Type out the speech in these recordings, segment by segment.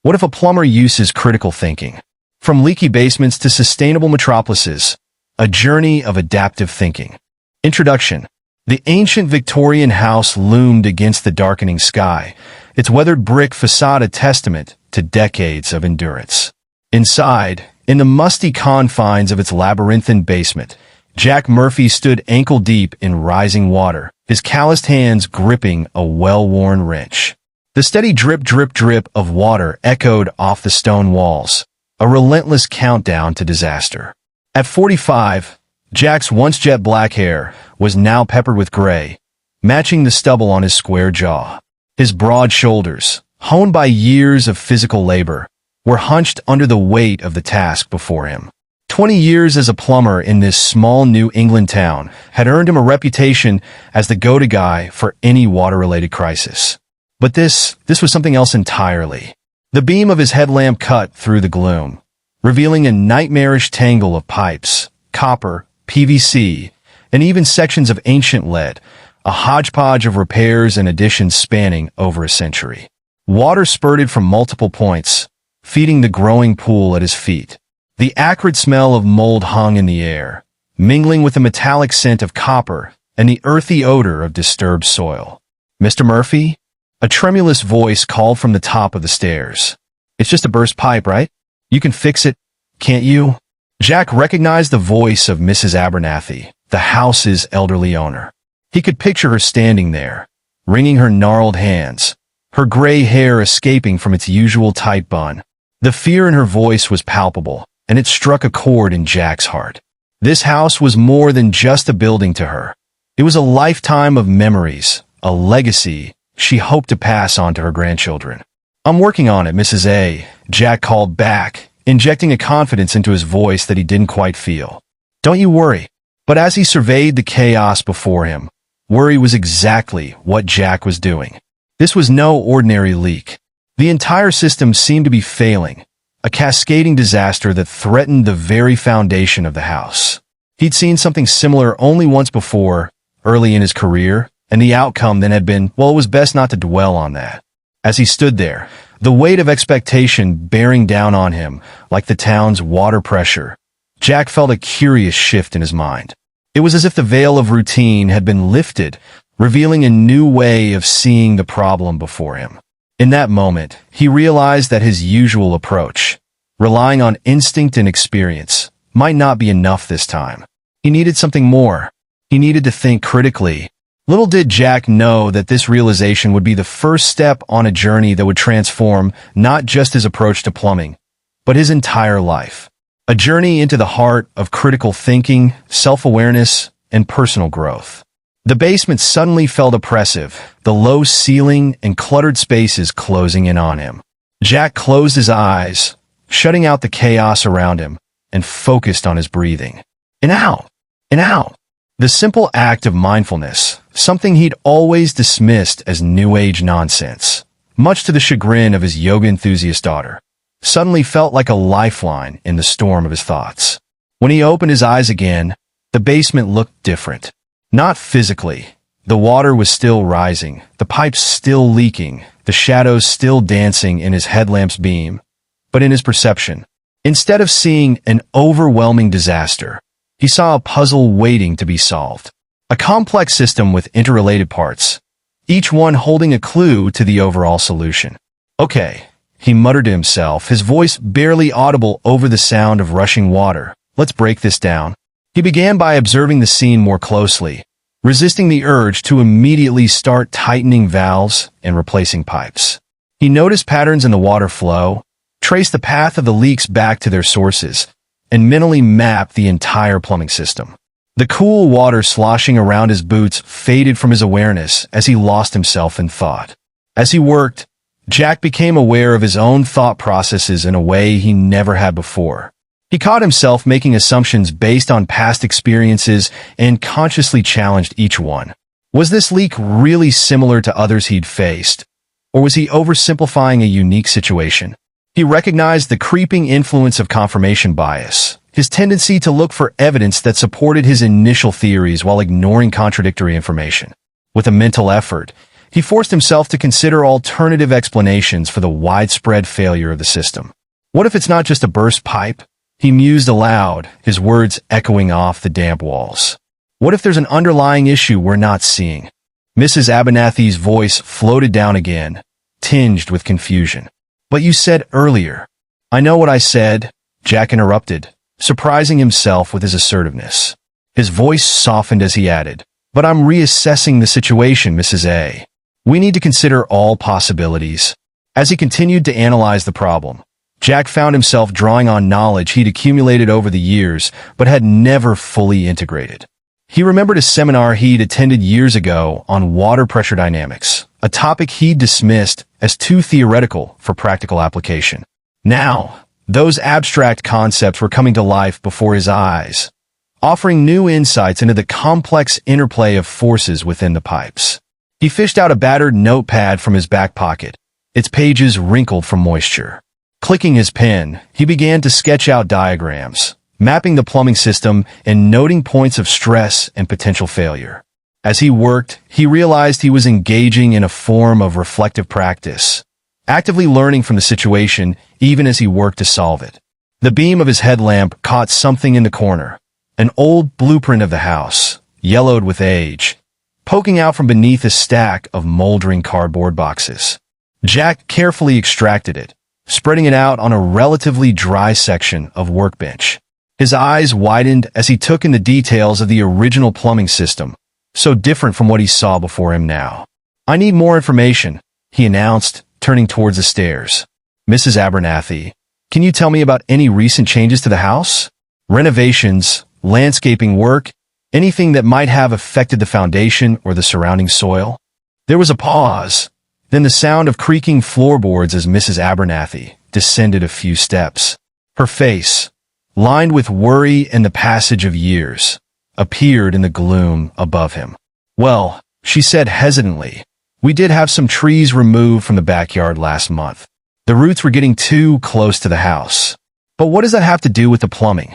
What if a plumber uses critical thinking? From leaky basements to sustainable metropolises, a journey of adaptive thinking. Introduction. The ancient Victorian house loomed against the darkening sky, its weathered brick facade a testament to decades of endurance. Inside, in the musty confines of its labyrinthine basement, Jack Murphy stood ankle-deep in rising water, his calloused hands gripping a well-worn wrench. The steady drip, drip, drip of water echoed off the stone walls, a relentless countdown to disaster. At 45, Jack's once jet black hair was now peppered with gray, matching the stubble on his square jaw. His broad shoulders, honed by years of physical labor, were hunched under the weight of the task before him. 20 years as a plumber in this small New England town had earned him a reputation as the go-to guy for any water-related crisis. But this was something else entirely. The beam of his headlamp cut through the gloom, revealing a nightmarish tangle of pipes, copper, PVC, and even sections of ancient lead, a hodgepodge of repairs and additions spanning over a century. Water spurted from multiple points, feeding the growing pool at his feet. The acrid smell of mold hung in the air, mingling with the metallic scent of copper and the earthy odor of disturbed soil. "Mr. Murphy?" A tremulous voice called from the top of the stairs. "It's just a burst pipe, right? You can fix it, can't you?" Jack recognized the voice of Mrs. Abernathy, the house's elderly owner. He could picture her standing there, wringing her gnarled hands, her gray hair escaping from its usual tight bun. The fear in her voice was palpable, and it struck a chord in Jack's heart. This house was more than just a building to her. It was a lifetime of memories, a legacy she hoped to pass on to her grandchildren. "I'm working on it, Mrs. A," Jack called back, injecting a confidence into his voice that he didn't quite feel. "Don't you worry." But as he surveyed the chaos before him, worry was exactly what Jack was doing. This was no ordinary leak. The entire system seemed to be failing, a cascading disaster that threatened the very foundation of the house. He'd seen something similar only once before, early in his career, and the outcome then had been, well, it was best not to dwell on that. As he stood there, the weight of expectation bearing down on him, like the town's water pressure, Jack felt a curious shift in his mind. It was as if the veil of routine had been lifted, revealing a new way of seeing the problem before him. In that moment, he realized that his usual approach, relying on instinct and experience, might not be enough this time. He needed something more. He needed to think critically. Little did Jack know that this realization would be the first step on a journey that would transform not just his approach to plumbing, but his entire life. A journey into the heart of critical thinking, self-awareness, and personal growth. The basement suddenly felt oppressive, the low ceiling and cluttered spaces closing in on him. Jack closed his eyes, shutting out the chaos around him, and focused on his breathing. In out, in out. The simple act of mindfulness, something he'd always dismissed as New Age nonsense, much to the chagrin of his yoga enthusiast daughter, suddenly felt like a lifeline in the storm of his thoughts. When he opened his eyes again, the basement looked different. Not physically. The water was still rising, the pipes still leaking, the shadows still dancing in his headlamp's beam, but in his perception. Instead of seeing an overwhelming disaster, he saw a puzzle waiting to be solved. A complex system with interrelated parts, each one holding a clue to the overall solution. "Okay," he muttered to himself, his voice barely audible over the sound of rushing water. "Let's break this down." He began by observing the scene more closely, resisting the urge to immediately start tightening valves and replacing pipes. He noticed patterns in the water flow, traced the path of the leaks back to their sources, and mentally mapped the entire plumbing system. The cool water sloshing around his boots faded from his awareness as he lost himself in thought. As he worked, Jack became aware of his own thought processes in a way he never had before. He caught himself making assumptions based on past experiences and consciously challenged each one. Was this leak really similar to others he'd faced? Or was he oversimplifying a unique situation? He recognized the creeping influence of confirmation bias, his tendency to look for evidence that supported his initial theories while ignoring contradictory information. With a mental effort, he forced himself to consider alternative explanations for the widespread failure of the system. What if it's not just a burst pipe? He mused aloud, his words echoing off the damp walls. What if there's an underlying issue we're not seeing? Mrs. Abernathy's voice floated down again, tinged with confusion. But you said earlier. I know what I said, Jack interrupted, surprising himself with his assertiveness. His voice softened as he added, but I'm reassessing the situation, Mrs. A. We need to consider all possibilities. As he continued to analyze the problem, Jack found himself drawing on knowledge he'd accumulated over the years, but had never fully integrated. He remembered a seminar he'd attended years ago on water pressure dynamics, a topic he'd dismissed as too theoretical for practical application. Now, those abstract concepts were coming to life before his eyes, offering new insights into the complex interplay of forces within the pipes. He fished out a battered notepad from his back pocket, its pages wrinkled from moisture. Clicking his pen, he began to sketch out diagrams, mapping the plumbing system and noting points of stress and potential failure. As he worked, he realized he was engaging in a form of reflective practice, actively learning from the situation even as he worked to solve it. The beam of his headlamp caught something in the corner, an old blueprint of the house, yellowed with age, poking out from beneath a stack of moldering cardboard boxes. Jack carefully extracted it, spreading it out on a relatively dry section of workbench. His eyes widened as he took in the details of the original plumbing system, so different from what he saw before him now. I need more information, he announced, turning towards the stairs. Mrs. Abernathy, can you tell me about any recent changes to the house? Renovations, landscaping work, anything that might have affected the foundation or the surrounding soil? There was a pause, then the sound of creaking floorboards as Mrs. Abernathy descended a few steps. Her face, lined with worry and the passage of years, appeared in the gloom above him. Well, she said hesitantly, we did have some trees removed from the backyard last month. The roots were getting too close to the house. But what does that have to do with the plumbing?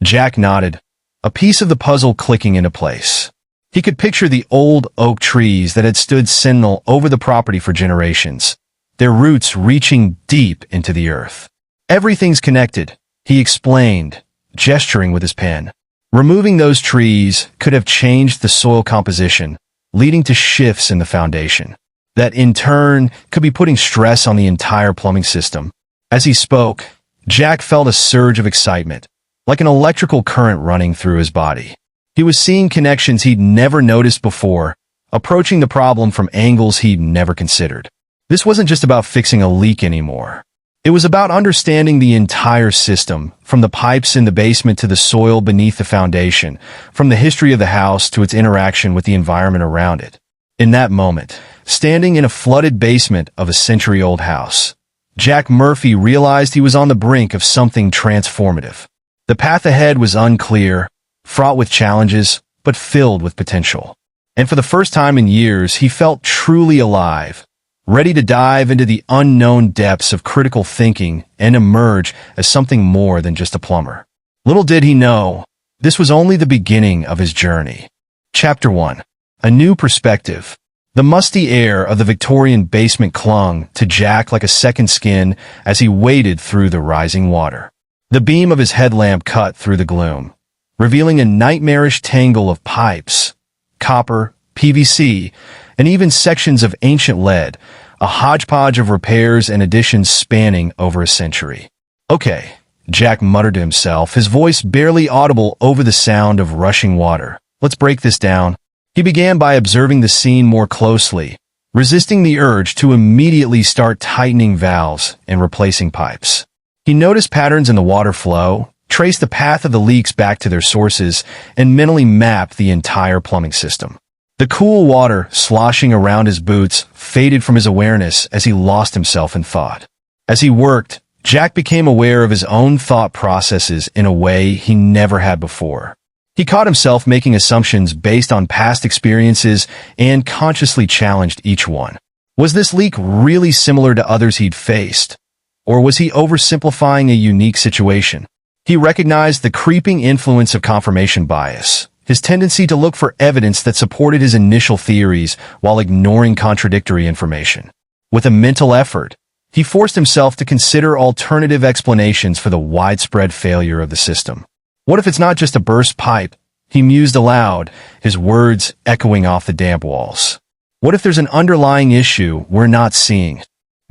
Jack nodded, a piece of the puzzle clicking into place. He could picture the old oak trees that had stood sentinel over the property for generations, their roots reaching deep into the earth. Everything's connected, he explained, gesturing with his pen. Removing those trees could have changed the soil composition, leading to shifts in the foundation. That, in turn, could be putting stress on the entire plumbing system. As he spoke, Jack felt a surge of excitement, like an electrical current running through his body. He was seeing connections he'd never noticed before, approaching the problem from angles he'd never considered. This wasn't just about fixing a leak anymore. It was about understanding the entire system, from the pipes in the basement to the soil beneath the foundation, from the history of the house to its interaction with the environment around it. In that moment, standing in a flooded basement of a century-old house, Jack Murphy realized he was on the brink of something transformative. The path ahead was unclear, fraught with challenges, but filled with potential. And for the first time in years, he felt truly alive, ready to dive into the unknown depths of critical thinking and emerge as something more than just a plumber. Little did he know, this was only the beginning of his journey. Chapter 1. A New Perspective. The musty air of the Victorian basement clung to Jack like a second skin as he waded through the rising water. The beam of his headlamp cut through the gloom, revealing a nightmarish tangle of pipes, copper, PVC, and even sections of ancient lead, a hodgepodge of repairs and additions spanning over a century. Okay, Jack muttered to himself, his voice barely audible over the sound of rushing water. Let's break this down. He began by observing the scene more closely, resisting the urge to immediately start tightening valves and replacing pipes. He noticed patterns in the water flow, traced the path of the leaks back to their sources, and mentally mapped the entire plumbing system. The cool water sloshing around his boots faded from his awareness as he lost himself in thought. As he worked, Jack became aware of his own thought processes in a way he never had before. He caught himself making assumptions based on past experiences and consciously challenged each one. Was this leak really similar to others he'd faced? Or was he oversimplifying a unique situation? He recognized the creeping influence of confirmation bias, his tendency to look for evidence that supported his initial theories while ignoring contradictory information. With a mental effort, he forced himself to consider alternative explanations for the widespread failure of the system. What if it's not just a burst pipe? He mused aloud, his words echoing off the damp walls. What if there's an underlying issue we're not seeing?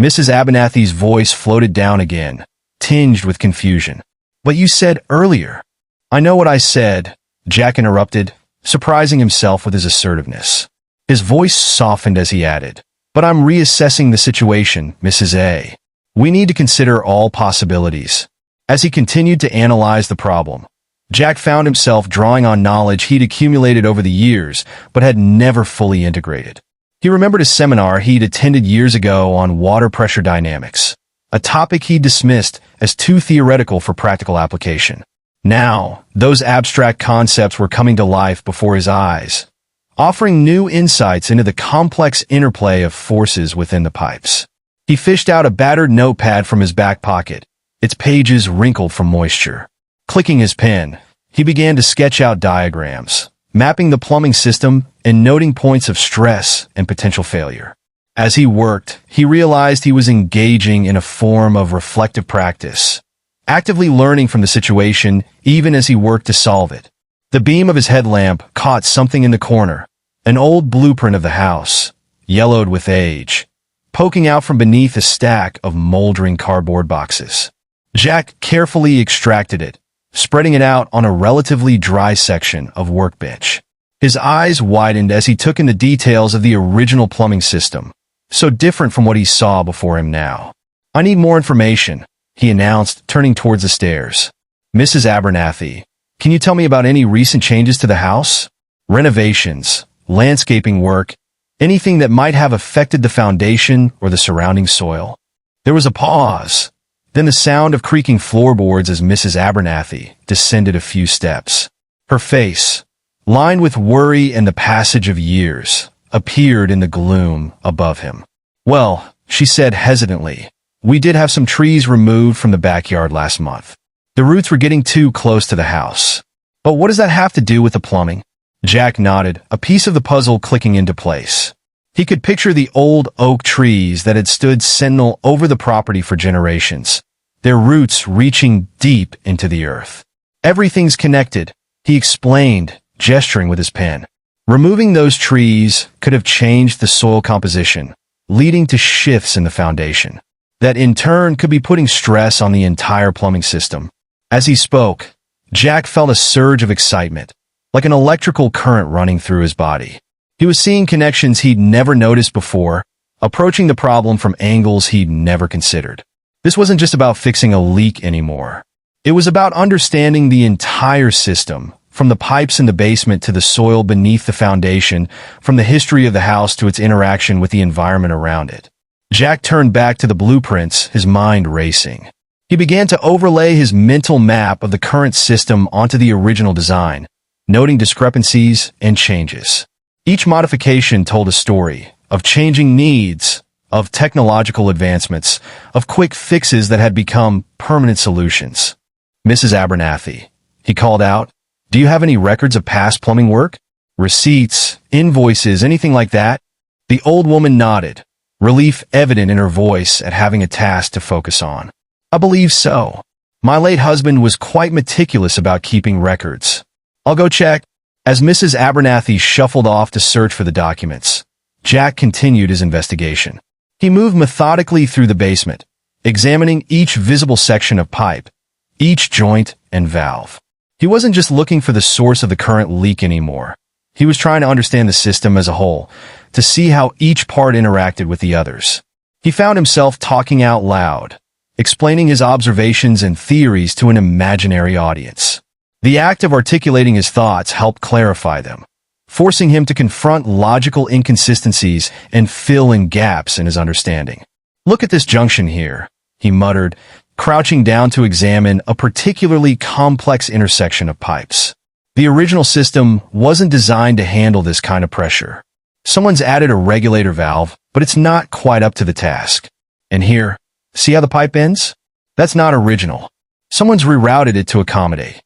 Mrs. Abernathy's voice floated down again, tinged with confusion. But you said earlier. I know what I said, Jack interrupted, surprising himself with his assertiveness. His voice softened as he added, but I'm reassessing the situation, Mrs. A. We need to consider all possibilities. As he continued to analyze the problem, Jack found himself drawing on knowledge he'd accumulated over the years, but had never fully integrated. He remembered a seminar he'd attended years ago on water pressure dynamics, a topic he dismissed as too theoretical for practical application. Now, those abstract concepts were coming to life before his eyes, offering new insights into the complex interplay of forces within the pipes. He fished out a battered notepad from his back pocket, its pages wrinkled from moisture. Clicking his pen, he began to sketch out diagrams, mapping the plumbing system and noting points of stress and potential failure. As he worked, he realized he was engaging in a form of reflective practice, actively learning from the situation even as he worked to solve it. The beam of his headlamp caught something in the corner, an old blueprint of the house, yellowed with age, poking out from beneath a stack of moldering cardboard boxes. Jack carefully extracted it, spreading it out on a relatively dry section of workbench. His eyes widened as he took in the details of the original plumbing system, so different from what he saw before him now. I need more information, he announced, turning towards the stairs. Mrs. Abernathy, can you tell me about any recent changes to the house? Renovations, landscaping work, anything that might have affected the foundation or the surrounding soil? There was a pause, then the sound of creaking floorboards as Mrs. Abernathy descended a few steps. Her face, lined with worry and the passage of years, appeared in the gloom above him. Well, she said hesitantly, we did have some trees removed from the backyard last month. The roots were getting too close to the house. But what does that have to do with the plumbing? Jack nodded, a piece of the puzzle clicking into place. He could picture the old oak trees that had stood sentinel over the property for generations, their roots reaching deep into the earth. Everything's connected, he explained, gesturing with his pen. Removing those trees could have changed the soil composition, leading to shifts in the foundation, that in turn could be putting stress on the entire plumbing system. As he spoke, Jack felt a surge of excitement, like an electrical current running through his body. He was seeing connections he'd never noticed before, approaching the problem from angles he'd never considered. This wasn't just about fixing a leak anymore. It was about understanding the entire system, from the pipes in the basement to the soil beneath the foundation, from the history of the house to its interaction with the environment around it. Jack turned back to the blueprints, his mind racing. He began to overlay his mental map of the current system onto the original design, noting discrepancies and changes. Each modification told a story of changing needs, of technological advancements, of quick fixes that had become permanent solutions. Mrs. Abernathy, he called out, do you have any records of past plumbing work? Receipts, invoices, anything like that? The old woman nodded, relief evident in her voice at having a task to focus on. I believe so. My late husband was quite meticulous about keeping records. I'll go check. As Mrs. Abernathy shuffled off to search for the documents, Jack continued his investigation. He moved methodically through the basement, examining each visible section of pipe, each joint and valve. He wasn't just looking for the source of the current leak anymore. He was trying to understand the system as a whole, to see how each part interacted with the others. He found himself talking out loud, explaining his observations and theories to an imaginary audience. The act of articulating his thoughts helped clarify them, forcing him to confront logical inconsistencies and fill in gaps in his understanding. Look at this junction here, he muttered, crouching down to examine a particularly complex intersection of pipes. The original system wasn't designed to handle this kind of pressure. Someone's added a regulator valve, but it's not quite up to the task. And here, see how the pipe ends? That's not original. Someone's rerouted it to accommodate.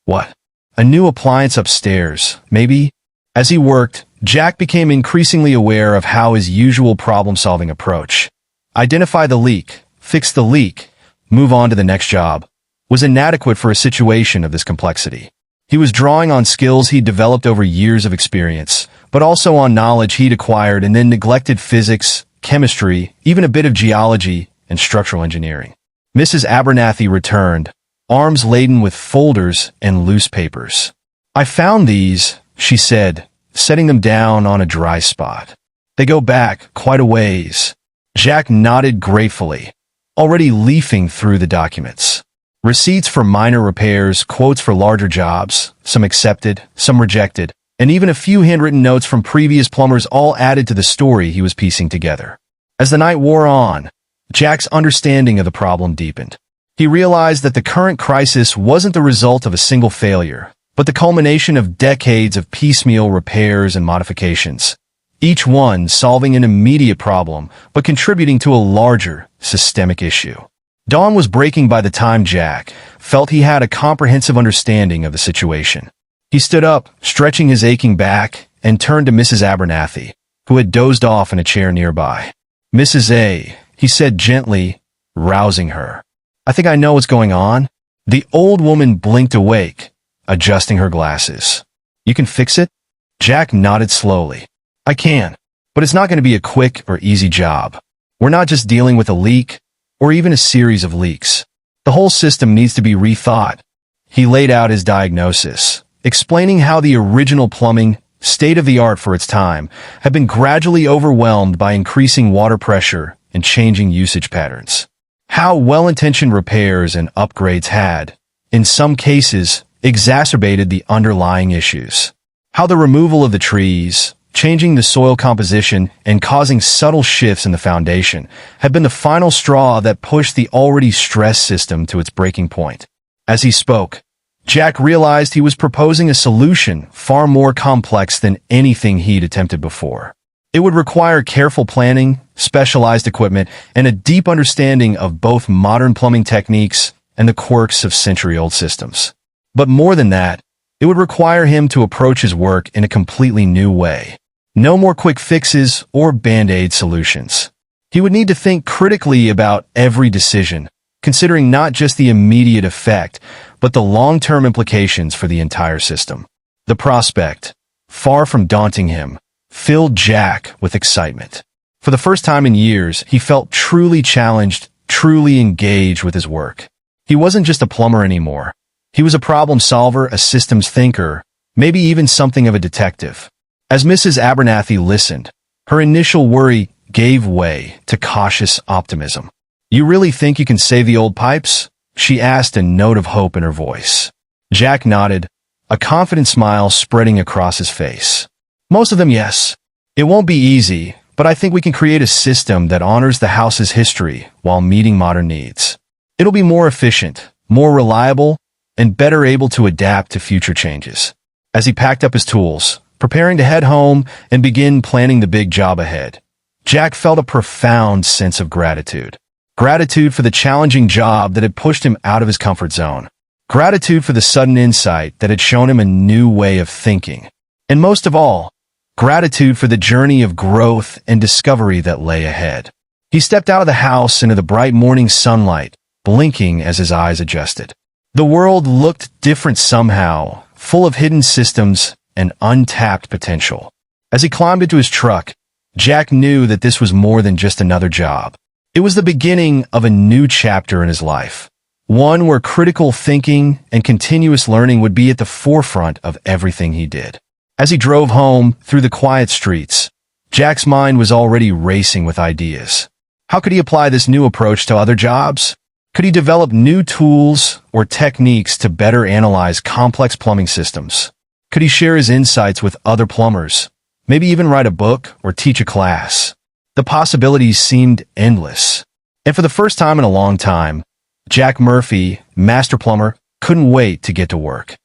What? A new appliance upstairs, maybe? As he worked, Jack became increasingly aware of how his usual problem-solving approach, identify the leak, fix the leak, move on to the next job, was inadequate for a situation of this complexity. He was drawing on skills he'd developed over years of experience, but also on knowledge he'd acquired and then neglected physics, chemistry, even a bit of geology and structural engineering. Mrs. Abernathy returned, arms laden with folders and loose papers. "I found these," she said, setting them down on a dry spot. "They go back quite a ways." Jack nodded gratefully, already leafing through the documents. Receipts for minor repairs, quotes for larger jobs, some accepted, some rejected, and even a few handwritten notes from previous plumbers all added to the story he was piecing together. As the night wore on, Jack's understanding of the problem deepened. He realized that the current crisis wasn't the result of a single failure, but the culmination of decades of piecemeal repairs and modifications, each one solving an immediate problem but contributing to a larger, systemic issue. Dawn was breaking by the time Jack felt he had a comprehensive understanding of the situation. He stood up, stretching his aching back, and turned to Mrs. Abernathy, who had dozed off in a chair nearby. "Mrs. A," he said gently, rousing her. "I think I know what's going on." The old woman blinked awake, adjusting her glasses. "You can fix it?" Jack nodded slowly. "I can, but it's not going to be a quick or easy job. We're not just dealing with a leak, or even a series of leaks. The whole system needs to be rethought." He laid out his diagnosis, explaining how the original plumbing, state-of-the-art for its time, had been gradually overwhelmed by increasing water pressure and changing usage patterns. How well-intentioned repairs and upgrades had, in some cases, exacerbated the underlying issues. How the removal of the trees, changing the soil composition, and causing subtle shifts in the foundation had been the final straw that pushed the already stressed system to its breaking point. As he spoke, Jack realized he was proposing a solution far more complex than anything he'd attempted before. It would require careful planning, specialized equipment, and a deep understanding of both modern plumbing techniques and the quirks of century-old systems. But more than that, it would require him to approach his work in a completely new way. No more quick fixes or band-aid solutions. He would need to think critically about every decision, considering not just the immediate effect, but the long-term implications for the entire system. The prospect, far from daunting him, filled Jack with excitement. For the first time in years, he felt truly challenged, truly engaged with his work. He wasn't just a plumber anymore. He was a problem solver, a systems thinker, maybe even something of a detective. As Mrs. Abernathy listened, her initial worry gave way to cautious optimism. "You really think you can save the old pipes?" she asked, a note of hope in her voice. Jack nodded, a confident smile spreading across his face. "Most of them, yes. It won't be easy, but I think we can create a system that honors the house's history while meeting modern needs. It'll be more efficient, more reliable, and better able to adapt to future changes." As he packed up his tools, preparing to head home and begin planning the big job ahead, Jack felt a profound sense of gratitude. Gratitude for the challenging job that had pushed him out of his comfort zone. Gratitude for the sudden insight that had shown him a new way of thinking. And most of all, gratitude for the journey of growth and discovery that lay ahead. He stepped out of the house into the bright morning sunlight, blinking as his eyes adjusted. The world looked different somehow, full of hidden systems and untapped potential. As he climbed into his truck, Jack knew that this was more than just another job. It was the beginning of a new chapter in his life, one where critical thinking and continuous learning would be at the forefront of everything he did. As he drove home through the quiet streets, Jack's mind was already racing with ideas. How could he apply this new approach to other jobs? Could he develop new tools or techniques to better analyze complex plumbing systems? Could he share his insights with other plumbers, maybe even write a book or teach a class? The possibilities seemed endless. And for the first time in a long time, Jack Murphy, master plumber, couldn't wait to get to work.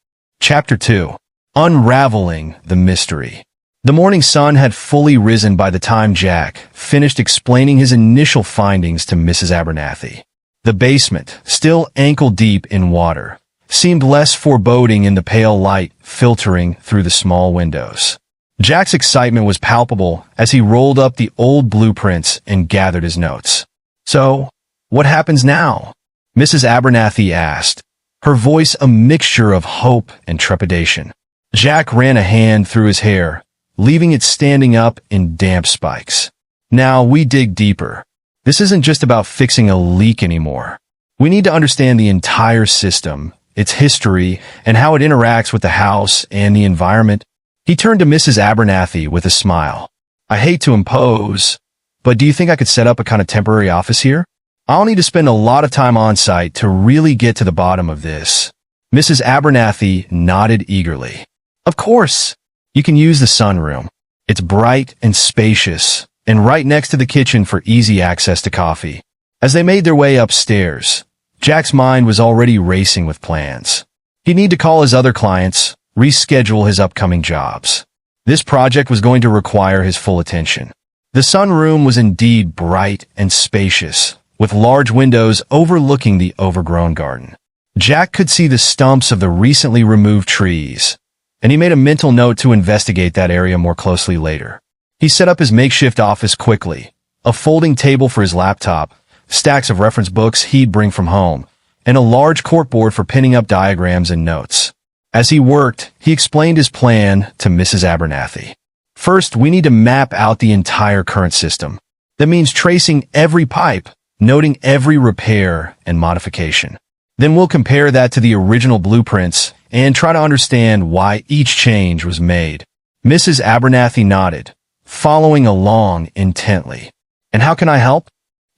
Chapter 2. Unraveling the Mystery. The morning sun had fully risen by the time Jack finished explaining his initial findings to Mrs. Abernathy. The basement, still ankle-deep in water, seemed less foreboding in the pale light filtering through the small windows. Jack's excitement was palpable as he rolled up the old blueprints and gathered his notes. "So, what happens now?" Mrs. Abernathy asked, her voice a mixture of hope and trepidation. Jack ran a hand through his hair, leaving it standing up in damp spikes. "Now we dig deeper. This isn't just about fixing a leak anymore. We need to understand the entire system, its history, and how it interacts with the house and the environment." He turned to Mrs. Abernathy with a smile. "I hate to impose, but do you think I could set up a kind of temporary office here? I'll need to spend a lot of time on site to really get to the bottom of this." Mrs. Abernathy nodded eagerly. "Of course. You can use the sunroom. It's bright and spacious, and right next to the kitchen for easy access to coffee." As they made their way upstairs, Jack's mind was already racing with plans. He'd need to call his other clients, reschedule his upcoming jobs. This project was going to require his full attention. The sunroom was indeed bright and spacious, with large windows overlooking the overgrown garden. Jack could see the stumps of the recently removed trees, and he made a mental note to investigate that area more closely later. He set up his makeshift office quickly, a folding table for his laptop, stacks of reference books he'd bring from home, and a large corkboard for pinning up diagrams and notes. As he worked, he explained his plan to Mrs. Abernathy. "First, we need to map out the entire current system. That means tracing every pipe, noting every repair and modification. Then we'll compare that to the original blueprints and try to understand why each change was made." Mrs. Abernathy nodded, following along intently. "And how can I help?"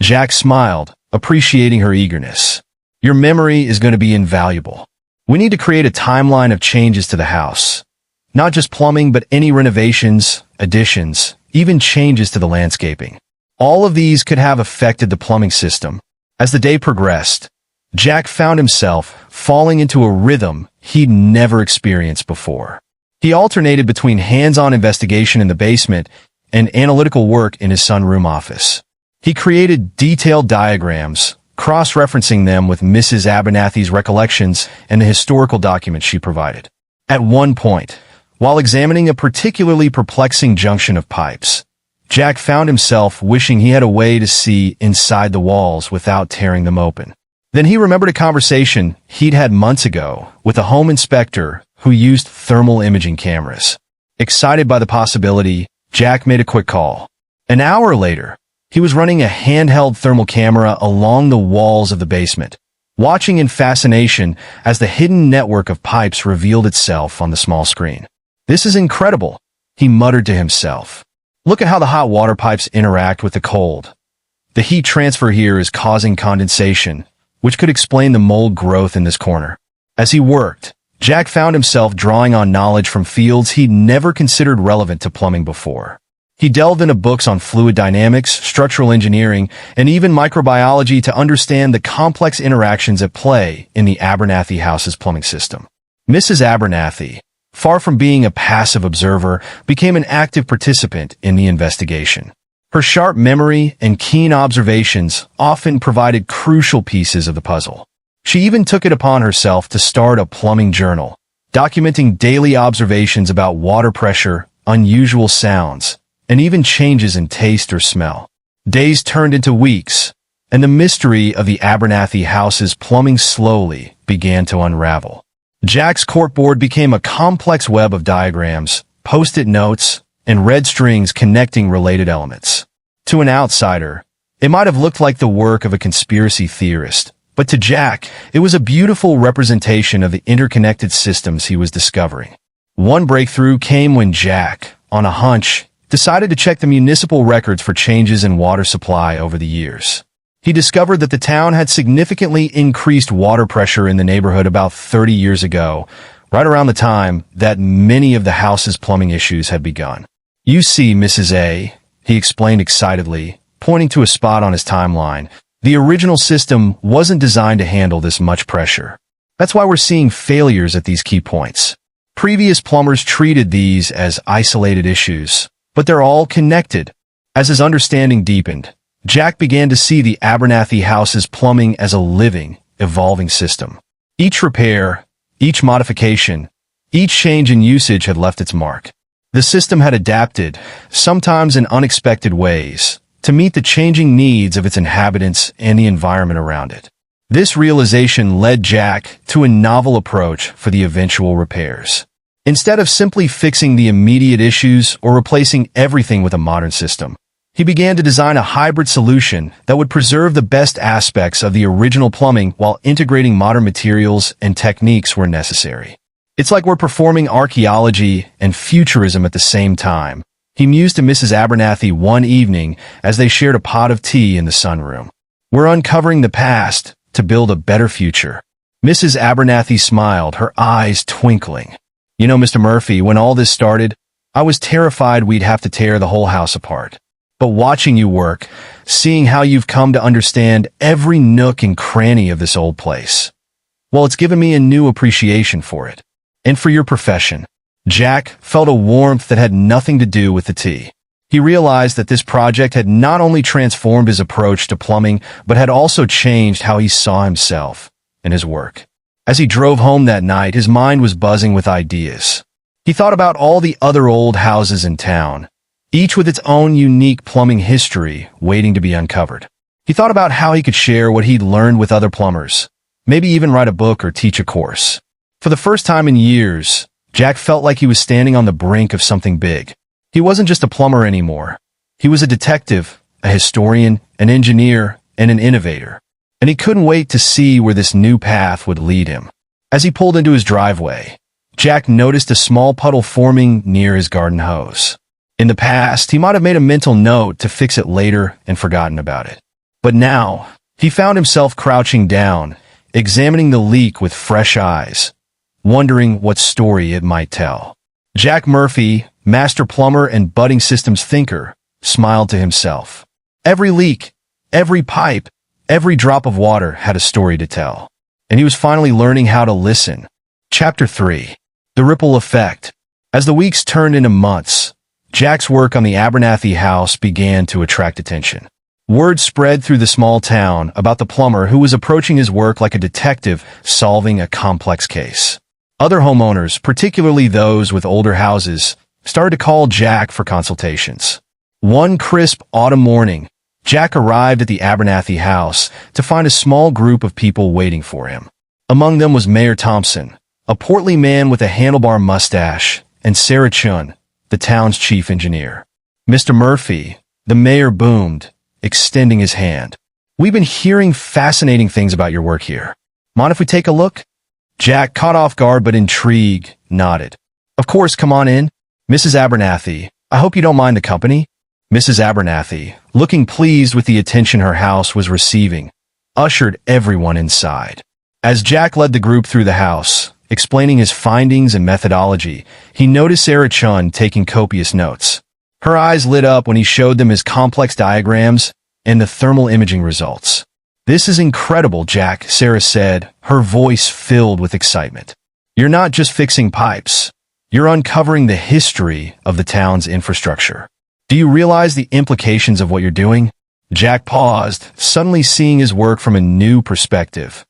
Jack smiled, appreciating her eagerness. "Your memory is going to be invaluable. We need to create a timeline of changes to the house. Not just plumbing, but any renovations, additions, even changes to the landscaping. All of these could have affected the plumbing system." As the day progressed, Jack found himself falling into a rhythm he'd never experienced before. He alternated between hands-on investigation in the basement and analytical work in his sunroom office. He created detailed diagrams, cross-referencing them with Mrs. Abernathy's recollections and the historical documents she provided. At one point, while examining a particularly perplexing junction of pipes, Jack found himself wishing he had a way to see inside the walls without tearing them open. Then he remembered a conversation he'd had months ago with a home inspector who used thermal imaging cameras. Excited by the possibility, Jack made a quick call. An hour later, he was running a handheld thermal camera along the walls of the basement, watching in fascination as the hidden network of pipes revealed itself on the small screen. "This is incredible," he muttered to himself. "Look at how the hot water pipes interact with the cold. The heat transfer here is causing condensation, which could explain the mold growth in this corner." As he worked, Jack found himself drawing on knowledge from fields he'd never considered relevant to plumbing before. He delved into books on fluid dynamics, structural engineering, and even microbiology to understand the complex interactions at play in the Abernathy house's plumbing system. Mrs. Abernathy, far from being a passive observer, became an active participant in the investigation. Her sharp memory and keen observations often provided crucial pieces of the puzzle. She even took it upon herself to start a plumbing journal, documenting daily observations about water pressure, unusual sounds, and even changes in taste or smell. Days turned into weeks, and the mystery of the Abernathy house's plumbing slowly began to unravel. Jack's corkboard became a complex web of diagrams, post-it notes, and red strings connecting related elements. To an outsider, it might have looked like the work of a conspiracy theorist, but to Jack, it was a beautiful representation of the interconnected systems he was discovering. One breakthrough came when Jack, on a hunch, decided to check the municipal records for changes in water supply over the years. He discovered that the town had significantly increased water pressure in the neighborhood about 30 years ago, right around the time that many of the house's plumbing issues had begun. "You see, Mrs. A," he explained excitedly, pointing to a spot on his timeline, "the original system wasn't designed to handle this much pressure. That's why we're seeing failures at these key points. Previous plumbers treated these as isolated issues, but they're all connected." As his understanding deepened, Jack began to see the Abernathy house's plumbing as a living, evolving system. Each repair, each modification, each change in usage had left its mark. The system had adapted, sometimes in unexpected ways, to meet the changing needs of its inhabitants and the environment around it. This realization led Jack to a novel approach for the eventual repairs. Instead of simply fixing the immediate issues or replacing everything with a modern system, he began to design a hybrid solution that would preserve the best aspects of the original plumbing while integrating modern materials and techniques where necessary. It's like we're performing archaeology and futurism at the same time, he mused to Mrs. Abernathy one evening as they shared a pot of tea in the sunroom. We're uncovering the past to build a better future. Mrs. Abernathy smiled, her eyes twinkling. You know, Mr. Murphy, when all this started, I was terrified we'd have to tear the whole house apart. But watching you work, seeing how you've come to understand every nook and cranny of this old place, well, it's given me a new appreciation for it. And for your profession. Jack felt a warmth that had nothing to do with the tea. He realized that this project had not only transformed his approach to plumbing, but had also changed how he saw himself and his work. As he drove home that night, his mind was buzzing with ideas. He thought about all the other old houses in town, each with its own unique plumbing history waiting to be uncovered. He thought about how he could share what he'd learned with other plumbers, maybe even write a book or teach a course. For the first time in years, Jack felt like he was standing on the brink of something big. He wasn't just a plumber anymore. He was a detective, a historian, an engineer, and an innovator. And he couldn't wait to see where this new path would lead him. As he pulled into his driveway, Jack noticed a small puddle forming near his garden hose. In the past, he might have made a mental note to fix it later and forgotten about it. But now, he found himself crouching down, examining the leak with fresh eyes, wondering what story it might tell. Jack Murphy, master plumber and budding systems thinker, smiled to himself. Every leak, every pipe, every drop of water had a story to tell. And he was finally learning how to listen. Chapter 3. The Ripple Effect. As the weeks turned into months, Jack's work on the Abernathy house began to attract attention. Word spread through the small town about the plumber who was approaching his work like a detective solving a complex case. Other homeowners, particularly those with older houses, started to call Jack for consultations. One crisp autumn morning, Jack arrived at the Abernathy house to find a small group of people waiting for him. Among them was Mayor Thompson, a portly man with a handlebar mustache, and Sarah Chun, the town's chief engineer. Mr. Murphy, the mayor boomed, extending his hand. We've been hearing fascinating things about your work here. Mind if we take a look? Jack, caught off guard but intrigued, nodded. Of course, come on in. Mrs. Abernathy, I hope you don't mind the company. Mrs. Abernathy, looking pleased with the attention her house was receiving, ushered everyone inside. As Jack led the group through the house, explaining his findings and methodology, he noticed Sarah Chun taking copious notes. Her eyes lit up when he showed them his complex diagrams and the thermal imaging results. This is incredible, Jack, Sarah said, her voice filled with excitement. You're not just fixing pipes. You're uncovering the history of the town's infrastructure. Do you realize the implications of what you're doing? Jack paused, suddenly seeing his work from a new perspective.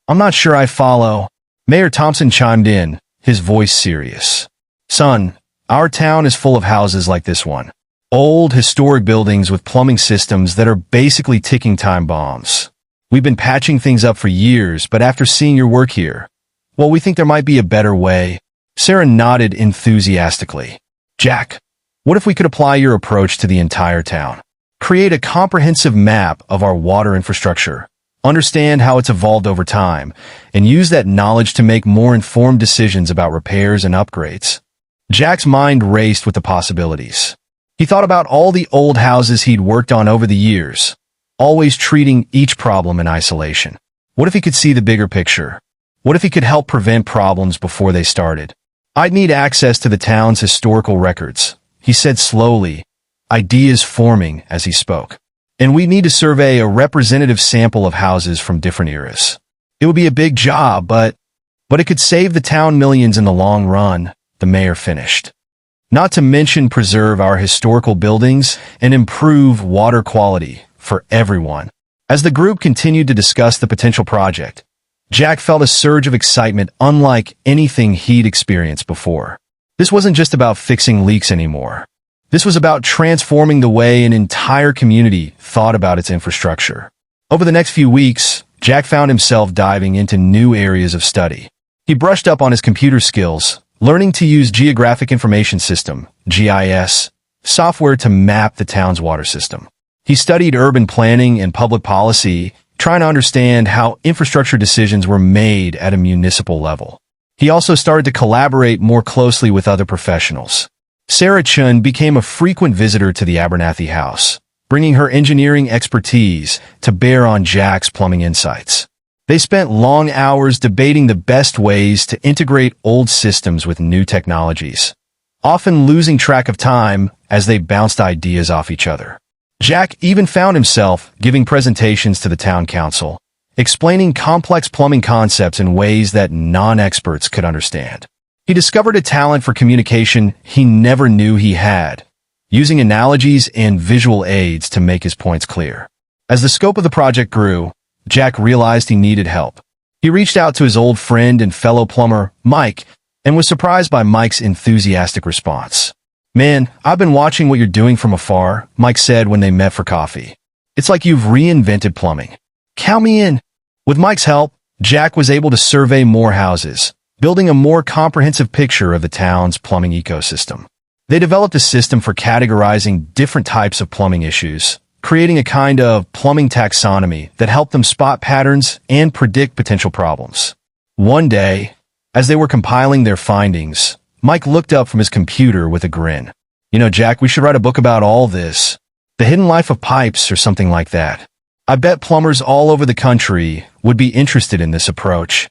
I'm not sure I follow. Mayor Thompson chimed in, his voice serious. Son, our town is full of houses like this one. Old, historic buildings with plumbing systems that are basically ticking time bombs. We've been patching things up for years, but after seeing your work here, well, we think there might be a better way. Sarah nodded enthusiastically. Jack, what if we could apply your approach to the entire town? Create a comprehensive map of our water infrastructure, understand how it's evolved over time, and use that knowledge to make more informed decisions about repairs and upgrades. Jack's mind raced with the possibilities. He thought about all the old houses he'd worked on over the years, always treating each problem in isolation. What if he could see the bigger picture? What if he could help prevent problems before they started? I'd need access to the town's historical records, he said slowly, ideas forming as he spoke. And we'd need to survey a representative sample of houses from different eras. It would be a big job, but it could save the town millions in the long run, the mayor finished. Not to mention preserve our historical buildings and improve water quality for everyone. As the group continued to discuss the potential project, Jack felt a surge of excitement unlike anything he'd experienced before. This wasn't just about fixing leaks anymore. This was about transforming the way an entire community thought about its infrastructure. Over the next few weeks, Jack found himself diving into new areas of study. He brushed up on his computer skills, learning to use Geographic Information System, GIS, software to map the town's water system. He studied urban planning and public policy, trying to understand how infrastructure decisions were made at a municipal level. He also started to collaborate more closely with other professionals. Sarah Chun became a frequent visitor to the Abernathy house, bringing her engineering expertise to bear on Jack's plumbing insights. They spent long hours debating the best ways to integrate old systems with new technologies, often losing track of time as they bounced ideas off each other. Jack even found himself giving presentations to the town council, explaining complex plumbing concepts in ways that non-experts could understand. He discovered a talent for communication he never knew he had, using analogies and visual aids to make his points clear. As the scope of the project grew, Jack realized he needed help. He reached out to his old friend and fellow plumber, Mike, and was surprised by Mike's enthusiastic response. "Man, I've been watching what you're doing from afar," Mike said when they met for coffee. "It's like you've reinvented plumbing. Count me in." With Mike's help, Jack was able to survey more houses, building a more comprehensive picture of the town's plumbing ecosystem. They developed a system for categorizing different types of plumbing issues, creating a kind of plumbing taxonomy that helped them spot patterns and predict potential problems. One day, as they were compiling their findings, Mike looked up from his computer with a grin. "You know, Jack, we should write a book about all this. The Hidden Life of Pipes or something like that. I bet plumbers all over the country would be interested in this approach."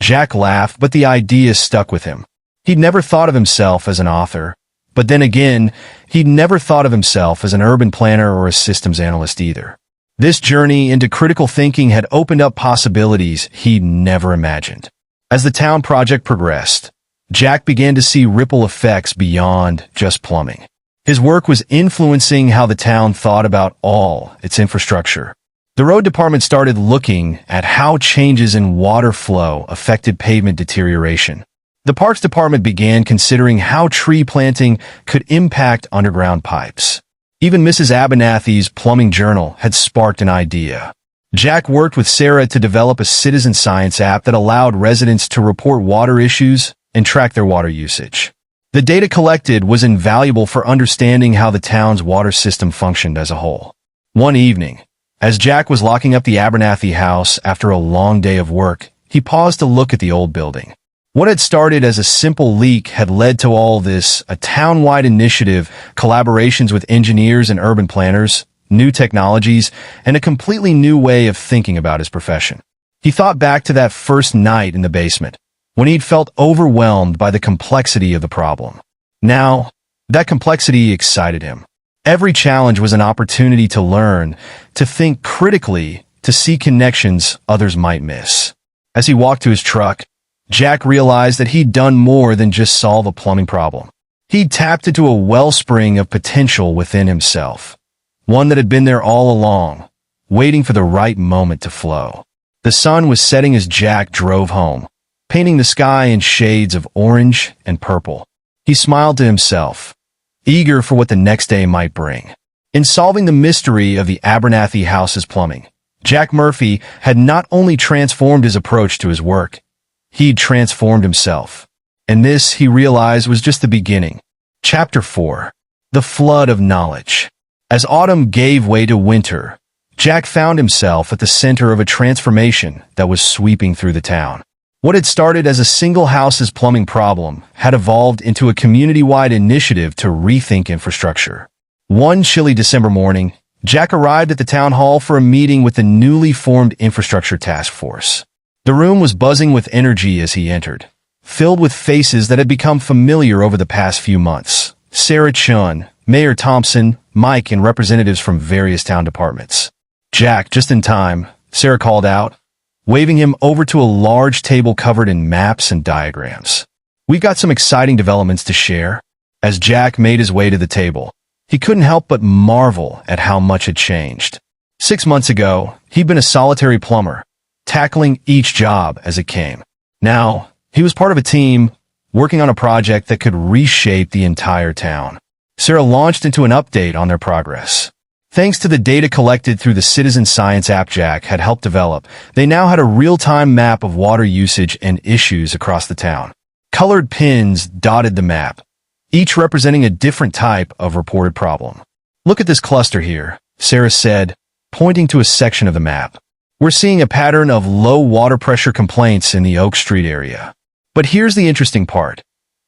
Jack laughed, but the idea stuck with him. He'd never thought of himself as an author, but then again, he'd never thought of himself as an urban planner or a systems analyst either. This journey into critical thinking had opened up possibilities he'd never imagined. As the town project progressed, Jack began to see ripple effects beyond just plumbing. His work was influencing how the town thought about all its infrastructure. The road department started looking at how changes in water flow affected pavement deterioration. The parks department began considering how tree planting could impact underground pipes. Even Mrs. Abernathy's plumbing journal had sparked an idea. Jack worked with Sarah to develop a citizen science app that allowed residents to report water issues and track their water usage. The data collected was invaluable for understanding how the town's water system functioned as a whole. One evening, as Jack was locking up the Abernathy house after a long day of work, he paused to look at the old building. What had started as a simple leak had led to all this, a town-wide initiative, collaborations with engineers and urban planners, new technologies, and a completely new way of thinking about his profession. He thought back to that first night in the basement, when he'd felt overwhelmed by the complexity of the problem. Now, that complexity excited him. Every challenge was an opportunity to learn, to think critically, to see connections others might miss. As he walked to his truck, Jack realized that he'd done more than just solve a plumbing problem. He'd tapped into a wellspring of potential within himself, one that had been there all along, waiting for the right moment to flow. The sun was setting as Jack drove home, painting the sky in shades of orange and purple. He smiled to himself, eager for what the next day might bring. In solving the mystery of the Abernathy house's plumbing, Jack Murphy had not only transformed his approach to his work, he'd transformed himself. And this, he realized, was just the beginning. Chapter 4. The Flood of Knowledge. As autumn gave way to winter, Jack found himself at the center of a transformation that was sweeping through the town. What had started as a single house's plumbing problem had evolved into a community-wide initiative to rethink infrastructure. One chilly December morning, Jack arrived at the town hall for a meeting with the newly formed infrastructure task force. The room was buzzing with energy as he entered, filled with faces that had become familiar over the past few months. Sarah Chun, Mayor Thompson, Mike, and representatives from various town departments. "Jack, just in time," Sarah called out, waving him over to a large table covered in maps and diagrams. "We've got some exciting developments to share." As Jack made his way to the table, he couldn't help but marvel at how much had changed. 6 months ago, he'd been a solitary plumber, tackling each job as it came. Now, he was part of a team working on a project that could reshape the entire town. Sarah launched into an update on their progress. Thanks to the data collected through the citizen science app Jack had helped develop, they now had a real-time map of water usage and issues across the town. Colored pins dotted the map, each representing a different type of reported problem. "Look at this cluster here," Sarah said, pointing to a section of the map. "We're seeing a pattern of low water pressure complaints in the Oak Street area. But here's the interesting part.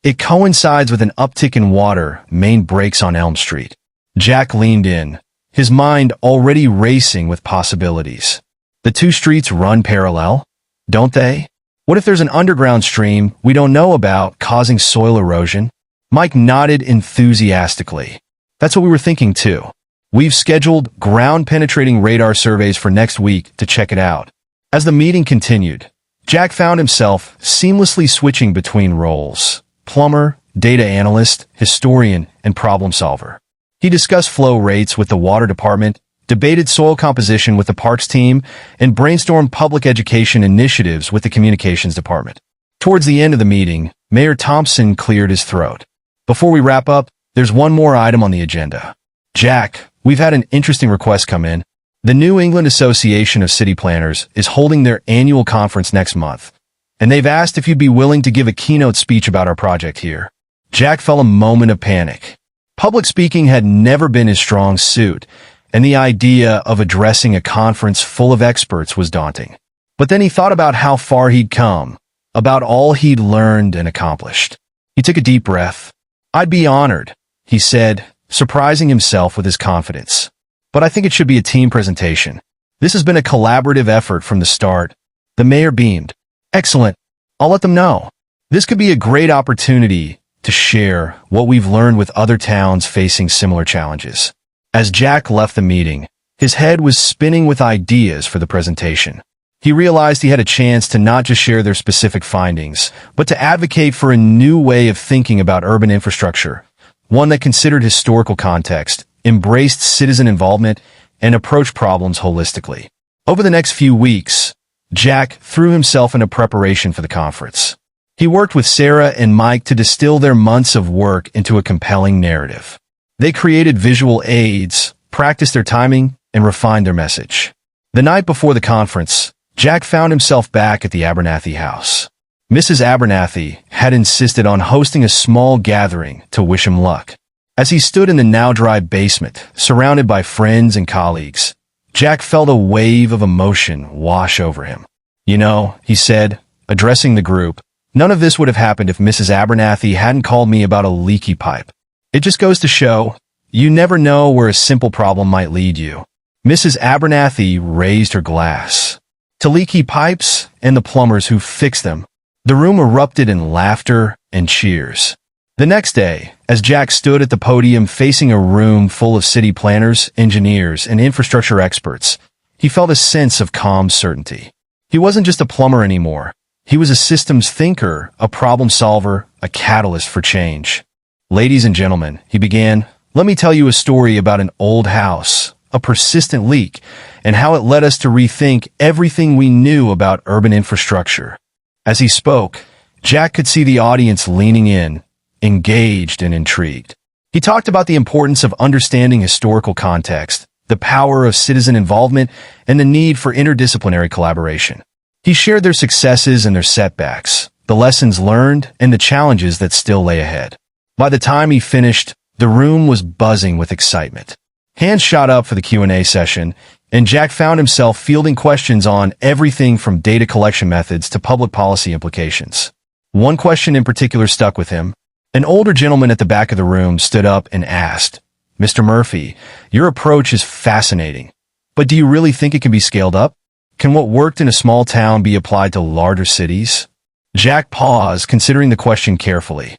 It coincides with an uptick in water main breaks on Elm Street." Jack leaned in, his mind already racing with possibilities. The two streets run parallel, don't they? What if there's an underground stream we don't know about causing soil erosion? Mike nodded enthusiastically. "That's what we were thinking too. We've scheduled ground-penetrating radar surveys for next week to check it out." As the meeting continued, Jack found himself seamlessly switching between roles: plumber, data analyst, historian, and problem solver. He discussed flow rates with the water department, debated soil composition with the parks team, and brainstormed public education initiatives with the communications department. Towards the end of the meeting, Mayor Thompson cleared his throat. "Before we wrap up, there's one more item on the agenda. Jack, we've had an interesting request come in. The New England Association of City Planners is holding their annual conference next month, and they've asked if you'd be willing to give a keynote speech about our project here." Jack felt a moment of panic. Public speaking had never been his strong suit, and the idea of addressing a conference full of experts was daunting. But then he thought about how far he'd come, about all he'd learned and accomplished. He took a deep breath. "I'd be honored," he said, surprising himself with his confidence. "But I think it should be a team presentation. This has been a collaborative effort from the start." The mayor beamed. "Excellent. I'll let them know. This could be a great opportunity to share what we've learned with other towns facing similar challenges." As Jack left the meeting, his head was spinning with ideas for the presentation. He realized he had a chance to not just share their specific findings, but to advocate for a new way of thinking about urban infrastructure, one that considered historical context, embraced citizen involvement, and approached problems holistically. Over the next few weeks, Jack threw himself into preparation for the conference. He worked with Sarah and Mike to distill their months of work into a compelling narrative. They created visual aids, practiced their timing, and refined their message. The night before the conference, Jack found himself back at the Abernathy house. Mrs. Abernathy had insisted on hosting a small gathering to wish him luck. As he stood in the now-dry basement, surrounded by friends and colleagues, Jack felt a wave of emotion wash over him. "You know," he said, addressing the group, "none of this would have happened if Mrs. Abernathy hadn't called me about a leaky pipe. It just goes to show, you never know where a simple problem might lead you." Mrs. Abernathy raised her glass. "To leaky pipes and the plumbers who fix them." The room erupted in laughter and cheers. The next day, as Jack stood at the podium facing a room full of city planners, engineers, and infrastructure experts, he felt a sense of calm certainty. He wasn't just a plumber anymore. He was a systems thinker, a problem solver, a catalyst for change. "Ladies and gentlemen," he began, "let me tell you a story about an old house, a persistent leak, and how it led us to rethink everything we knew about urban infrastructure." As he spoke, Jack could see the audience leaning in, engaged and intrigued. He talked about the importance of understanding historical context, the power of citizen involvement, and the need for interdisciplinary collaboration. He shared their successes and their setbacks, the lessons learned, and the challenges that still lay ahead. By the time he finished, the room was buzzing with excitement. Hands shot up for the Q&A session, and Jack found himself fielding questions on everything from data collection methods to public policy implications. One question in particular stuck with him. An older gentleman at the back of the room stood up and asked, "Mr. Murphy, your approach is fascinating, but do you really think it can be scaled up? Can what worked in a small town be applied to larger cities?" Jack paused, considering the question carefully.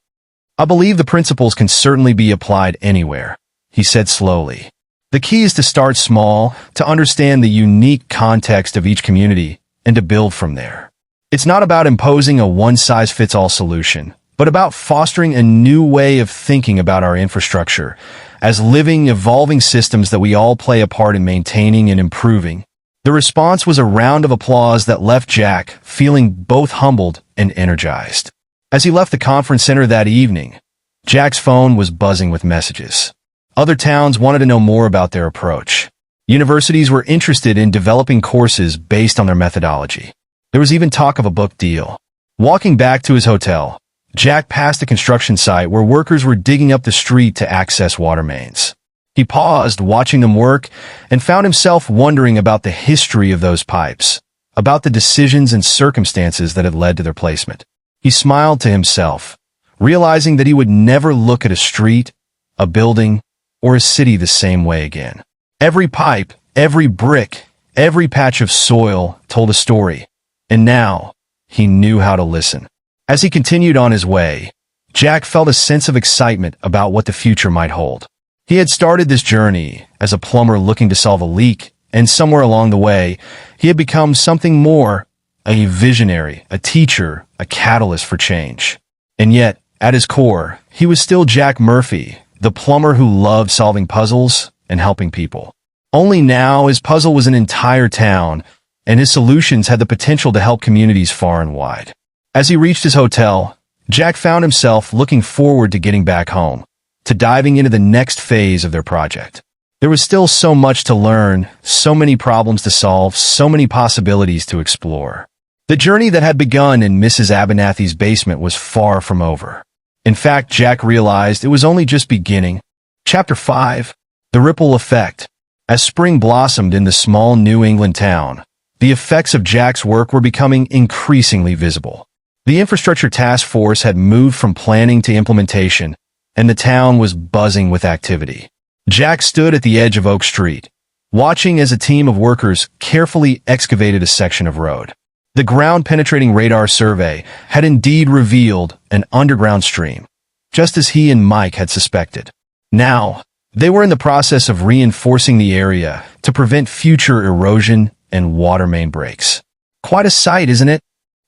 "I believe the principles can certainly be applied anywhere," he said slowly. "The key is to start small, to understand the unique context of each community, and to build from there. It's not about imposing a one-size-fits-all solution, but about fostering a new way of thinking about our infrastructure as living, evolving systems that we all play a part in maintaining and improving." The response was a round of applause that left Jack feeling both humbled and energized. As he left the conference center that evening, Jack's phone was buzzing with messages. Other towns wanted to know more about their approach. Universities were interested in developing courses based on their methodology. There was even talk of a book deal. Walking back to his hotel, Jack passed a construction site where workers were digging up the street to access water mains. He paused, watching them work, and found himself wondering about the history of those pipes, about the decisions and circumstances that had led to their placement. He smiled to himself, realizing that he would never look at a street, a building, or a city the same way again. Every pipe, every brick, every patch of soil told a story, and now he knew how to listen. As he continued on his way, Jack felt a sense of excitement about what the future might hold. He had started this journey as a plumber looking to solve a leak, and somewhere along the way, he had become something more, a visionary, a teacher, a catalyst for change. And yet, at his core, he was still Jack Murphy, the plumber who loved solving puzzles and helping people. Only now, his puzzle was an entire town, and his solutions had the potential to help communities far and wide. As he reached his hotel, Jack found himself looking forward to getting back home, to diving into the next phase of their project. There was still so much to learn, so many problems to solve, so many possibilities to explore. The journey that had begun in Mrs. Abernathy's basement was far from over. In fact, Jack realized it was only just beginning. Chapter 5. The Ripple Effect. As spring blossomed in the small New England town, the effects of Jack's work were becoming increasingly visible. The infrastructure task force had moved from planning to implementation, and the town was buzzing with activity. Jack stood at the edge of Oak Street, watching as a team of workers carefully excavated a section of road. The ground-penetrating radar survey had indeed revealed an underground stream, just as he and Mike had suspected. Now, they were in the process of reinforcing the area to prevent future erosion and water main breaks. Quite a sight, isn't it?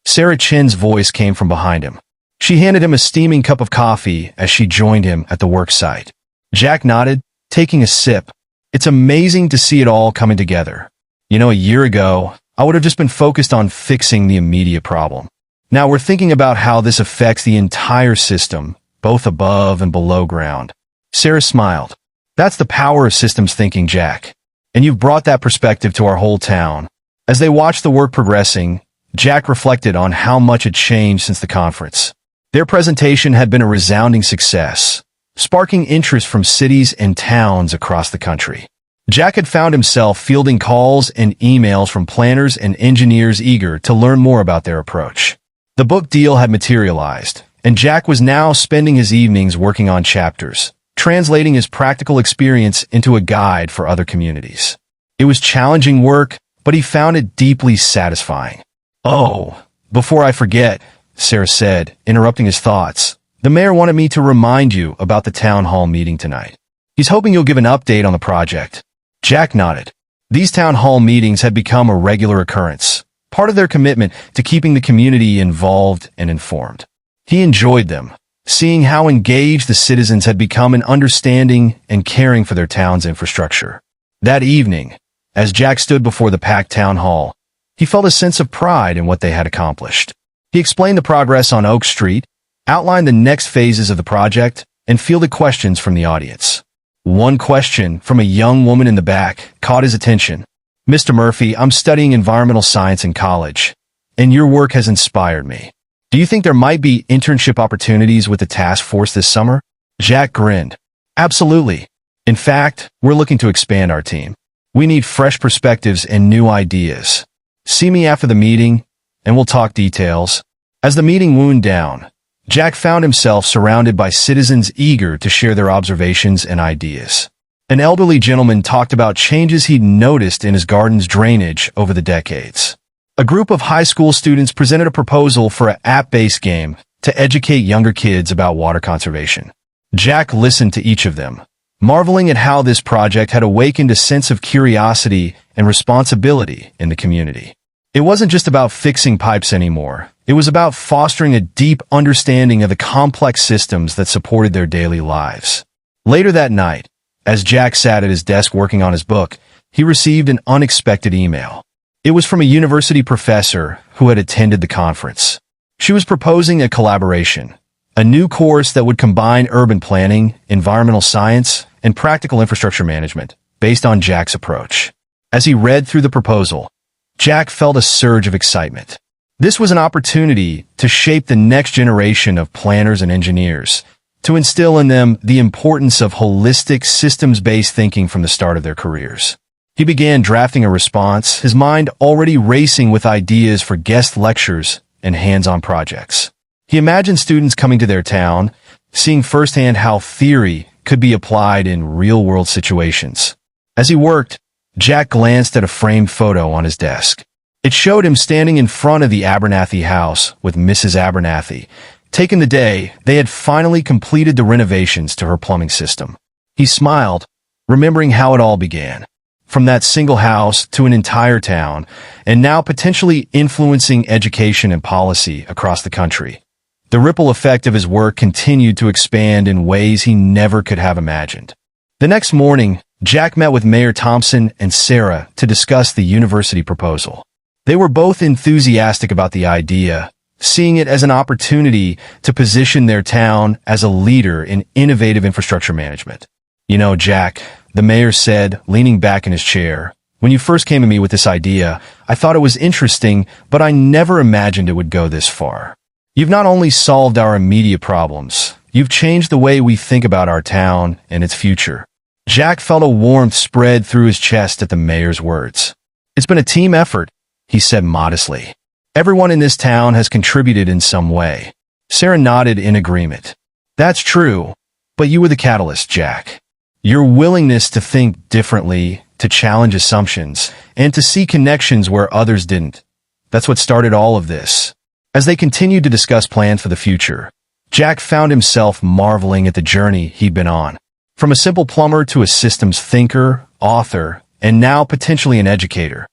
Sarah Chin's voice came from behind him. She handed him a steaming cup of coffee as she joined him at the work site. Jack nodded, taking a sip. It's amazing to see it all coming together. You know, a year ago, I would have just been focused on fixing the immediate problem. Now we're thinking about how this affects the entire system, both above and below ground. Sarah smiled. That's the power of systems thinking, Jack. And you've brought that perspective to our whole town. As they watched the work progressing, Jack reflected on how much had changed since the conference. Their presentation had been a resounding success, sparking interest from cities and towns across the country. Jack had found himself fielding calls and emails from planners and engineers eager to learn more about their approach. The book deal had materialized, and Jack was now spending his evenings working on chapters, translating his practical experience into a guide for other communities. It was challenging work, but he found it deeply satisfying. "Oh, before I forget," Sarah said, interrupting his thoughts, "the mayor wanted me to remind you about the town hall meeting tonight. He's hoping you'll give an update on the project." Jack nodded. These town hall meetings had become a regular occurrence, part of their commitment to keeping the community involved and informed. He enjoyed them, seeing how engaged the citizens had become in understanding and caring for their town's infrastructure. That evening, as Jack stood before the packed town hall, he felt a sense of pride in what they had accomplished. He explained the progress on Oak Street, outlined the next phases of the project, and fielded questions from the audience. One question from a young woman in the back caught his attention. "Mr. Murphy, I'm studying environmental science in college, and your work has inspired me. Do you think there might be internship opportunities with the task force this summer?" Jack grinned. "Absolutely. In fact, we're looking to expand our team. We need fresh perspectives and new ideas. See me after the meeting, and we'll talk details." As the meeting wound down, Jack found himself surrounded by citizens eager to share their observations and ideas. An elderly gentleman talked about changes he'd noticed in his garden's drainage over the decades. A group of high school students presented a proposal for an app-based game to educate younger kids about water conservation. Jack listened to each of them, marveling at how this project had awakened a sense of curiosity and responsibility in the community. It wasn't just about fixing pipes anymore. It was about fostering a deep understanding of the complex systems that supported their daily lives. Later that night, as Jack sat at his desk working on his book, he received an unexpected email. It was from a university professor who had attended the conference. She was proposing a collaboration, a new course that would combine urban planning, environmental science, and practical infrastructure management, based on Jack's approach. As he read through the proposal, Jack felt a surge of excitement. This was an opportunity to shape the next generation of planners and engineers, to instill in them the importance of holistic, systems-based thinking from the start of their careers. He began drafting a response, his mind already racing with ideas for guest lectures and hands-on projects. He imagined students coming to their town, seeing firsthand how theory could be applied in real-world situations. As he worked, Jack glanced at a framed photo on his desk. It showed him standing in front of the Abernathy house with Mrs. Abernathy, taking the day they had finally completed the renovations to her plumbing system. He smiled, remembering how it all began. From that single house to an entire town, and now potentially influencing education and policy across the country. The ripple effect of his work continued to expand in ways he never could have imagined. The next morning, Jack met with Mayor Thompson and Sarah to discuss the university proposal. They were both enthusiastic about the idea, seeing it as an opportunity to position their town as a leader in innovative infrastructure management. "You know, Jack," the mayor said, leaning back in his chair, "when you first came to me with this idea, I thought it was interesting, but I never imagined it would go this far. You've not only solved our immediate problems, you've changed the way we think about our town and its future." Jack felt a warmth spread through his chest at the mayor's words. "It's been a team effort," he said modestly. "Everyone in this town has contributed in some way." Sarah nodded in agreement. "That's true, but you were the catalyst, Jack. Your willingness to think differently, to challenge assumptions, and to see connections where others didn't. That's what started all of this." As they continued to discuss plans for the future, Jack found himself marveling at the journey he'd been on. From a simple plumber to a systems thinker, author, and now potentially an educator.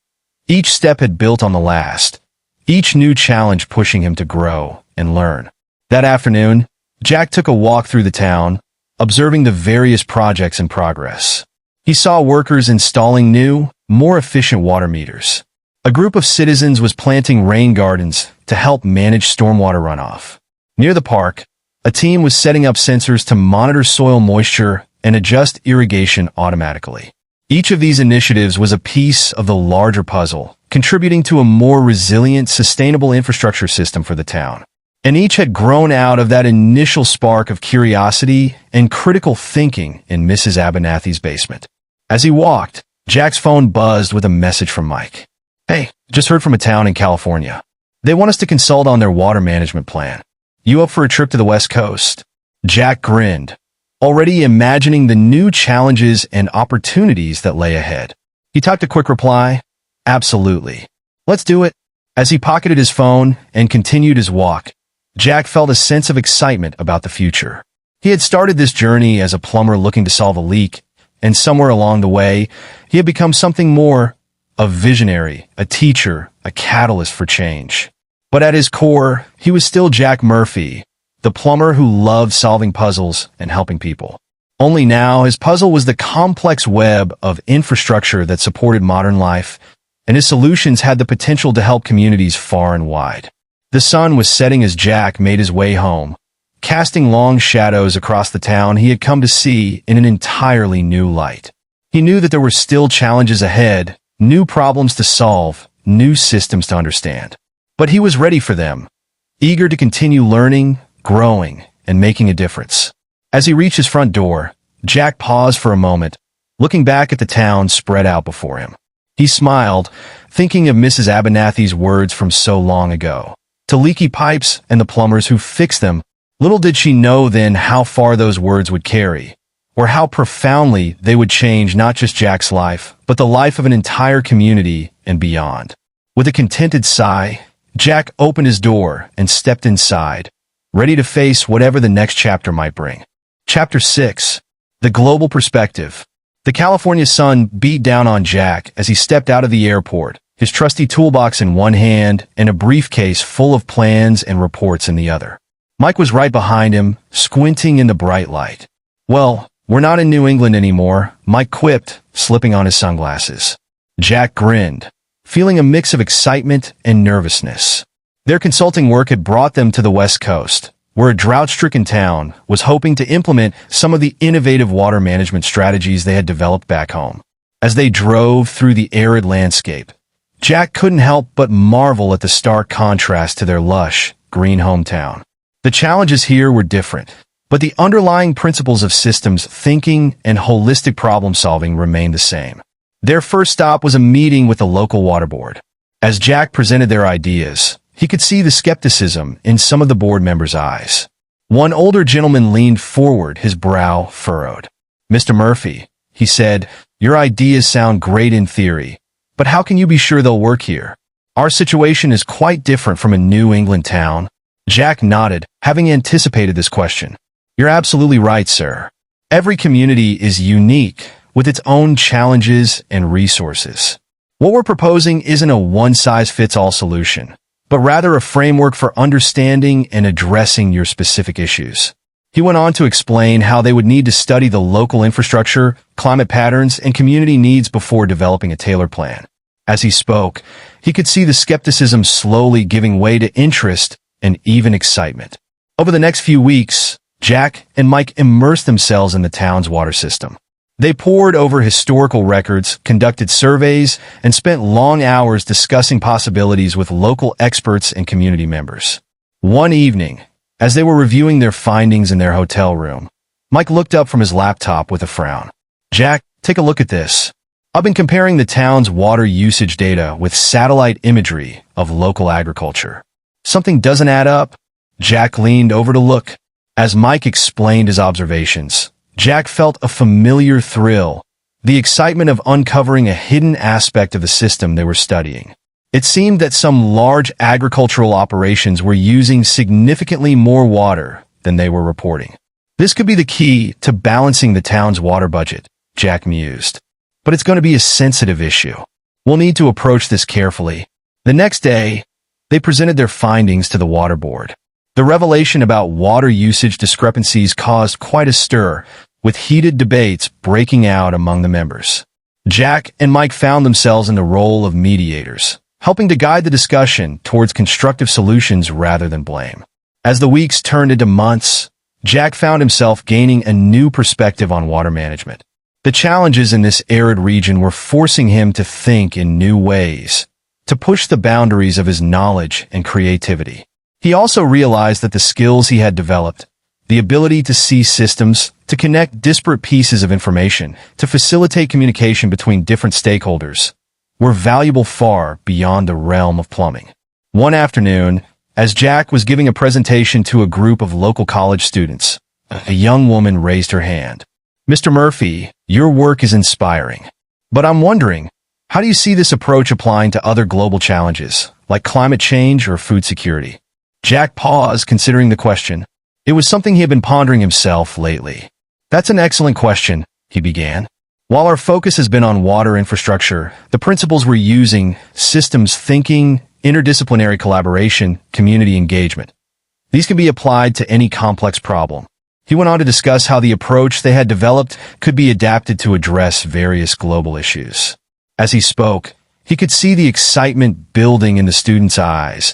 Each step had built on the last, each new challenge pushing him to grow and learn. That afternoon, Jack took a walk through the town, observing the various projects in progress. He saw workers installing new, more efficient water meters. A group of citizens was planting rain gardens to help manage stormwater runoff. Near the park, a team was setting up sensors to monitor soil moisture and adjust irrigation automatically. Each of these initiatives was a piece of the larger puzzle, contributing to a more resilient, sustainable infrastructure system for the town. And each had grown out of that initial spark of curiosity and critical thinking in Mrs. Abernathy's basement. As he walked, Jack's phone buzzed with a message from Mike. "Hey, just heard from a town in California. They want us to consult on their water management plan. You up for a trip to the West Coast?" Jack grinned, already imagining the new challenges and opportunities that lay ahead. He typed a quick reply, "Absolutely. Let's do it." As he pocketed his phone and continued his walk, Jack felt a sense of excitement about the future. He had started this journey as a plumber looking to solve a leak, and somewhere along the way, he had become something more, a visionary, a teacher, a catalyst for change. But at his core, he was still Jack Murphy, the plumber who loved solving puzzles and helping people. Only now, his puzzle was the complex web of infrastructure that supported modern life, and his solutions had the potential to help communities far and wide. The sun was setting as Jack made his way home, casting long shadows across the town he had come to see in an entirely new light. He knew that there were still challenges ahead, new problems to solve, new systems to understand. But he was ready for them, eager to continue learning, growing, and making a difference. As he reached his front door, Jack paused for a moment, looking back at the town spread out before him. He smiled, thinking of Mrs. Abernathy's words from so long ago. To leaky pipes and the plumbers who fixed them, little did she know then how far those words would carry, or how profoundly they would change not just Jack's life, but the life of an entire community and beyond. With a contented sigh, Jack opened his door and stepped inside, ready to face whatever the next chapter might bring. Chapter 6. The Global Perspective. The California sun beat down on Jack as he stepped out of the airport, his trusty toolbox in one hand and a briefcase full of plans and reports in the other. Mike was right behind him, squinting in the bright light. "Well, we're not in New England anymore," Mike quipped, slipping on his sunglasses. Jack grinned. feeling a mix of excitement and nervousness. Their consulting work had brought them to the West Coast, where a drought-stricken town was hoping to implement some of the innovative water management strategies they had developed back home. As they drove through the arid landscape, Jack couldn't help but marvel at the stark contrast to their lush, green hometown. The challenges here were different, but the underlying principles of systems thinking and holistic problem-solving remained the same. Their first stop was a meeting with the local water board. As Jack presented their ideas, he could see the skepticism in some of the board members' eyes. One older gentleman leaned forward, his brow furrowed. "Mr. Murphy," he said, "your ideas sound great in theory, but how can you be sure they'll work here? Our situation is quite different from a New England town." Jack nodded, having anticipated this question. "You're absolutely right, sir. Every community is unique, with its own challenges and resources. What we're proposing isn't a one-size-fits-all solution, but rather a framework for understanding and addressing your specific issues." He went on to explain how they would need to study the local infrastructure, climate patterns, and community needs before developing a tailored plan. As he spoke, he could see the skepticism slowly giving way to interest and even excitement. Over the next few weeks, Jack and Mike immersed themselves in the town's water system. They pored over historical records, conducted surveys, and spent long hours discussing possibilities with local experts and community members. One evening, as they were reviewing their findings in their hotel room, Mike looked up from his laptop with a frown. "Jack, take a look at this. I've been comparing the town's water usage data with satellite imagery of local agriculture. Something doesn't add up." Jack leaned over to look. As Mike explained his observations, Jack felt a familiar thrill, the excitement of uncovering a hidden aspect of the system they were studying. It seemed that some large agricultural operations were using significantly more water than they were reporting. This could be the key to balancing the town's water budget, Jack mused. But it's going to be a sensitive issue. We'll need to approach this carefully. The next day, they presented their findings to the water board. The revelation about water usage discrepancies caused quite a stir, with heated debates breaking out among the members. Jack and Mike found themselves in the role of mediators, helping to guide the discussion towards constructive solutions rather than blame. As the weeks turned into months, Jack found himself gaining a new perspective on water management. The challenges in this arid region were forcing him to think in new ways, to push the boundaries of his knowledge and creativity. He also realized that the skills he had developed, the ability to see systems, to connect disparate pieces of information, to facilitate communication between different stakeholders, were valuable far beyond the realm of plumbing. One afternoon, as Jack was giving a presentation to a group of local college students, a young woman raised her hand. "Mr. Murphy, your work is inspiring. But I'm wondering, how do you see this approach applying to other global challenges, like climate change or food security?" Jack paused, considering the question. It was something he had been pondering himself lately. "That's an excellent question," he began. "While our focus has been on water infrastructure, the principles we're using, systems thinking, interdisciplinary collaboration, community engagement, these can be applied to any complex problem." He went on to discuss how the approach they had developed could be adapted to address various global issues. As he spoke, he could see the excitement building in the students' eyes,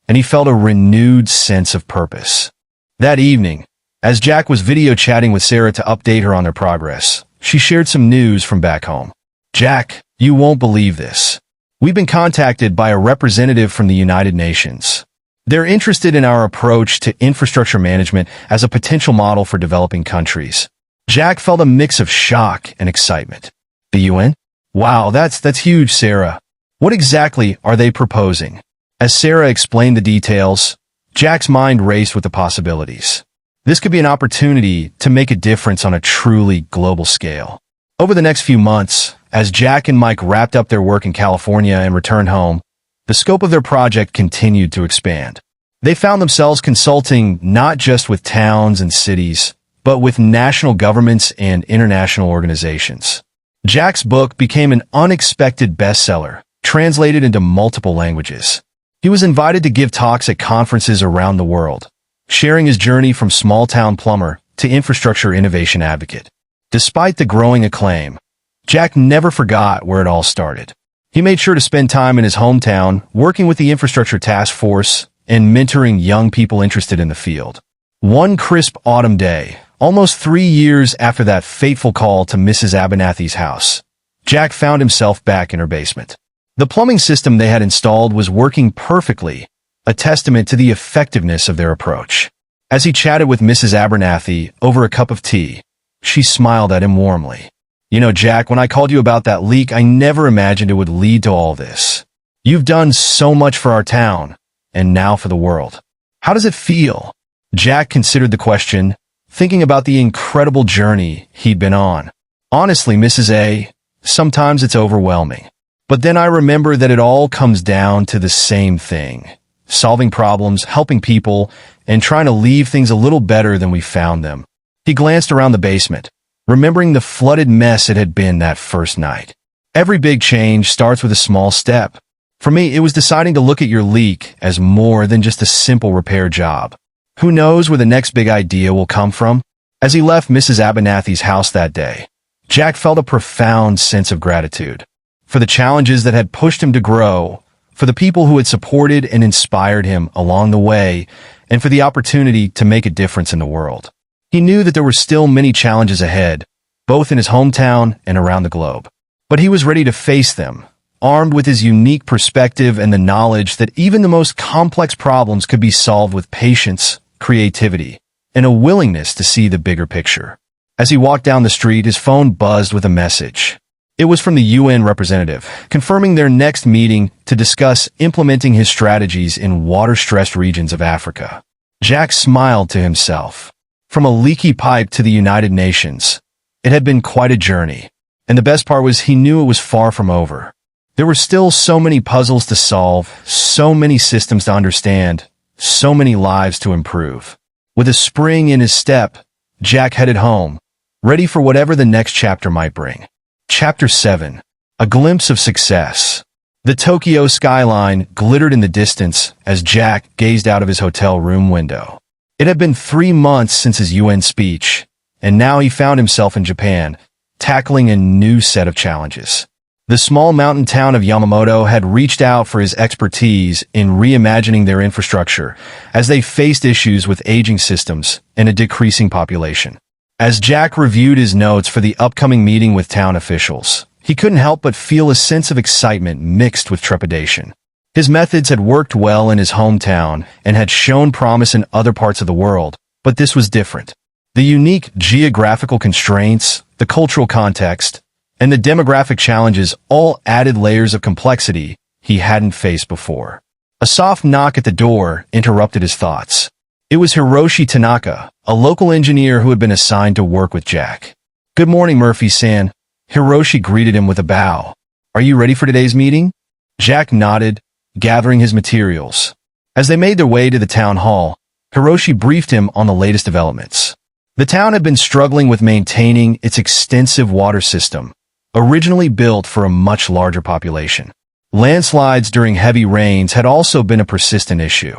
and he felt a renewed sense of purpose. That evening, as Jack was video chatting with Sarah to update her on their progress, she shared some news from back home. "Jack, you won't believe this. We've been contacted by a representative from the United Nations. They're interested in our approach to infrastructure management as a potential model for developing countries." Jack felt a mix of shock and excitement. "The UN? Wow, that's huge, Sarah. What exactly are they proposing?" As Sarah explained the details, Jack's mind raced with the possibilities. This could be an opportunity to make a difference on a truly global scale. Over the next few months, as Jack and Mike wrapped up their work in California and returned home, the scope of their project continued to expand. They found themselves consulting not just with towns and cities, but with national governments and international organizations. Jack's book became an unexpected bestseller, translated into multiple languages. He was invited to give talks at conferences around the world, sharing his journey from small-town plumber to infrastructure innovation advocate. Despite the growing acclaim, Jack never forgot where it all started. He made sure to spend time in his hometown, working with the infrastructure task force and mentoring young people interested in the field. One crisp autumn day, almost 3 years after that fateful call to Mrs. Abernathy's house, Jack found himself back in her basement. The plumbing system they had installed was working perfectly, a testament to the effectiveness of their approach. As he chatted with Mrs. Abernathy over a cup of tea, she smiled at him warmly. "You know, Jack, when I called you about that leak, I never imagined it would lead to all this. You've done so much for our town, and now for the world. How does it feel?" Jack considered the question, thinking about the incredible journey he'd been on. "Honestly, Mrs. A, sometimes it's overwhelming. But then I remember that it all comes down to the same thing. Solving problems, helping people, and trying to leave things a little better than we found them." He glanced around the basement, remembering the flooded mess it had been that first night. "Every big change starts with a small step. For me, it was deciding to look at your leak as more than just a simple repair job. Who knows where the next big idea will come from?" As he left Mrs. Abernathy's house that day, Jack felt a profound sense of gratitude for the challenges that had pushed him to grow, for the people who had supported and inspired him along the way, and for the opportunity to make a difference in the world. He knew that there were still many challenges ahead, both in his hometown and around the globe. But he was ready to face them, armed with his unique perspective and the knowledge that even the most complex problems could be solved with patience, creativity, and a willingness to see the bigger picture. As he walked down the street, his phone buzzed with a message. It was from the UN representative, confirming their next meeting to discuss implementing his strategies in water-stressed regions of Africa. Jack smiled to himself. From a leaky pipe to the United Nations, it had been quite a journey. And the best part was he knew it was far from over. There were still so many puzzles to solve, so many systems to understand, so many lives to improve. With a spring in his step, Jack headed home, ready for whatever the next chapter might bring. Chapter 7. A Glimpse of Success. The Tokyo skyline glittered in the distance as Jack gazed out of his hotel room window. It had been 3 months since his UN speech, and now he found himself in Japan, tackling a new set of challenges. The small mountain town of Yamamoto had reached out for his expertise in reimagining their infrastructure as they faced issues with aging systems and a decreasing population. As Jack reviewed his notes for the upcoming meeting with town officials, he couldn't help but feel a sense of excitement mixed with trepidation. His methods had worked well in his hometown and had shown promise in other parts of the world, but this was different. The unique geographical constraints, the cultural context, and the demographic challenges all added layers of complexity he hadn't faced before. A soft knock at the door interrupted his thoughts. It was Hiroshi Tanaka, a local engineer who had been assigned to work with Jack. "Good morning, Murphy-san." Hiroshi greeted him with a bow. "Are you ready for today's meeting?" Jack nodded, gathering his materials. As they made their way to the town hall, Hiroshi briefed him on the latest developments. The town had been struggling with maintaining its extensive water system, originally built for a much larger population. Landslides during heavy rains had also been a persistent issue.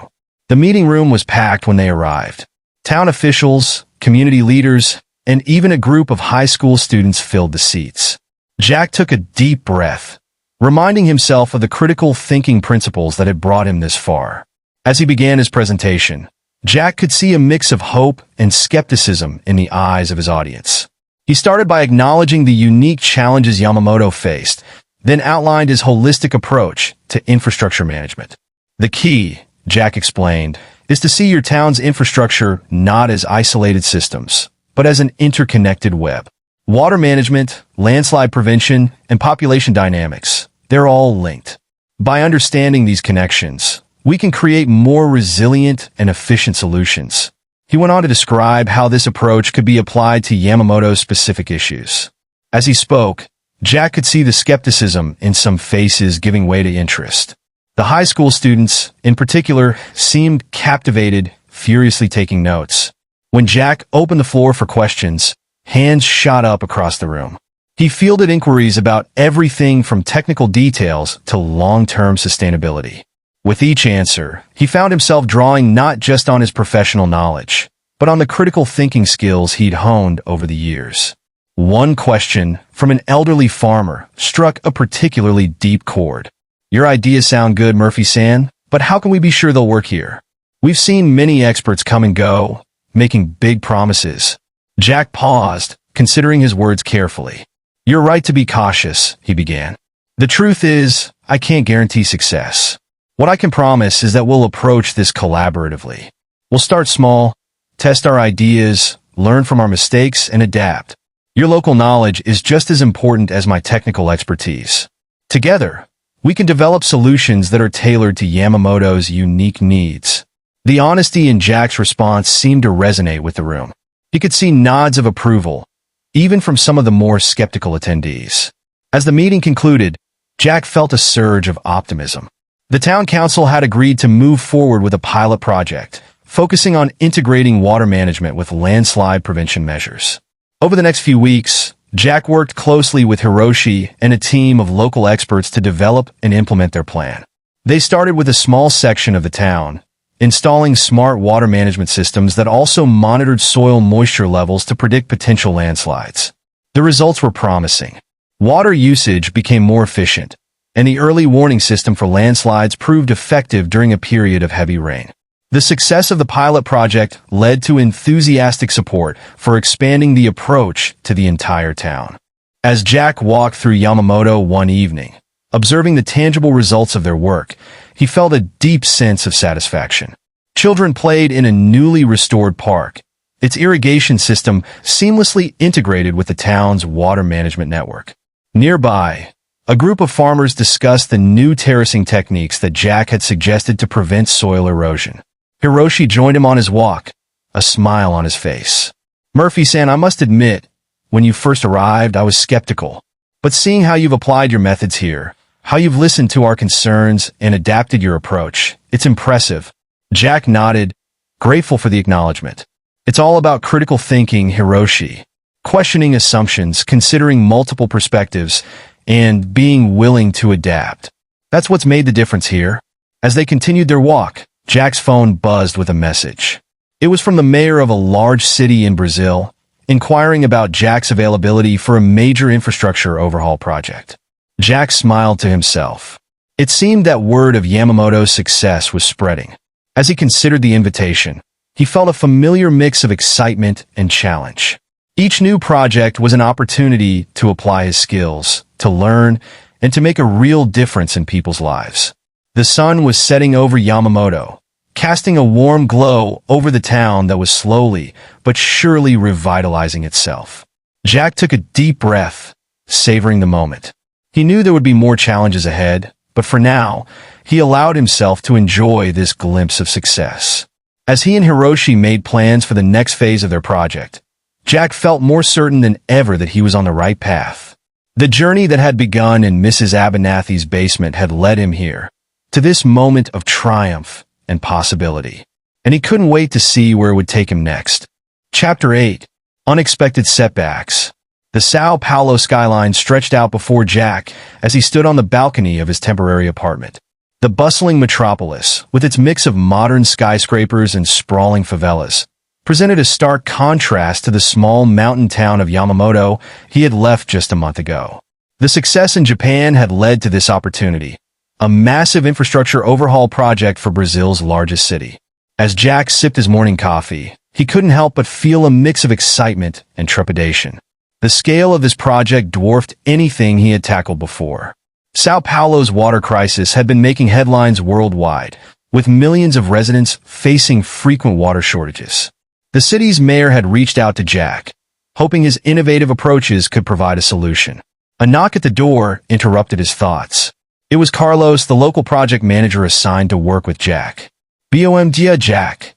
The meeting room was packed when they arrived. Town officials, community leaders, and even a group of high school students filled the seats. Jack took a deep breath, reminding himself of the critical thinking principles that had brought him this far. As he began his presentation, Jack could see a mix of hope and skepticism in the eyes of his audience. He started by acknowledging the unique challenges Yamamoto faced, then outlined his holistic approach to infrastructure management. "The key," Jack explained, "is to see your town's infrastructure not as isolated systems, but as an interconnected web. Water management, landslide prevention, and population dynamics, they're all linked. By understanding these connections, we can create more resilient and efficient solutions." He went on to describe how this approach could be applied to Yamamoto's specific issues. As he spoke, Jack could see the skepticism in some faces giving way to interest. The high school students, in particular, seemed captivated, furiously taking notes. When Jack opened the floor for questions, hands shot up across the room. He fielded inquiries about everything from technical details to long-term sustainability. With each answer, he found himself drawing not just on his professional knowledge, but on the critical thinking skills he'd honed over the years. One question from an elderly farmer struck a particularly deep chord. "Your ideas sound good, Murphy-san, but how can we be sure they'll work here? We've seen many experts come and go, making big promises." Jack paused, considering his words carefully. "You're right to be cautious," he began. "The truth is, I can't guarantee success. What I can promise is that we'll approach this collaboratively. We'll start small, test our ideas, learn from our mistakes, and adapt. Your local knowledge is just as important as my technical expertise. Together, we can develop solutions that are tailored to Yamamoto's unique needs." The honesty in Jack's response seemed to resonate with the room. He could see nods of approval, even from some of the more skeptical attendees. As the meeting concluded, Jack felt a surge of optimism. The town council had agreed to move forward with a pilot project, focusing on integrating water management with landslide prevention measures. Over the next few weeks, Jack worked closely with Hiroshi and a team of local experts to develop and implement their plan. They started with a small section of the town, installing smart water management systems that also monitored soil moisture levels to predict potential landslides. The results were promising. Water usage became more efficient, and the early warning system for landslides proved effective during a period of heavy rain. The success of the pilot project led to enthusiastic support for expanding the approach to the entire town. As Jack walked through Yamamoto one evening, observing the tangible results of their work, he felt a deep sense of satisfaction. Children played in a newly restored park, its irrigation system seamlessly integrated with the town's water management network. Nearby, a group of farmers discussed the new terracing techniques that Jack had suggested to prevent soil erosion. Hiroshi joined him on his walk, a smile on his face. "Murphy-san, I must admit, when you first arrived, I was skeptical. But seeing how you've applied your methods here, how you've listened to our concerns and adapted your approach, it's impressive." Jack nodded, grateful for the acknowledgement. "It's all about critical thinking, Hiroshi. Questioning assumptions, considering multiple perspectives, and being willing to adapt. That's what's made the difference here." As they continued their walk, Jack's phone buzzed with a message. It was from the mayor of a large city in Brazil, inquiring about Jack's availability for a major infrastructure overhaul project. Jack smiled to himself. It seemed that word of Yamamoto's success was spreading. As he considered the invitation, he felt a familiar mix of excitement and challenge. Each new project was an opportunity to apply his skills, to learn, and to make a real difference in people's lives. The sun was setting over Yamamoto, casting a warm glow over the town that was slowly but surely revitalizing itself. Jack took a deep breath, savoring the moment. He knew there would be more challenges ahead, but for now, he allowed himself to enjoy this glimpse of success. As he and Hiroshi made plans for the next phase of their project, Jack felt more certain than ever that he was on the right path. The journey that had begun in Mrs. Abernathy's basement had led him here, to this moment of triumph and possibility, and he couldn't wait to see where it would take him next. Chapter 8. Unexpected Setbacks. The Sao Paulo skyline stretched out before Jack as he stood on the balcony of his temporary apartment. The bustling metropolis, with its mix of modern skyscrapers and sprawling favelas, presented a stark contrast to the small mountain town of Yamamoto he had left just a month ago. The success in Japan had led to this opportunity, a massive infrastructure overhaul project for Brazil's largest city. As Jack sipped his morning coffee, he couldn't help but feel a mix of excitement and trepidation. The scale of this project dwarfed anything he had tackled before. Sao Paulo's water crisis had been making headlines worldwide, with millions of residents facing frequent water shortages. The city's mayor had reached out to Jack, hoping his innovative approaches could provide a solution. A knock at the door interrupted his thoughts. It was Carlos, the local project manager assigned to work with Jack. "Bom dia, Jack."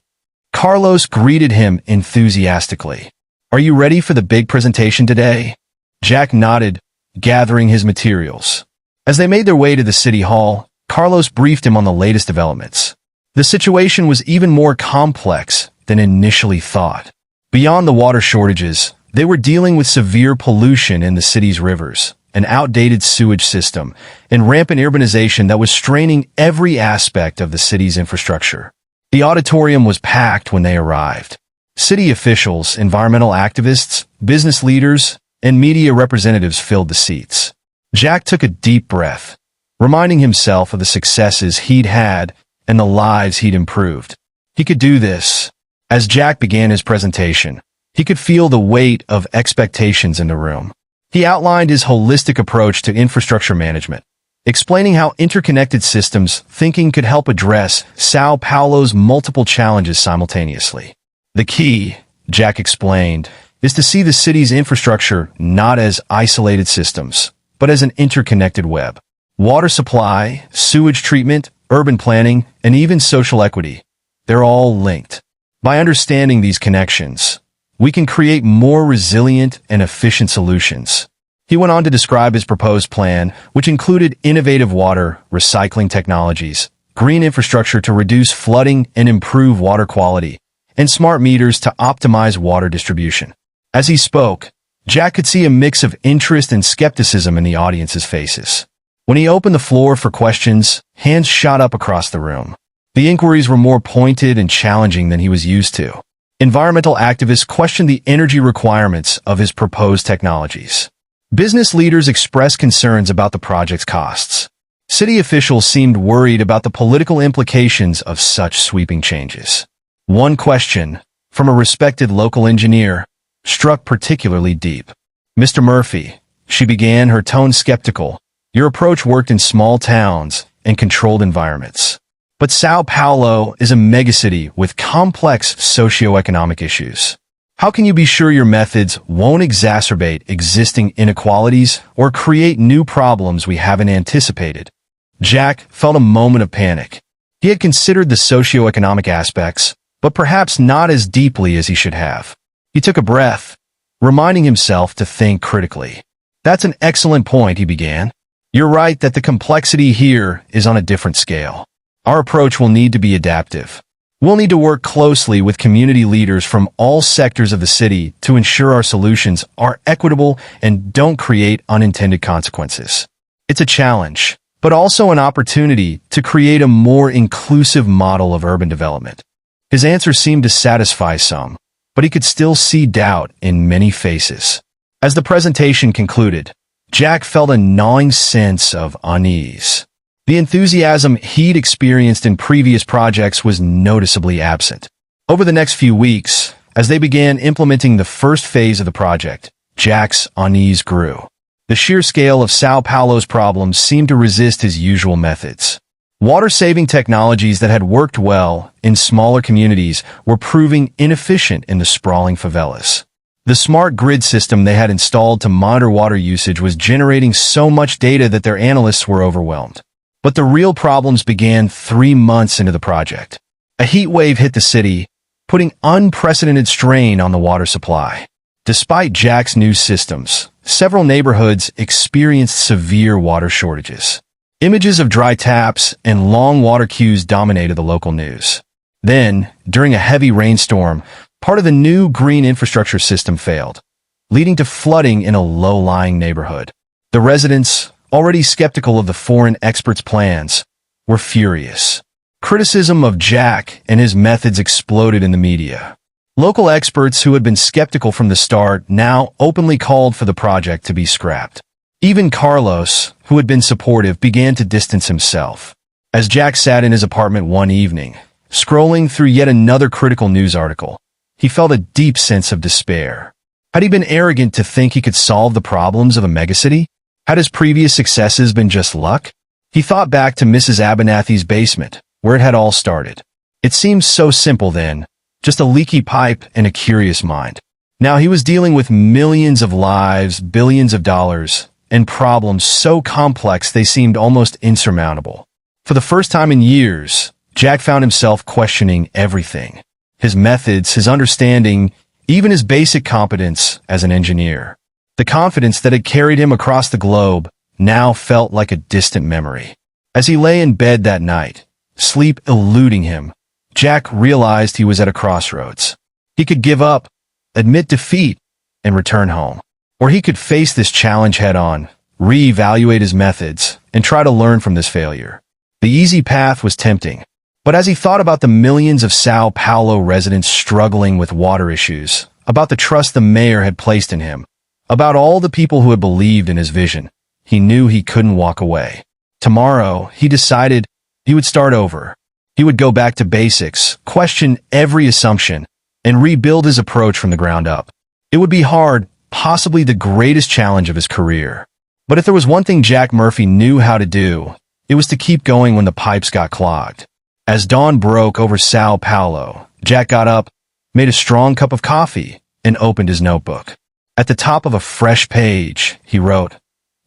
Carlos greeted him enthusiastically. "Are you ready for the big presentation today?" Jack nodded, gathering his materials. As they made their way to the city hall, Carlos briefed him on the latest developments. The situation was even more complex than initially thought. Beyond the water shortages, they were dealing with severe pollution in the city's rivers, an outdated sewage system, and rampant urbanization that was straining every aspect of the city's infrastructure. The auditorium was packed when they arrived. City officials, environmental activists, business leaders, and media representatives filled the seats. Jack took a deep breath, reminding himself of the successes he'd had and the lives he'd improved. He could do this. As Jack began his presentation, he could feel the weight of expectations in the room. He outlined his holistic approach to infrastructure management, explaining how interconnected systems thinking could help address São Paulo's multiple challenges simultaneously. The key, Jack explained, is to see the city's infrastructure not as isolated systems, but as an interconnected web. Water supply, sewage treatment, urban planning, and even social equity, they're all linked. By understanding these connections, we can create more resilient and efficient solutions. He went on to describe his proposed plan, which included innovative water recycling technologies, green infrastructure to reduce flooding and improve water quality, and smart meters to optimize water distribution. As he spoke, Jack could see a mix of interest and skepticism in the audience's faces. When he opened the floor for questions, hands shot up across the room. The inquiries were more pointed and challenging than he was used to. Environmental activists questioned the energy requirements of his proposed technologies. Business leaders expressed concerns about the project's costs. City officials seemed worried about the political implications of such sweeping changes. One question, from a respected local engineer, struck particularly deep. "Mr. Murphy," she began, her tone skeptical, "your approach worked in small towns and controlled environments. But São Paulo is a megacity with complex socioeconomic issues. How can you be sure your methods won't exacerbate existing inequalities or create new problems we haven't anticipated?" Jack felt a moment of panic. He had considered the socioeconomic aspects, but perhaps not as deeply as he should have. He took a breath, reminding himself to think critically. "That's an excellent point," he began. "You're right that the complexity here is on a different scale. Our approach will need to be adaptive. We'll need to work closely with community leaders from all sectors of the city to ensure our solutions are equitable and don't create unintended consequences. It's a challenge, but also an opportunity to create a more inclusive model of urban development." His answer seemed to satisfy some, but he could still see doubt in many faces. As the presentation concluded, Jack felt a gnawing sense of unease. The enthusiasm he'd experienced in previous projects was noticeably absent. Over the next few weeks, as they began implementing the first phase of the project, Jack's unease grew. The sheer scale of São Paulo's problems seemed to resist his usual methods. Water-saving technologies that had worked well in smaller communities were proving inefficient in the sprawling favelas. The smart grid system they had installed to monitor water usage was generating so much data that their analysts were overwhelmed. But the real problems began 3 months into the project. A heat wave hit the city, putting unprecedented strain on the water supply. Despite Jack's new systems, several neighborhoods experienced severe water shortages. Images of dry taps and long water queues dominated the local news. Then, during a heavy rainstorm, part of the new green infrastructure system failed, leading to flooding in a low-lying neighborhood. The residents, already skeptical of the foreign experts' plans, were furious. Criticism of Jack and his methods exploded in the media. Local experts who had been skeptical from the start now openly called for the project to be scrapped. Even Carlos, who had been supportive, began to distance himself. As Jack sat in his apartment one evening, scrolling through yet another critical news article, he felt a deep sense of despair. Had he been arrogant to think he could solve the problems of a megacity? Had his previous successes been just luck? He thought back to Mrs. Abernathy's basement, where it had all started. It seemed so simple then, just a leaky pipe and a curious mind. Now he was dealing with millions of lives, billions of dollars, and problems so complex they seemed almost insurmountable. For the first time in years, Jack found himself questioning everything. His methods, his understanding, even his basic competence as an engineer. The confidence that had carried him across the globe now felt like a distant memory. As he lay in bed that night, sleep eluding him, Jack realized he was at a crossroads. He could give up, admit defeat, and return home. Or he could face this challenge head-on, reevaluate his methods, and try to learn from this failure. The easy path was tempting. But as he thought about the millions of São Paulo residents struggling with water issues, about the trust the mayor had placed in him, about all the people who had believed in his vision. He knew he couldn't walk away. Tomorrow, he decided he would start over. He would go back to basics, question every assumption, and rebuild his approach from the ground up. It would be hard, possibly the greatest challenge of his career. But if there was one thing Jack Murphy knew how to do, it was to keep going when the pipes got clogged. As dawn broke over Sao Paulo, Jack got up, made a strong cup of coffee, and opened his notebook. At the top of a fresh page, he wrote,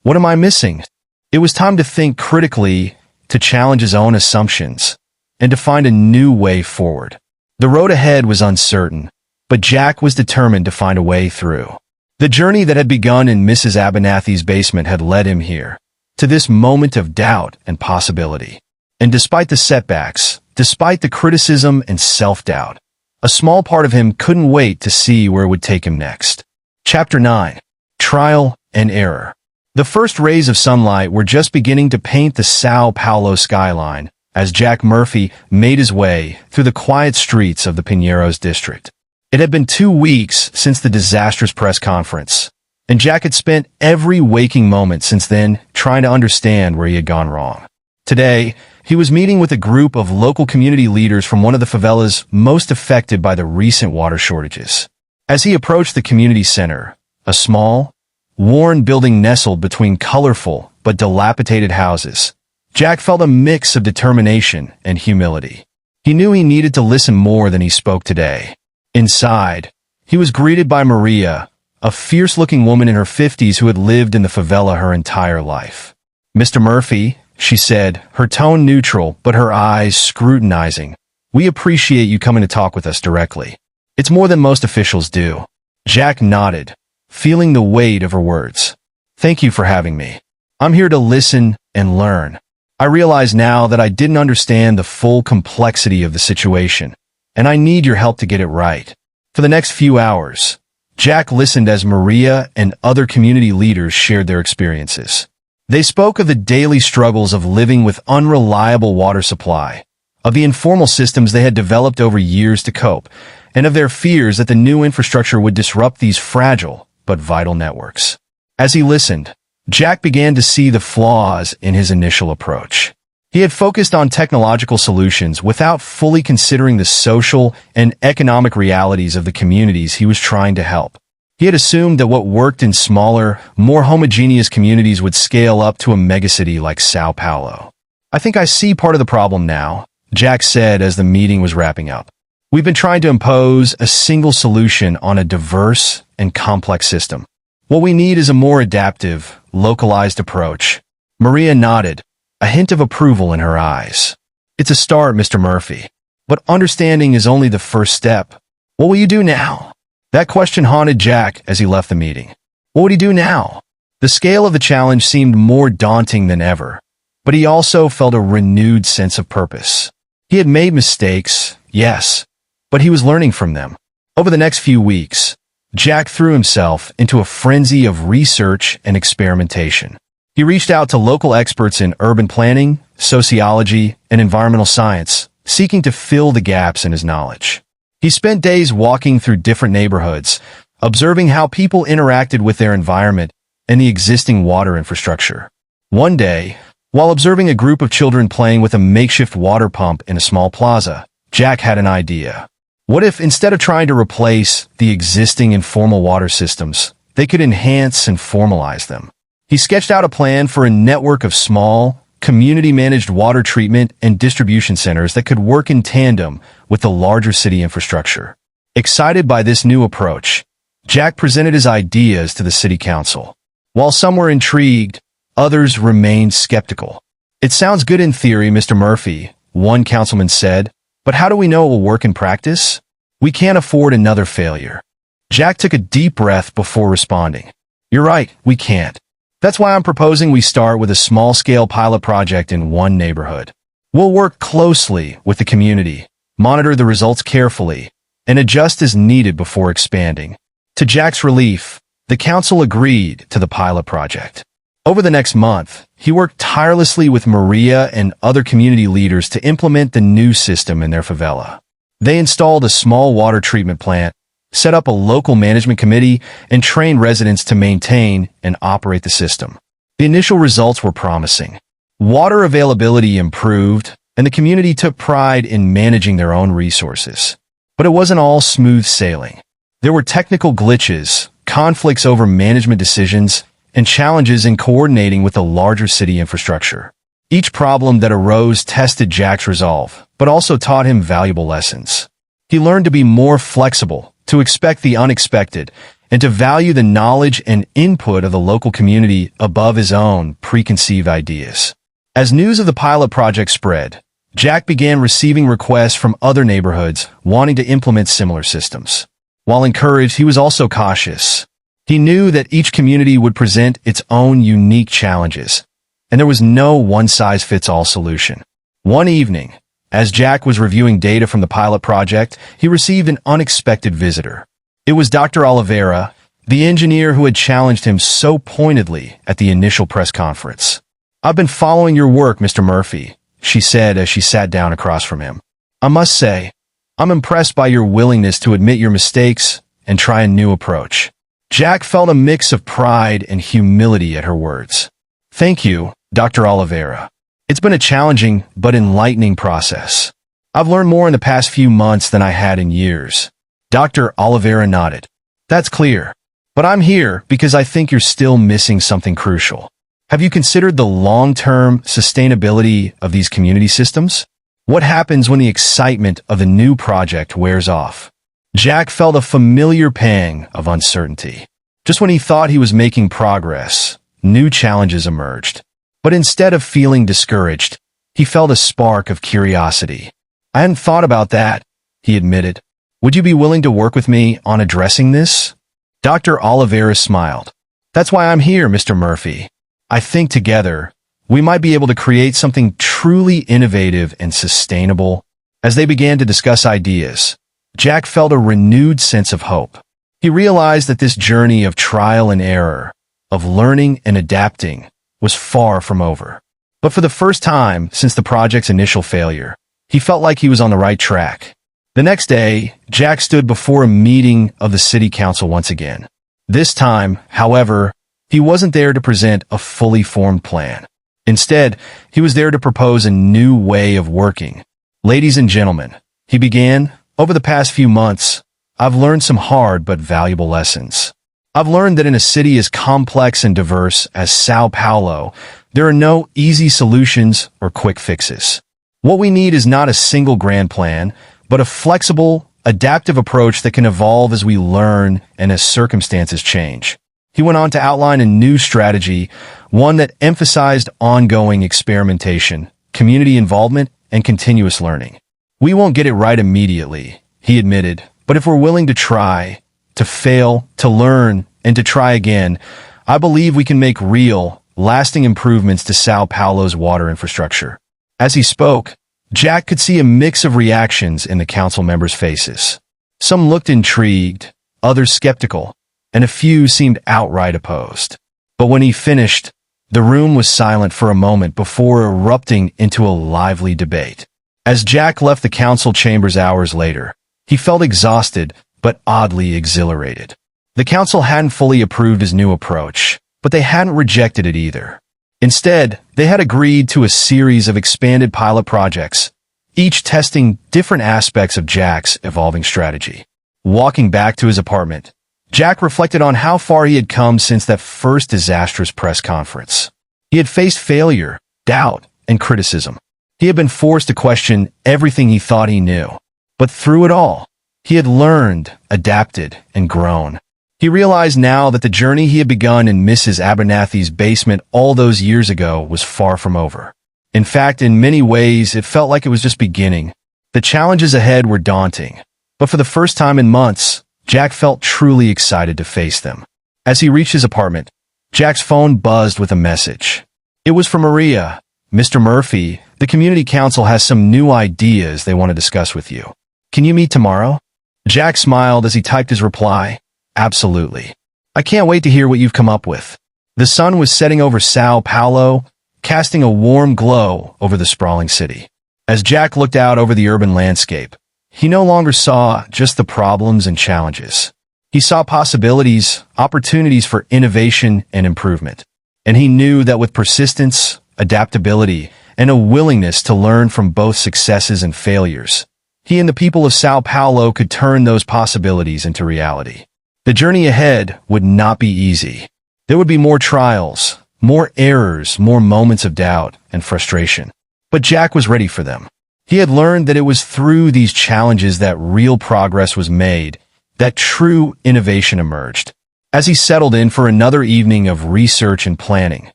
"What am I missing?" It was time to think critically, to challenge his own assumptions, and to find a new way forward. The road ahead was uncertain, but Jack was determined to find a way through. The journey that had begun in Mrs. Abernathy's basement had led him here, to this moment of doubt and possibility. And despite the setbacks, despite the criticism and self-doubt, a small part of him couldn't wait to see where it would take him next. Chapter 9. Trial and Error. The first rays of sunlight were just beginning to paint the Sao Paulo skyline as Jack Murphy made his way through the quiet streets of the Pinheiros district. It had been 2 weeks since the disastrous press conference, and Jack had spent every waking moment since then trying to understand where he had gone wrong. Today, he was meeting with a group of local community leaders from one of the favelas most affected by the recent water shortages. As he approached the community center, a small, worn building nestled between colorful but dilapidated houses, Jack felt a mix of determination and humility. He knew he needed to listen more than he spoke today. Inside, he was greeted by Maria, a fierce-looking woman in her 50s who had lived in the favela her entire life. "Mr. Murphy," she said, her tone neutral but her eyes scrutinizing, "we appreciate you coming to talk with us directly. It's more than most officials do." Jack nodded, feeling the weight of her words. "Thank you for having me. I'm here to listen and learn. I realize now that I didn't understand the full complexity of the situation, and I need your help to get it right." For the next few hours, Jack listened as Maria and other community leaders shared their experiences. They spoke of the daily struggles of living with unreliable water supply, of the informal systems they had developed over years to cope, and of their fears that the new infrastructure would disrupt these fragile but vital networks. As he listened, Jack began to see the flaws in his initial approach. He had focused on technological solutions without fully considering the social and economic realities of the communities he was trying to help. He had assumed that what worked in smaller, more homogeneous communities would scale up to a megacity like Sao Paulo. "I think I see part of the problem now," Jack said as the meeting was wrapping up. "We've been trying to impose a single solution on a diverse and complex system. What we need is a more adaptive, localized approach." Maria nodded, a hint of approval in her eyes. "It's a start, Mr. Murphy. But understanding is only the first step. What will you do now?" That question haunted Jack as he left the meeting. What would he do now? The scale of the challenge seemed more daunting than ever, but he also felt a renewed sense of purpose. He had made mistakes, yes, but he was learning from them. Over the next few weeks, Jack threw himself into a frenzy of research and experimentation. He reached out to local experts in urban planning, sociology, and environmental science, seeking to fill the gaps in his knowledge. He spent days walking through different neighborhoods, observing how people interacted with their environment and the existing water infrastructure. One day, while observing a group of children playing with a makeshift water pump in a small plaza, Jack had an idea. What if, instead of trying to replace the existing informal water systems, they could enhance and formalize them? He sketched out a plan for a network of small, community-managed water treatment and distribution centers that could work in tandem with the larger city infrastructure. Excited by this new approach, Jack presented his ideas to the city council. While some were intrigued, others remained skeptical. "It sounds good in theory, Mr. Murphy," one councilman said, "but how do we know it will work in practice? We can't afford another failure." Jack took a deep breath before responding. "You're right, we can't. That's why I'm proposing we start with a small-scale pilot project in one neighborhood. We'll work closely with the community, monitor the results carefully, and adjust as needed before expanding." To Jack's relief, the council agreed to the pilot project. Over the next month, he worked tirelessly with Maria and other community leaders to implement the new system in their favela. They installed a small water treatment plant, set up a local management committee, and train residents to maintain and operate the system. The initial results were promising. Water availability improved, and the community took pride in managing their own resources. But it wasn't all smooth sailing. There were technical glitches, conflicts over management decisions, and challenges in coordinating with the larger city infrastructure. Each problem that arose tested Jack's resolve, but also taught him valuable lessons. He learned to be more flexible, to expect the unexpected, and to value the knowledge and input of the local community above his own preconceived ideas. As news of the pilot project spread, Jack began receiving requests from other neighborhoods wanting to implement similar systems. While encouraged, he was also cautious. He knew that each community would present its own unique challenges, and there was no one-size-fits-all solution. One evening, as Jack was reviewing data from the pilot project, he received an unexpected visitor. It was Dr. Oliveira, the engineer who had challenged him so pointedly at the initial press conference. "I've been following your work, Mr. Murphy," she said as she sat down across from him. "I must say, I'm impressed by your willingness to admit your mistakes and try a new approach." Jack felt a mix of pride and humility at her words. "Thank you, Dr. Oliveira. It's been a challenging but enlightening process. I've learned more in the past few months than I had in years." Dr. Oliveira nodded. "That's clear. But I'm here because I think you're still missing something crucial. Have you considered the long-term sustainability of these community systems? What happens when the excitement of the new project wears off?" Jack felt a familiar pang of uncertainty. Just when he thought he was making progress, new challenges emerged. But instead of feeling discouraged, he felt a spark of curiosity. "I hadn't thought about that," he admitted. "Would you be willing to work with me on addressing this?" Dr. Oliveira smiled. "That's why I'm here, Mr. Murphy. I think together, we might be able to create something truly innovative and sustainable." As they began to discuss ideas, Jack felt a renewed sense of hope. He realized that this journey of trial and error, of learning and adapting, was far from over. But for the first time since the project's initial failure, he felt like he was on the right track. The next day, Jack stood before a meeting of the city council once again. This time, however, he wasn't there to present a fully formed plan. Instead, he was there to propose a new way of working. "Ladies and gentlemen," he began, "over the past few months, I've learned some hard but valuable lessons. I've learned that in a city as complex and diverse as Sao Paulo, there are no easy solutions or quick fixes. What we need is not a single grand plan, but a flexible, adaptive approach that can evolve as we learn and as circumstances change." He went on to outline a new strategy, one that emphasized ongoing experimentation, community involvement, and continuous learning. "We won't get it right immediately," he admitted, "but if we're willing to try, to fail, to learn, and to try again, I believe we can make real, lasting improvements to Sao Paulo's water infrastructure." As he spoke, Jack could see a mix of reactions in the council members' faces. Some looked intrigued, others skeptical, and a few seemed outright opposed. But when he finished, the room was silent for a moment before erupting into a lively debate. As Jack left the council chambers hours later, he felt exhausted but oddly exhilarated. The council hadn't fully approved his new approach, but they hadn't rejected it either. Instead, they had agreed to a series of expanded pilot projects, each testing different aspects of Jack's evolving strategy. Walking back to his apartment, Jack reflected on how far he had come since that first disastrous press conference. He had faced failure, doubt, and criticism. He had been forced to question everything he thought he knew. But through it all, he had learned, adapted, and grown. He realized now that the journey he had begun in Mrs. Abernathy's basement all those years ago was far from over. In fact, in many ways, it felt like it was just beginning. The challenges ahead were daunting, but for the first time in months, Jack felt truly excited to face them. As he reached his apartment, Jack's phone buzzed with a message. It was from Maria. "Mr. Murphy, the community council has some new ideas they want to discuss with you. Can you meet tomorrow?" Jack smiled as he typed his reply. "Absolutely. I can't wait to hear what you've come up with." The sun was setting over Sao Paulo, casting a warm glow over the sprawling city. As Jack looked out over the urban landscape, he no longer saw just the problems and challenges. He saw possibilities, opportunities for innovation and improvement. And he knew that with persistence, adaptability, and a willingness to learn from both successes and failures, he and the people of Sao Paulo could turn those possibilities into reality. The journey ahead would not be easy. There would be more trials, more errors, more moments of doubt and frustration. But Jack was ready for them. He had learned that it was through these challenges that real progress was made, that true innovation emerged. As he settled in for another evening of research and planning,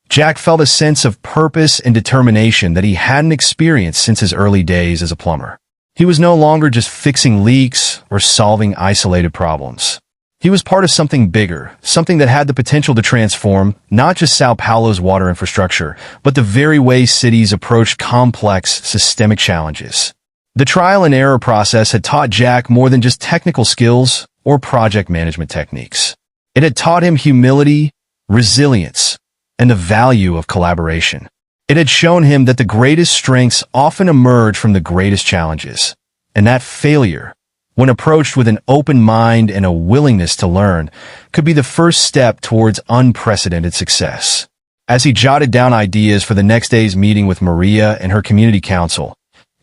Jack felt a sense of purpose and determination that he hadn't experienced since his early days as a plumber. He was no longer just fixing leaks or solving isolated problems. He was part of something bigger, something that had the potential to transform not just Sao Paulo's water infrastructure, but the very way cities approach complex, systemic challenges. The trial and error process had taught Jack more than just technical skills or project management techniques. It had taught him humility, resilience, and the value of collaboration. It had shown him that the greatest strengths often emerge from the greatest challenges, and that failure, when approached with an open mind and a willingness to learn, could be the first step towards unprecedented success. As he jotted down ideas for the next day's meeting with Maria and her community council,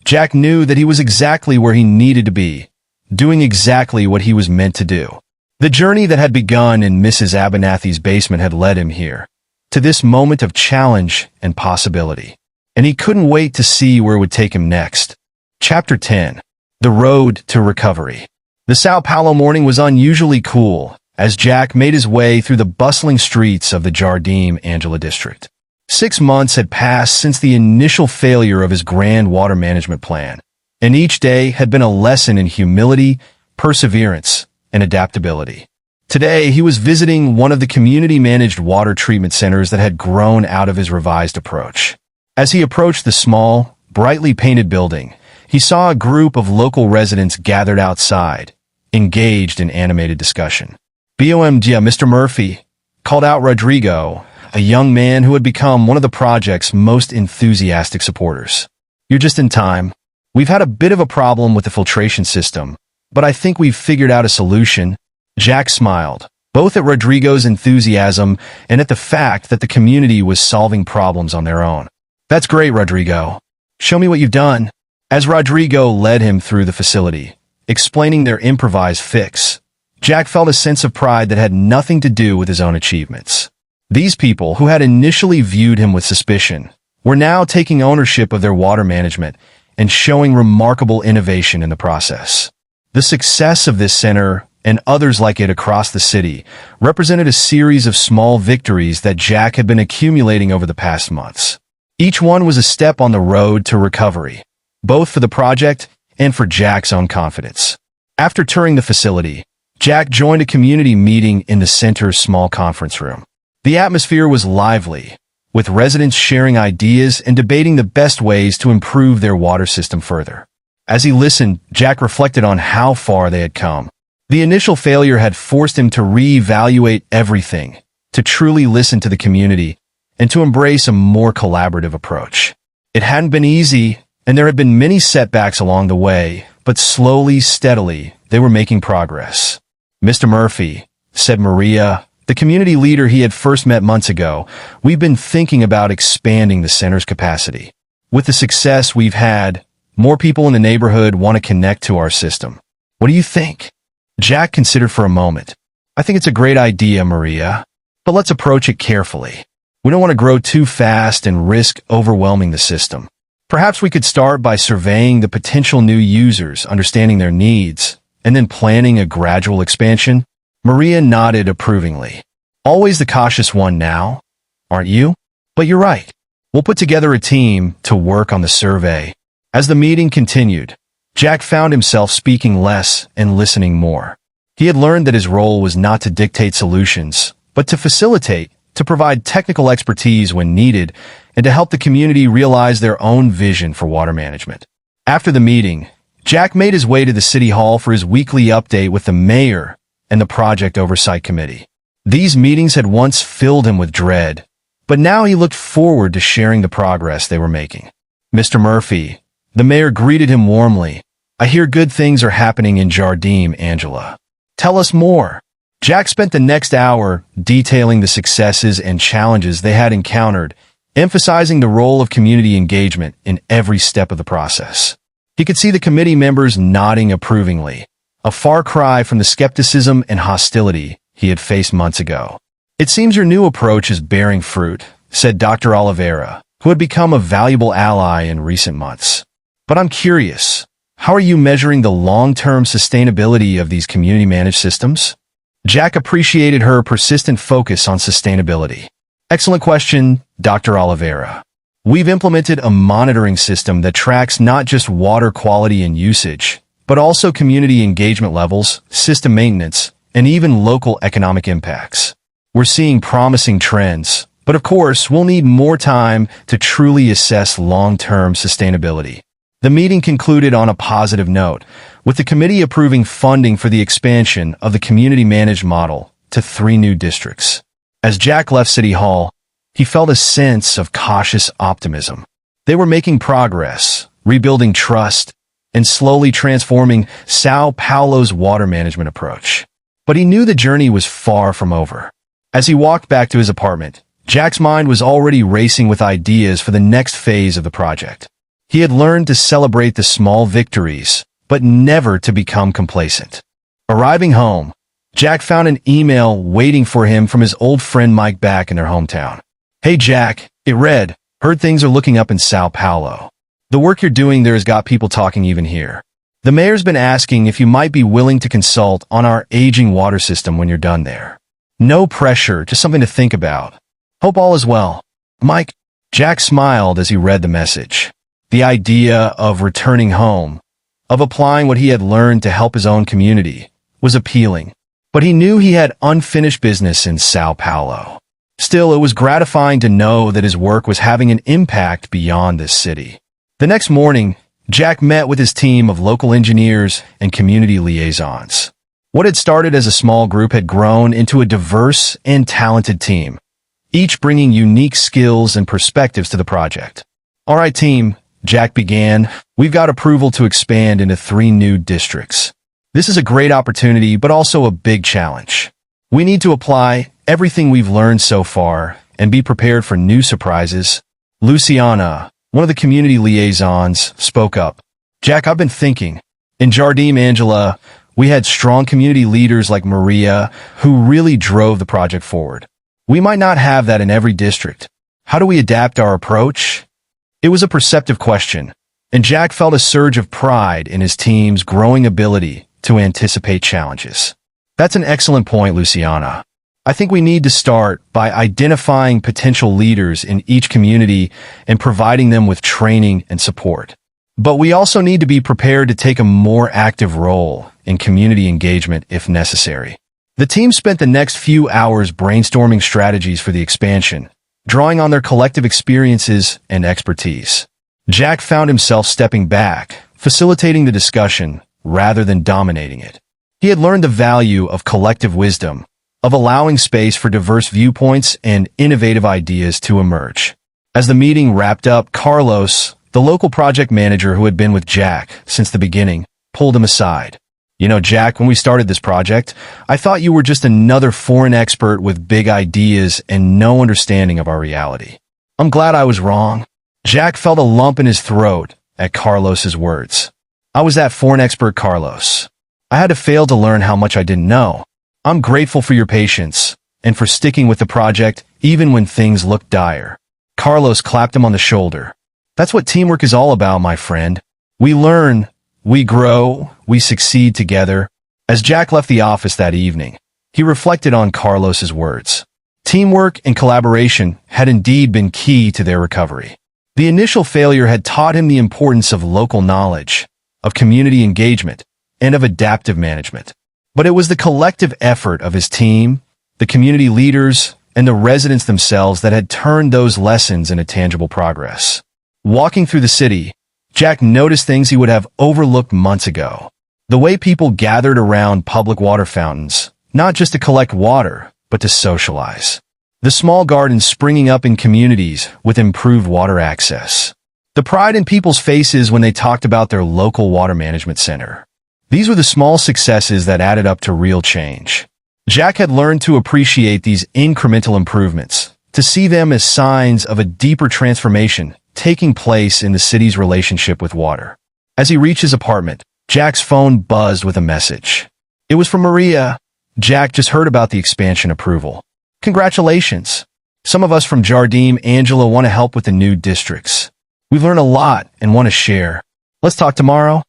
Jack knew that he was exactly where he needed to be, doing exactly what he was meant to do. The journey that had begun in Mrs. Abernathy's basement had led him here, to this moment of challenge and possibility. And he couldn't wait to see where it would take him next. Chapter 10. The Road to Recovery. The Sao Paulo morning was unusually cool as Jack made his way through the bustling streets of the Jardim Angela district. 6 months had passed since the initial failure of his grand water management plan, and each day had been a lesson in humility, perseverance, and adaptability. Today, he was visiting one of the community-managed water treatment centers that had grown out of his revised approach. As he approached the small, brightly painted building, he saw a group of local residents gathered outside, engaged in animated discussion. "BOMG, Mr. Murphy," called out Rodrigo, a young man who had become one of the project's most enthusiastic supporters. "You're just in time. We've had a bit of a problem with the filtration system, but I think we've figured out a solution." Jack smiled, both at Rodrigo's enthusiasm and at the fact that the community was solving problems on their own. "That's great, Rodrigo. Show me what you've done." As Rodrigo led him through the facility, explaining their improvised fix, Jack felt a sense of pride that had nothing to do with his own achievements. These people, who had initially viewed him with suspicion, were now taking ownership of their water management and showing remarkable innovation in the process. The success of this center and others like it across the city represented a series of small victories that Jack had been accumulating over the past months. Each one was a step on the road to recovery, both for the project and for Jack's own confidence. After touring the facility, Jack joined a community meeting in the center's small conference room. The atmosphere was lively, with residents sharing ideas and debating the best ways to improve their water system further. As he listened, Jack reflected on how far they had come. The initial failure had forced him to reevaluate everything, to truly listen to the community, and to embrace a more collaborative approach. It hadn't been easy, and there had been many setbacks along the way, but slowly, steadily, they were making progress. "Mr. Murphy," said Maria, the community leader he had first met months ago, "we've been thinking about expanding the center's capacity. With the success we've had, more people in the neighborhood want to connect to our system. What do you think?" Jack considered for a moment. "I think it's a great idea, Maria, but let's approach it carefully. We don't want to grow too fast and risk overwhelming the system. Perhaps we could start by surveying the potential new users, understanding their needs, and then planning a gradual expansion." Maria nodded approvingly. "Always the cautious one now, aren't you? But you're right. We'll put together a team to work on the survey." As the meeting continued, Jack found himself speaking less and listening more. He had learned that his role was not to dictate solutions, but to facilitate, to provide technical expertise when needed, and to help the community realize their own vision for water management. After the meeting, Jack made his way to the city hall for his weekly update with the mayor and the project oversight committee. These meetings had once filled him with dread, but now he looked forward to sharing the progress they were making. "Mr. Murphy," the mayor greeted him warmly, I hear good things are happening in Jardim, Angela. Tell us more. Jack spent the next hour detailing the successes and challenges they had encountered, emphasizing the role of community engagement in every step of the process. He could see the committee members nodding approvingly, a far cry from the skepticism and hostility he had faced months ago. It seems your new approach is bearing fruit, said Dr. Oliveira, who had become a valuable ally in recent months. But I'm curious, how are you measuring the long-term sustainability of these community-managed systems? Jack appreciated her persistent focus on sustainability. Excellent question, Dr. Oliveira. We've implemented a monitoring system that tracks not just water quality and usage, but also community engagement levels, system maintenance, and even local economic impacts. We're seeing promising trends, but of course, we'll need more time to truly assess long-term sustainability. The meeting concluded on a positive note, with the committee approving funding for the expansion of the community-managed model to 3 new districts. As Jack left City Hall, he felt a sense of cautious optimism. They were making progress, rebuilding trust, and slowly transforming São Paulo's water management approach. But he knew the journey was far from over. As he walked back to his apartment, Jack's mind was already racing with ideas for the next phase of the project. He had learned to celebrate the small victories, but never to become complacent. Arriving home, Jack found an email waiting for him from his old friend Mike back in their hometown. Hey Jack, it read, heard things are looking up in São Paulo. The work you're doing there has got people talking even here. The mayor's been asking if you might be willing to consult on our aging water system when you're done there. No pressure, just something to think about. Hope all is well. Mike. Jack smiled as he read the message. The idea of returning home, of applying what he had learned to help his own community, was appealing. But he knew he had unfinished business in São Paulo. Still, it was gratifying to know that his work was having an impact beyond this city. The next morning, Jack met with his team of local engineers and community liaisons. What had started as a small group had grown into a diverse and talented team, each bringing unique skills and perspectives to the project. All right, team, Jack began, we've got approval to expand into 3 new districts. This is a great opportunity, but also a big challenge. We need to apply everything we've learned so far and be prepared for new surprises. Luciana, one of the community liaisons, spoke up. Jack, I've been thinking. In Jardim, Angela, we had strong community leaders like Maria who really drove the project forward. We might not have that in every district. How do we adapt our approach? It was a perceptive question, and Jack felt a surge of pride in his team's growing ability to anticipate challenges. That's an excellent point, Luciana. I think we need to start by identifying potential leaders in each community and providing them with training and support. But we also need to be prepared to take a more active role in community engagement if necessary. The team spent the next few hours brainstorming strategies for the expansion, drawing on their collective experiences and expertise. Jack found himself stepping back, facilitating the discussion rather than dominating it. He had learned the value of collective wisdom, of allowing space for diverse viewpoints and innovative ideas to emerge. As the meeting wrapped up, Carlos, the local project manager who had been with Jack since the beginning, pulled him aside. You know, Jack, when we started this project, I thought you were just another foreign expert with big ideas and no understanding of our reality. I'm glad I was wrong. Jack felt a lump in his throat at Carlos's words. I was that foreign expert, Carlos. I had to fail to learn how much I didn't know. I'm grateful for your patience and for sticking with the project even when things looked dire. Carlos clapped him on the shoulder. That's what teamwork is all about, my friend. We learn, we grow, we succeed together. As Jack left the office that evening, he reflected on Carlos's words. Teamwork and collaboration had indeed been key to their recovery. The initial failure had taught him the importance of local knowledge, of community engagement, and of adaptive management. But it was the collective effort of his team, the community leaders, and the residents themselves that had turned those lessons into tangible progress. Walking through the city, Jack noticed things he would have overlooked months ago. The way people gathered around public water fountains, not just to collect water, but to socialize. The small gardens springing up in communities with improved water access. The pride in people's faces when they talked about their local water management center. These were the small successes that added up to real change. Jack had learned to appreciate these incremental improvements, to see them as signs of a deeper transformation taking place in the city's relationship with water. As he reached his apartment, Jack's phone buzzed with a message. It was from Maria. Jack just heard about the expansion approval. Congratulations. Some of us from Jardim Angela want to help with the new districts. We've learned a lot and want to share. Let's talk tomorrow.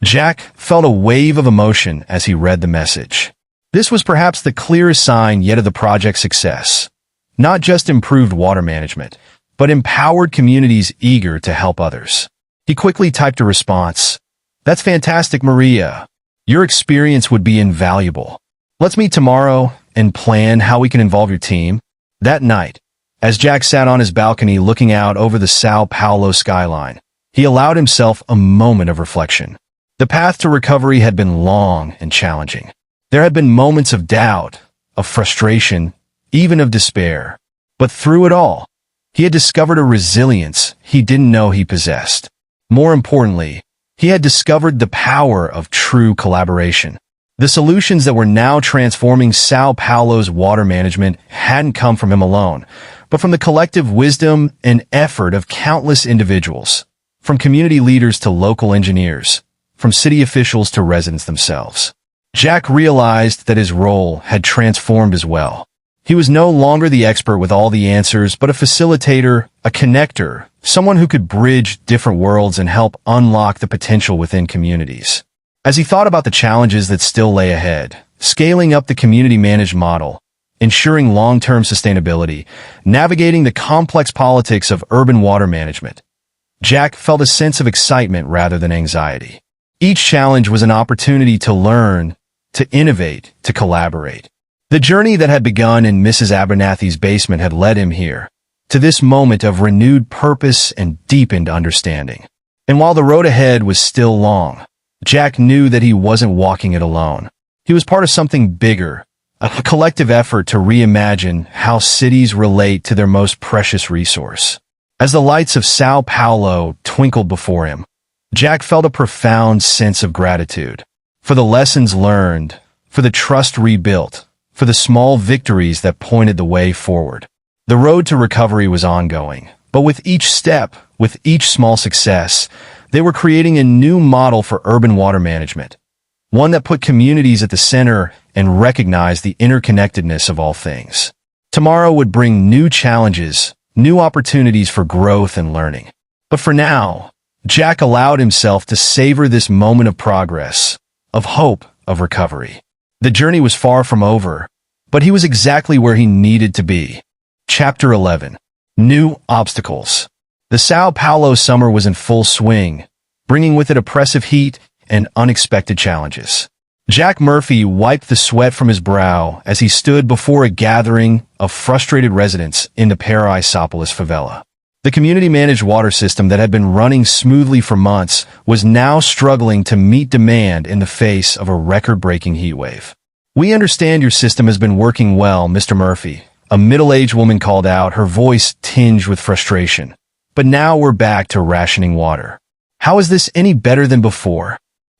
Jack felt a wave of emotion as he read the message. This was perhaps the clearest sign yet of the project's success. Not just improved water management, but empowered communities eager to help others. He quickly typed a response. That's fantastic, Maria. Your experience would be invaluable. Let's meet tomorrow and plan how we can involve your team. That night, as Jack sat on his balcony looking out over the Sao Paulo skyline, he allowed himself a moment of reflection. The path to recovery had been long and challenging. There had been moments of doubt, of frustration, even of despair. But through it all, he had discovered a resilience he didn't know he possessed. More importantly, he had discovered the power of true collaboration. The solutions that were now transforming Sao Paulo's water management hadn't come from him alone, but from the collective wisdom and effort of countless individuals, from community leaders to local engineers, from city officials to residents themselves. Jack realized that his role had transformed as well. He was no longer the expert with all the answers, but a facilitator, a connector, someone who could bridge different worlds and help unlock the potential within communities. As he thought about the challenges that still lay ahead, scaling up the community-managed model, ensuring long-term sustainability, navigating the complex politics of urban water management, Jack felt a sense of excitement rather than anxiety. Each challenge was an opportunity to learn, to innovate, to collaborate. The journey that had begun in Mrs. Abernathy's basement had led him here, to this moment of renewed purpose and deepened understanding. And while the road ahead was still long, Jack knew that he wasn't walking it alone. He was part of something bigger, a collective effort to reimagine how cities relate to their most precious resource. As the lights of Sao Paulo twinkled before him, Jack felt a profound sense of gratitude for the lessons learned, for the trust rebuilt, for the small victories that pointed the way forward. The road to recovery was ongoing, but with each step, with each small success, they were creating a new model for urban water management, one that put communities at the center and recognized the interconnectedness of all things. Tomorrow would bring new challenges, new opportunities for growth and learning. But for now, Jack allowed himself to savor this moment of progress, of hope, of recovery. The journey was far from over, but he was exactly where he needed to be. Chapter 11. New Obstacles. The Sao Paulo summer was in full swing, bringing with it oppressive heat and unexpected challenges. Jack Murphy wiped the sweat from his brow as he stood before a gathering of frustrated residents in the Paraisópolis favela. The community-managed water system that had been running smoothly for months was now struggling to meet demand in the face of a record-breaking heatwave. "We understand your system has been working well, Mr. Murphy," a middle-aged woman called out, her voice tinged with frustration. "But now we're back to rationing water. How is this any better than before?"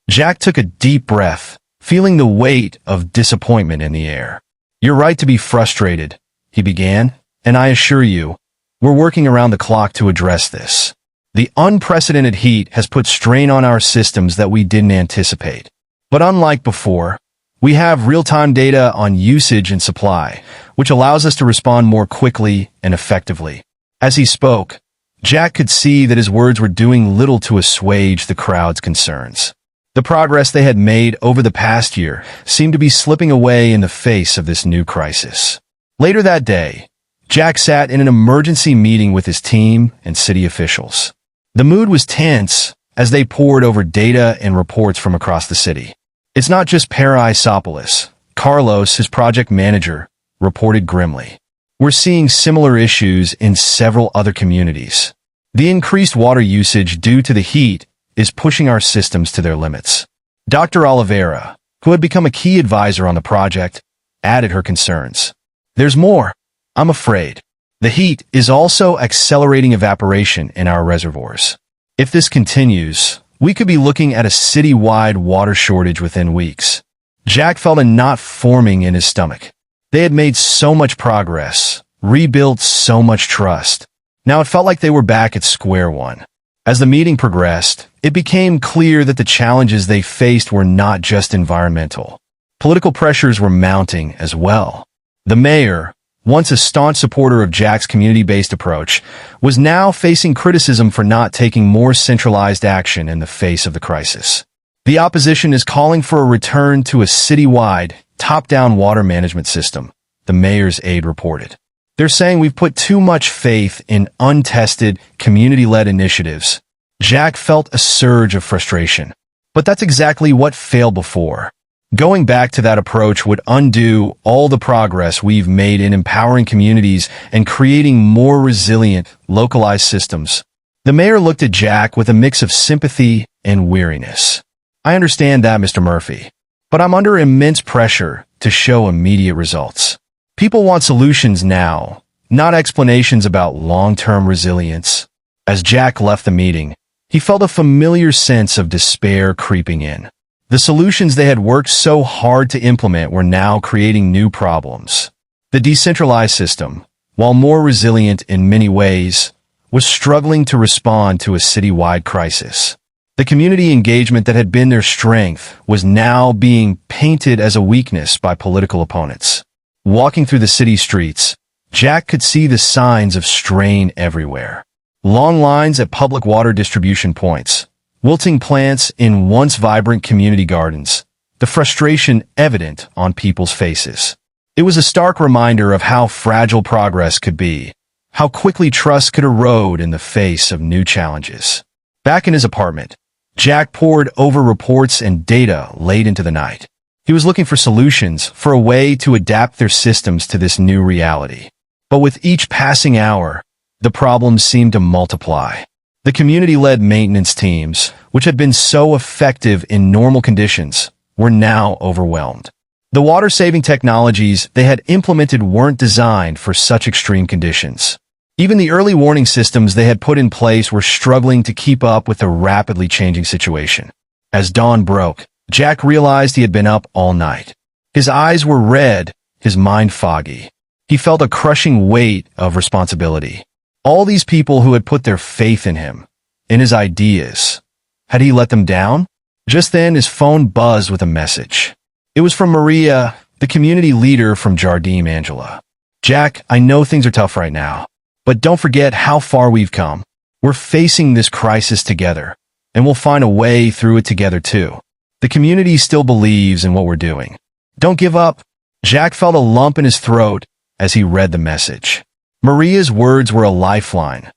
Jack took a deep breath, feeling the weight of disappointment in the air. "You're right to be frustrated," he began, "and I assure you, we're working around the clock to address this. The unprecedented heat has put strain on our systems that we didn't anticipate. But unlike before, we have real-time data on usage and supply, which allows us to respond more quickly and effectively." As he spoke, Jack could see that his words were doing little to assuage the crowd's concerns. The progress they had made over the past year seemed to be slipping away in the face of this new crisis. Later that day, Jack sat in an emergency meeting with his team and city officials. The mood was tense as they pored over data and reports from across the city. "It's not just Paraisópolis," Carlos, his project manager, reported grimly. "We're seeing similar issues in several other communities. The increased water usage due to the heat is pushing our systems to their limits." Dr. Oliveira, who had become a key advisor on the project, added her concerns. "There's more, I'm afraid. The heat is also accelerating evaporation in our reservoirs. If this continues, we could be looking at a city-wide water shortage within weeks. Jack felt a knot forming in his stomach. They had made so much progress, rebuilt so much trust. Now it felt like they were back at square one. As the meeting progressed, it became clear that the challenges they faced were not just environmental. Political pressures were mounting as well. The mayor, once a staunch supporter of Jack's community-based approach, was now facing criticism for not taking more centralized action in the face of the crisis. The opposition is calling for a return to a citywide, top-down water management system, the mayor's aide reported. They're saying we've put too much faith in untested, community-led initiatives. Jack felt a surge of frustration. But that's exactly what failed before. Going back to that approach would undo all the progress we've made in empowering communities and creating more resilient, localized systems. The mayor looked at Jack with a mix of sympathy and weariness. I understand that, Mr. Murphy, but I'm under immense pressure to show immediate results. People want solutions now, not explanations about long-term resilience. As Jack left the meeting, he felt a familiar sense of despair creeping in. The solutions they had worked so hard to implement were now creating new problems. The decentralized system, while more resilient in many ways, was struggling to respond to a citywide crisis. The community engagement that had been their strength was now being painted as a weakness by political opponents. Walking through the city streets, Jack could see the signs of strain everywhere. Long lines at public water distribution points, wilting plants in once vibrant community gardens, the frustration evident on people's faces. It was a stark reminder of how fragile progress could be, how quickly trust could erode in the face of new challenges. Back in his apartment, Jack pored over reports and data late into the night. He was looking for solutions, for a way to adapt their systems to this new reality. But with each passing hour, the problems seemed to multiply. The community-led maintenance teams, which had been so effective in normal conditions, were now overwhelmed. The water-saving technologies they had implemented weren't designed for such extreme conditions. Even the early warning systems they had put in place were struggling to keep up with the rapidly changing situation. As dawn broke, Jack realized he had been up all night. His eyes were red, his mind foggy. He felt a crushing weight of responsibility. All these people who had put their faith in him, in his ideas. Had he let them down? Just then, his phone buzzed with a message. It was from Maria, the community leader from Jardim Angela. Jack, I know things are tough right now, but don't forget how far we've come. We're facing this crisis together, and we'll find a way through it together too. The community still believes in what we're doing. Don't give up. Jack felt a lump in his throat as he read the message. Maria's words were a lifeline,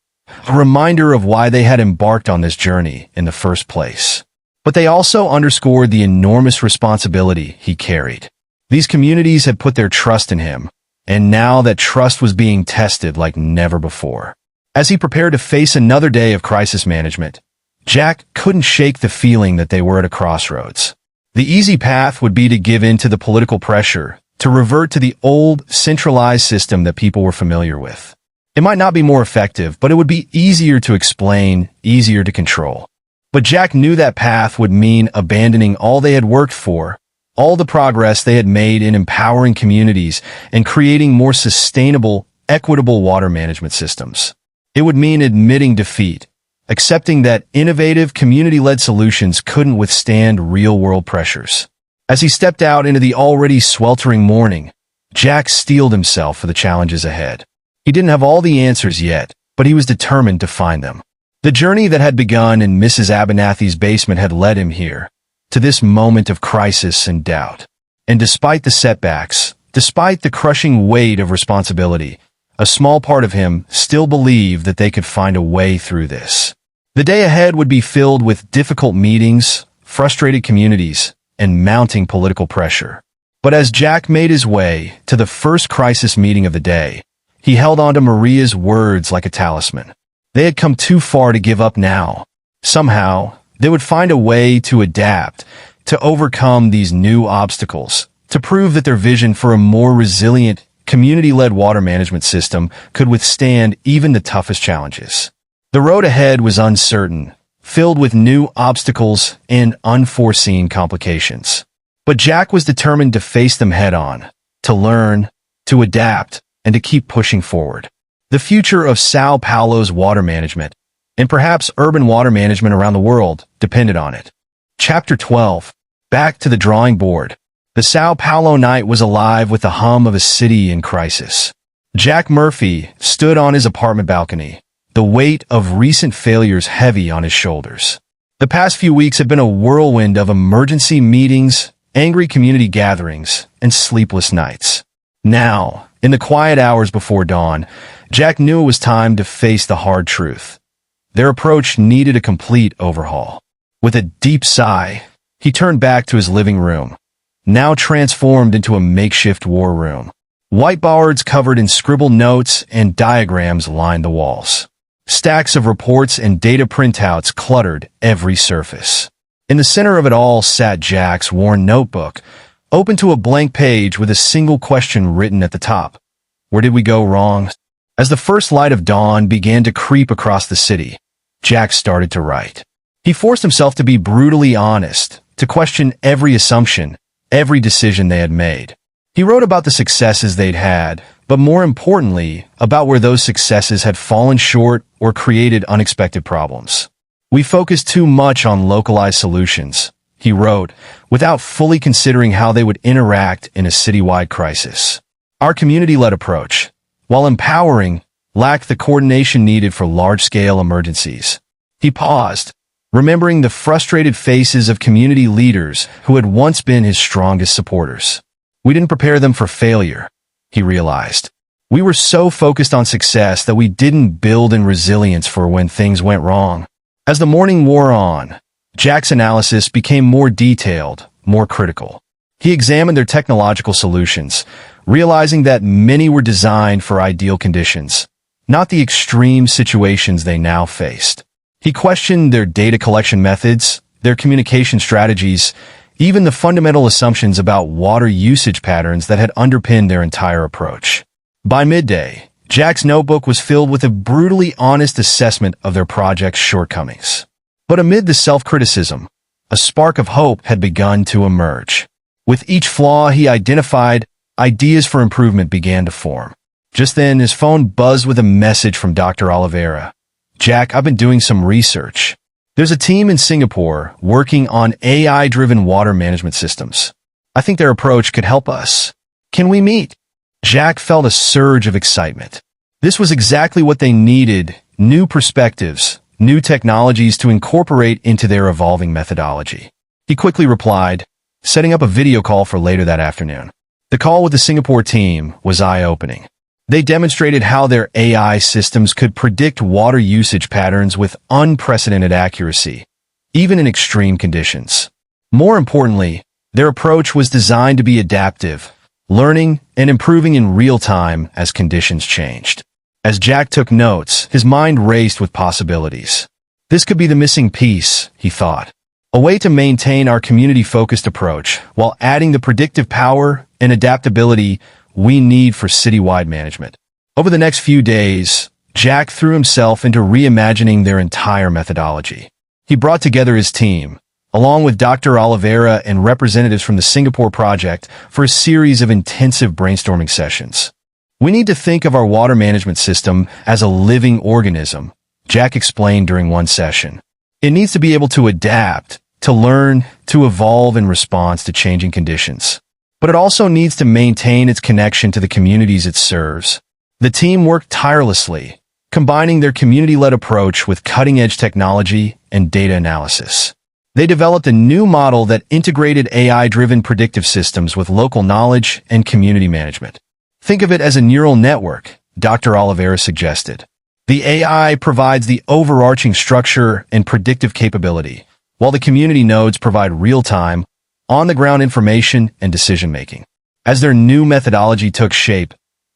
a reminder of why they had embarked on this journey in the first place. But they also underscored the enormous responsibility he carried. These communities had put their trust in him, and now that trust was being tested like never before. As he prepared to face another day of crisis management, Jack couldn't shake the feeling that they were at a crossroads. The easy path would be to give in to the political pressure, to revert to the old, centralized system that people were familiar with. It might not be more effective, but it would be easier to explain, easier to control. But Jack knew that path would mean abandoning all they had worked for, all the progress they had made in empowering communities and creating more sustainable, equitable water management systems. It would mean admitting defeat, accepting that innovative, community-led solutions couldn't withstand real-world pressures. As he stepped out into the already sweltering morning, Jack steeled himself for the challenges ahead. He didn't have all the answers yet, but he was determined to find them. The journey that had begun in Mrs. Abernathy's basement had led him here, to this moment of crisis and doubt. And despite the setbacks, despite the crushing weight of responsibility, a small part of him still believed that they could find a way through this. The day ahead would be filled with difficult meetings, frustrated communities, and mounting political pressure. But as Jack made his way to the first crisis meeting of the day, he held on to Maria's words like a talisman. They had come too far to give up now. Somehow, they would find a way to adapt, to overcome these new obstacles, to prove that their vision for a more resilient, community-led water management system could withstand even the toughest challenges. The road ahead was uncertain, filled with new obstacles and unforeseen complications. But Jack was determined to face them head-on, to learn, to adapt, and to keep pushing forward. The future of Sao Paulo's water management, and perhaps urban water management around the world, depended on it. Chapter 12. Back to the drawing board. The Sao Paulo night was alive with the hum of a city in crisis. Jack Murphy stood on his apartment balcony, the weight of recent failures heavy on his shoulders. The past few weeks had been a whirlwind of emergency meetings, angry community gatherings, and sleepless nights. Now, in the quiet hours before dawn, Jack knew it was time to face the hard truth. Their approach needed a complete overhaul. With a deep sigh, he turned back to his living room, now transformed into a makeshift war room. Whiteboards covered in scribbled notes and diagrams lined the walls. Stacks of reports and data printouts cluttered every surface. In the center of it all sat Jack's worn notebook, open to a blank page with a single question written at the top. Where did we go wrong? As the first light of dawn began to creep across the city, Jack started to write. He forced himself to be brutally honest, to question every assumption, every decision they had made. He wrote about the successes they'd had, but more importantly, about where those successes had fallen short or created unexpected problems. We focused too much on localized solutions, he wrote, without fully considering how they would interact in a citywide crisis. Our community-led approach, while empowering, lacked the coordination needed for large-scale emergencies. He paused, remembering the frustrated faces of community leaders who had once been his strongest supporters. We didn't prepare them for failure, he realized. We were so focused on success that we didn't build in resilience for when things went wrong. As the morning wore on, Jack's analysis became more detailed, more critical. He examined their technological solutions, realizing that many were designed for ideal conditions, not the extreme situations they now faced. He questioned their data collection methods, their communication strategies, even the fundamental assumptions about water usage patterns that had underpinned their entire approach. By midday, Jack's notebook was filled with a brutally honest assessment of their project's shortcomings. But amid the self-criticism, a spark of hope had begun to emerge. With each flaw he identified, ideas for improvement began to form. Just then, his phone buzzed with a message from Dr. Oliveira. Jack, I've been doing some research. There's a team in Singapore working on AI-driven water management systems. I think their approach could help us. Can we meet? Jack felt a surge of excitement. This was exactly what they needed, new perspectives, new technologies to incorporate into their evolving methodology. He quickly replied, setting up a video call for later that afternoon. The call with the Singapore team was eye-opening. They demonstrated how their AI systems could predict water usage patterns with unprecedented accuracy, even in extreme conditions. More importantly, their approach was designed to be adaptive, learning and improving in real time as conditions changed. As Jack took notes, his mind raced with possibilities. This could be the missing piece, he thought. A way to maintain our community-focused approach while adding the predictive power and adaptability we need for citywide management. Over the next few days, Jack threw himself into reimagining their entire methodology. He brought together his team, along with Dr. Oliveira and representatives from the Singapore project, for a series of intensive brainstorming sessions. We need to think of our water management system as a living organism, Jack explained during one session. It needs to be able to adapt, to learn, to evolve in response to changing conditions. But it also needs to maintain its connection to the communities it serves. The team worked tirelessly, combining their community-led approach with cutting-edge technology and data analysis. They developed a new model that integrated AI-driven predictive systems with local knowledge and community management. Think of it as a neural network, Dr. Oliveira suggested. The AI provides the overarching structure and predictive capability, while the community nodes provide real-time, on-the-ground information and decision-making. As their new methodology took shape,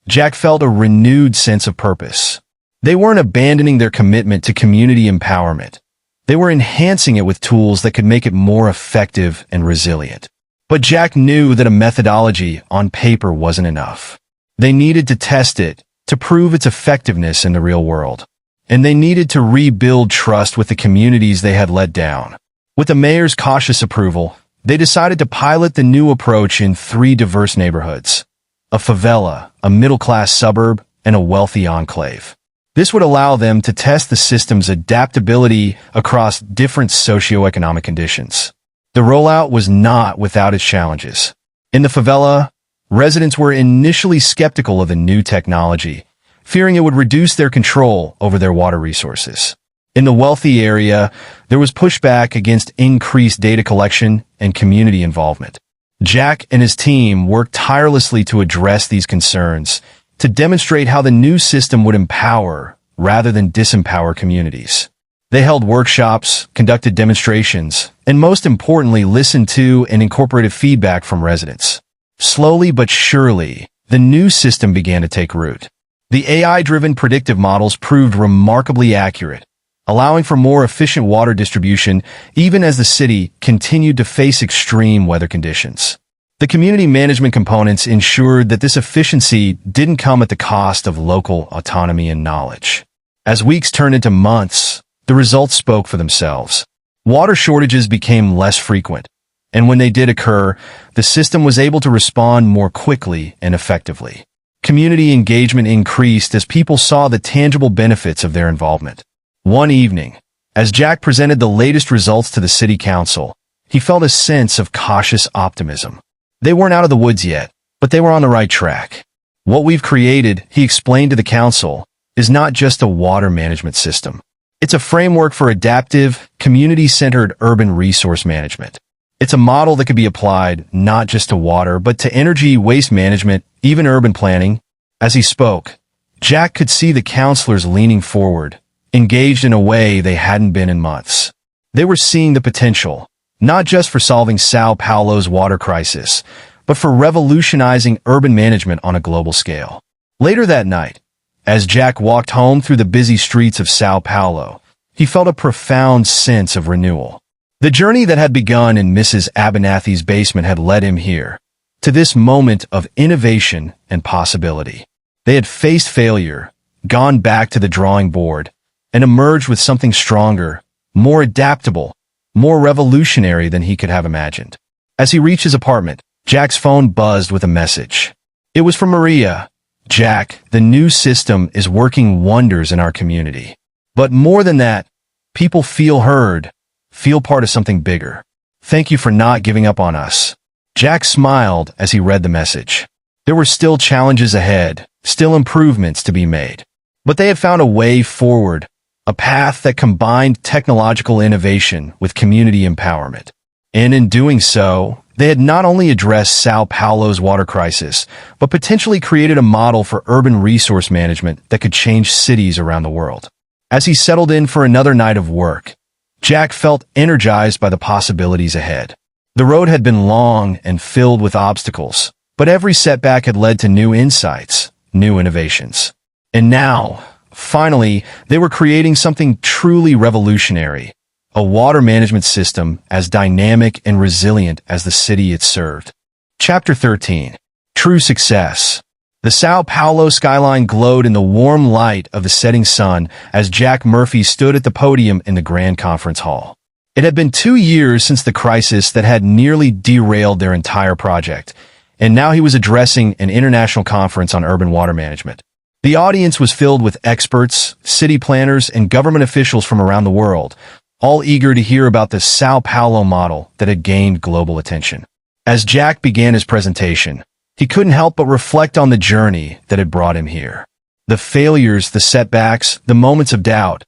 Jack felt a renewed sense of purpose. They weren't abandoning their commitment to community empowerment. They were enhancing it with tools that could make it more effective and resilient. But Jack knew that a methodology on paper wasn't enough. They needed to test it to prove its effectiveness in the real world. and they needed to rebuild trust with the communities they had let down. With the mayor's cautious approval, they decided to pilot the new approach in 3 diverse neighborhoods: a favela, a middle-class suburb, and a wealthy enclave. This would allow them to test the system's adaptability across different socioeconomic conditions. The rollout was not without its challenges. In the favela, residents were initially skeptical of the new technology, fearing it would reduce their control over their water resources. In the wealthy area, there was pushback against increased data collection and community involvement. Jack and his team worked tirelessly to address these concerns, to demonstrate how the new system would empower rather than disempower communities. They held workshops, conducted demonstrations, and most importantly, listened to and incorporated feedback from residents. Slowly but surely, the new system began to take root. The AI-driven predictive models proved remarkably accurate, allowing for more efficient water distribution even as the city continued to face extreme weather conditions. The community management components ensured that this efficiency didn't come at the cost of local autonomy and knowledge. As weeks turned into months, the results spoke for themselves. Water shortages became less frequent, and when they did occur, the system was able to respond more quickly and effectively. Community engagement increased as people saw the tangible benefits of their involvement. One evening, as Jack presented the latest results to the city council, he felt a sense of cautious optimism. They weren't out of the woods yet, but they were on the right track. What we've created, he explained to the council, is not just a water management system. It's a framework for adaptive, community-centered urban resource management. It's a model that could be applied not just to water, but to energy, waste management, even urban planning. As he spoke, Jack could see the councilors leaning forward, engaged in a way they hadn't been in months. They were seeing the potential, not just for solving Sao Paulo's water crisis, but for revolutionizing urban management on a global scale. Later that night, as Jack walked home through the busy streets of Sao Paulo, he felt a profound sense of renewal. The journey that had begun in Mrs. Abernathy's basement had led him here, to this moment of innovation and possibility. They had faced failure, gone back to the drawing board, and emerged with something stronger, more adaptable, more revolutionary than he could have imagined. As he reached his apartment, Jack's phone buzzed with a message. It was from Maria. "Jack, the new system is working wonders in our community. But more than that, people feel heard, feel part of something bigger. Thank you for not giving up on us." Jack smiled as he read the message. There were still challenges ahead, still improvements to be made. But they had found a way forward, a path that combined technological innovation with community empowerment. And in doing so, they had not only addressed Sao Paulo's water crisis, but potentially created a model for urban resource management that could change cities around the world. As he settled in for another night of work, Jack felt energized by the possibilities ahead. The road had been long and filled with obstacles, but every setback had led to new insights, new innovations. And now, finally, they were creating something truly revolutionary, a water management system as dynamic and resilient as the city it served. Chapter 13. True Success. The Sao Paulo skyline glowed in the warm light of the setting sun as Jack Murphy stood at the podium in the Grand Conference Hall. It had been 2 years since the crisis that had nearly derailed their entire project, and now he was addressing an international conference on urban water management. The audience was filled with experts, city planners, and government officials from around the world, all eager to hear about the Sao Paulo model that had gained global attention. As Jack began his presentation, he couldn't help but reflect on the journey that had brought him here. The failures, the setbacks, the moments of doubt,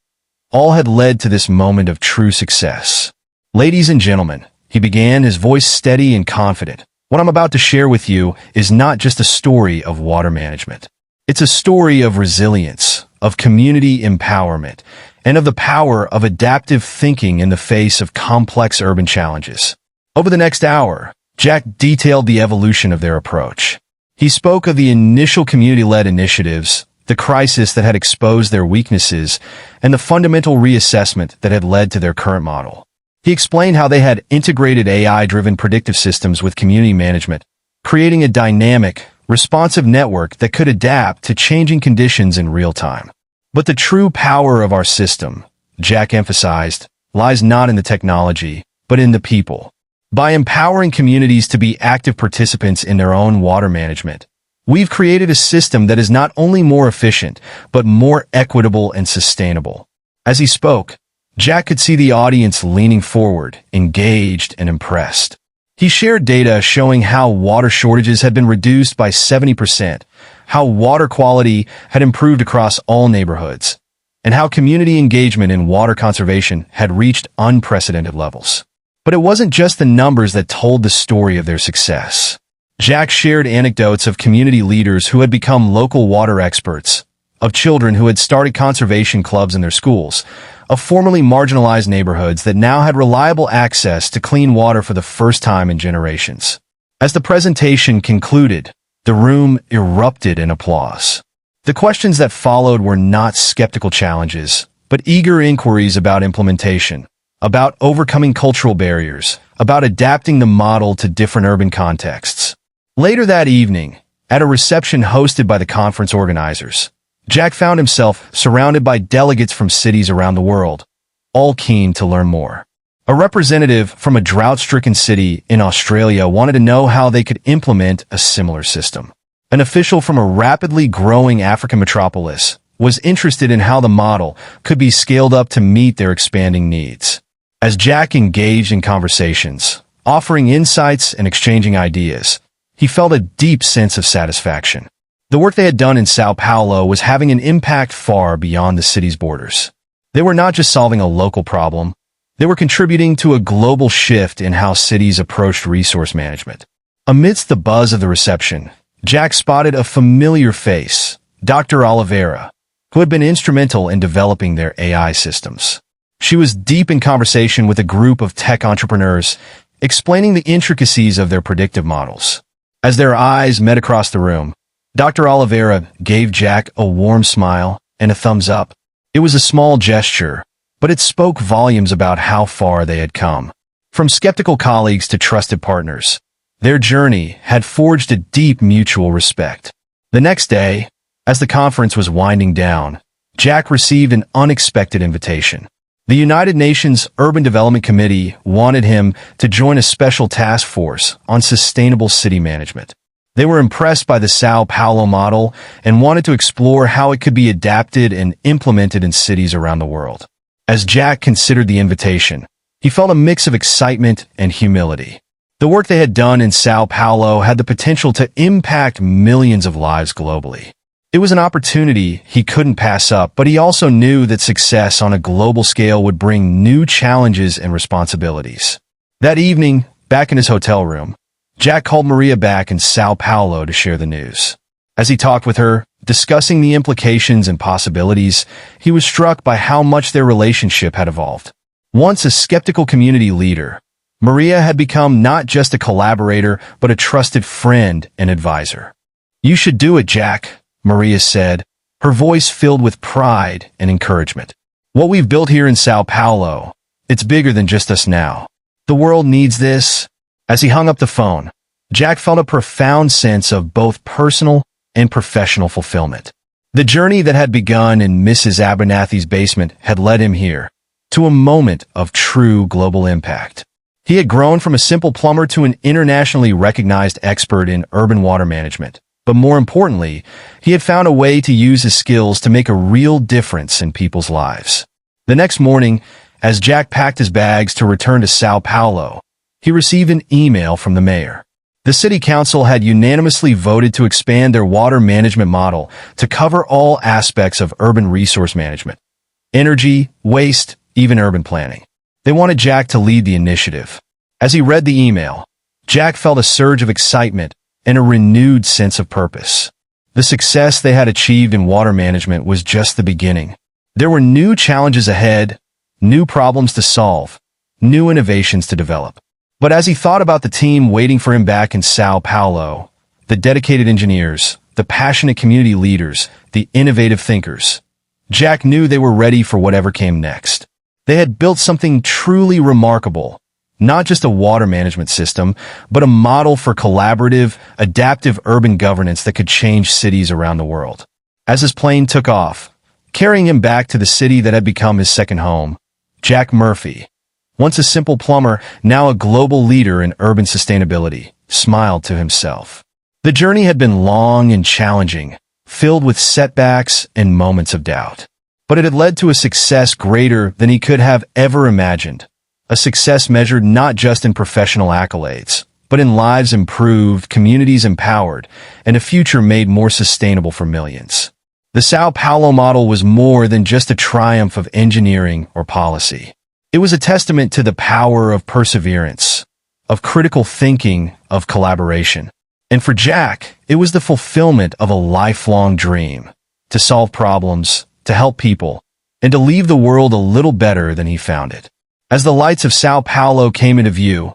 all had led to this moment of true success. "Ladies and gentlemen," he began, his voice steady and confident, "what I'm about to share with you is not just a story of water management. It's a story of resilience, of community empowerment, and of the power of adaptive thinking in the face of complex urban challenges." Over the next hour, Jack detailed the evolution of their approach. He spoke of the initial community-led initiatives, the crisis that had exposed their weaknesses, and the fundamental reassessment that had led to their current model. He explained how they had integrated AI-driven predictive systems with community management, creating a dynamic, responsive network that could adapt to changing conditions in real time. But the true power of our system, Jack emphasized, lies not in the technology, but in the people. By empowering communities to be active participants in their own water management, we've created a system that is not only more efficient, but more equitable and sustainable. As he spoke, Jack could see the audience leaning forward, engaged and impressed. He shared data showing how water shortages had been reduced by 70%, how water quality had improved across all neighborhoods, and how community engagement in water conservation had reached unprecedented levels. But it wasn't just the numbers that told the story of their success. Jack shared anecdotes of community leaders who had become local water experts, of children who had started conservation clubs in their schools, of formerly marginalized neighborhoods that now had reliable access to clean water for the first time in generations. As the presentation concluded, the room erupted in applause. The questions that followed were not skeptical challenges, but eager inquiries about implementation, about overcoming cultural barriers, about adapting the model to different urban contexts. Later that evening, at a reception hosted by the conference organizers, Jack found himself surrounded by delegates from cities around the world, all keen to learn more. A representative from a drought-stricken city in Australia wanted to know how they could implement a similar system. An official from a rapidly growing African metropolis was interested in how the model could be scaled up to meet their expanding needs. As Jack engaged in conversations, offering insights and exchanging ideas, he felt a deep sense of satisfaction. The work they had done in Sao Paulo was having an impact far beyond the city's borders. They were not just solving a local problem, they were contributing to a global shift in how cities approached resource management. Amidst the buzz of the reception, Jack spotted a familiar face, Dr. Oliveira, who had been instrumental in developing their AI systems. She was deep in conversation with a group of tech entrepreneurs, explaining the intricacies of their predictive models. As their eyes met across the room, Dr. Oliveira gave Jack a warm smile and a thumbs up. It was a small gesture, but it spoke volumes about how far they had come. From skeptical colleagues to trusted partners, their journey had forged a deep mutual respect. The next day, as the conference was winding down, Jack received an unexpected invitation. The United Nations Urban Development Committee wanted him to join a special task force on sustainable city management. They were impressed by the Sao Paulo model and wanted to explore how it could be adapted and implemented in cities around the world. As Jack considered the invitation, he felt a mix of excitement and humility. The work they had done in Sao Paulo had the potential to impact millions of lives globally. It was an opportunity he couldn't pass up, but he also knew that success on a global scale would bring new challenges and responsibilities. That evening, back in his hotel room, Jack called Maria back in Sao Paulo to share the news. As he talked with her, discussing the implications and possibilities, he was struck by how much their relationship had evolved. Once a skeptical community leader, Maria had become not just a collaborator, but a trusted friend and advisor. "You should do it, Jack," Maria said, her voice filled with pride and encouragement. "What we've built here in Sao Paulo, it's bigger than just us now. The world needs this." As he hung up the phone, Jack felt a profound sense of both personal and professional fulfillment. The journey that had begun in Mrs. Abernathy's basement had led him here, to a moment of true global impact. He had grown from a simple plumber to an internationally recognized expert in urban water management. But more importantly, he had found a way to use his skills to make a real difference in people's lives. The next morning, as Jack packed his bags to return to Sao Paulo, he received an email from the mayor. The city council had unanimously voted to expand their water management model to cover all aspects of urban resource management: energy, waste, even urban planning. They wanted Jack to lead the initiative. As he read the email, Jack felt a surge of excitement and a renewed sense of purpose. The success they had achieved in water management was just the beginning. There were new challenges ahead, new problems to solve, new innovations to develop. But as he thought about the team waiting for him back in Sao Paulo, the dedicated engineers, the passionate community leaders, the innovative thinkers, Jack knew they were ready for whatever came next. They had built something truly remarkable, not just a water management system, but a model for collaborative, adaptive urban governance that could change cities around the world. As his plane took off, carrying him back to the city that had become his second home. Jack Murphy, once a simple plumber, now a global leader in urban sustainability, smiled to himself. The journey had been long and challenging, filled with setbacks and moments of doubt. But it had led to a success greater than he could have ever imagined. A success measured not just in professional accolades, but in lives improved, communities empowered, and a future made more sustainable for millions. The Sao Paulo model was more than just a triumph of engineering or policy. It was a testament to the power of perseverance, of critical thinking, of collaboration. And for Jack, it was the fulfillment of a lifelong dream, to solve problems, to help people, and to leave the world a little better than he found it. As the lights of Sao Paulo came into view,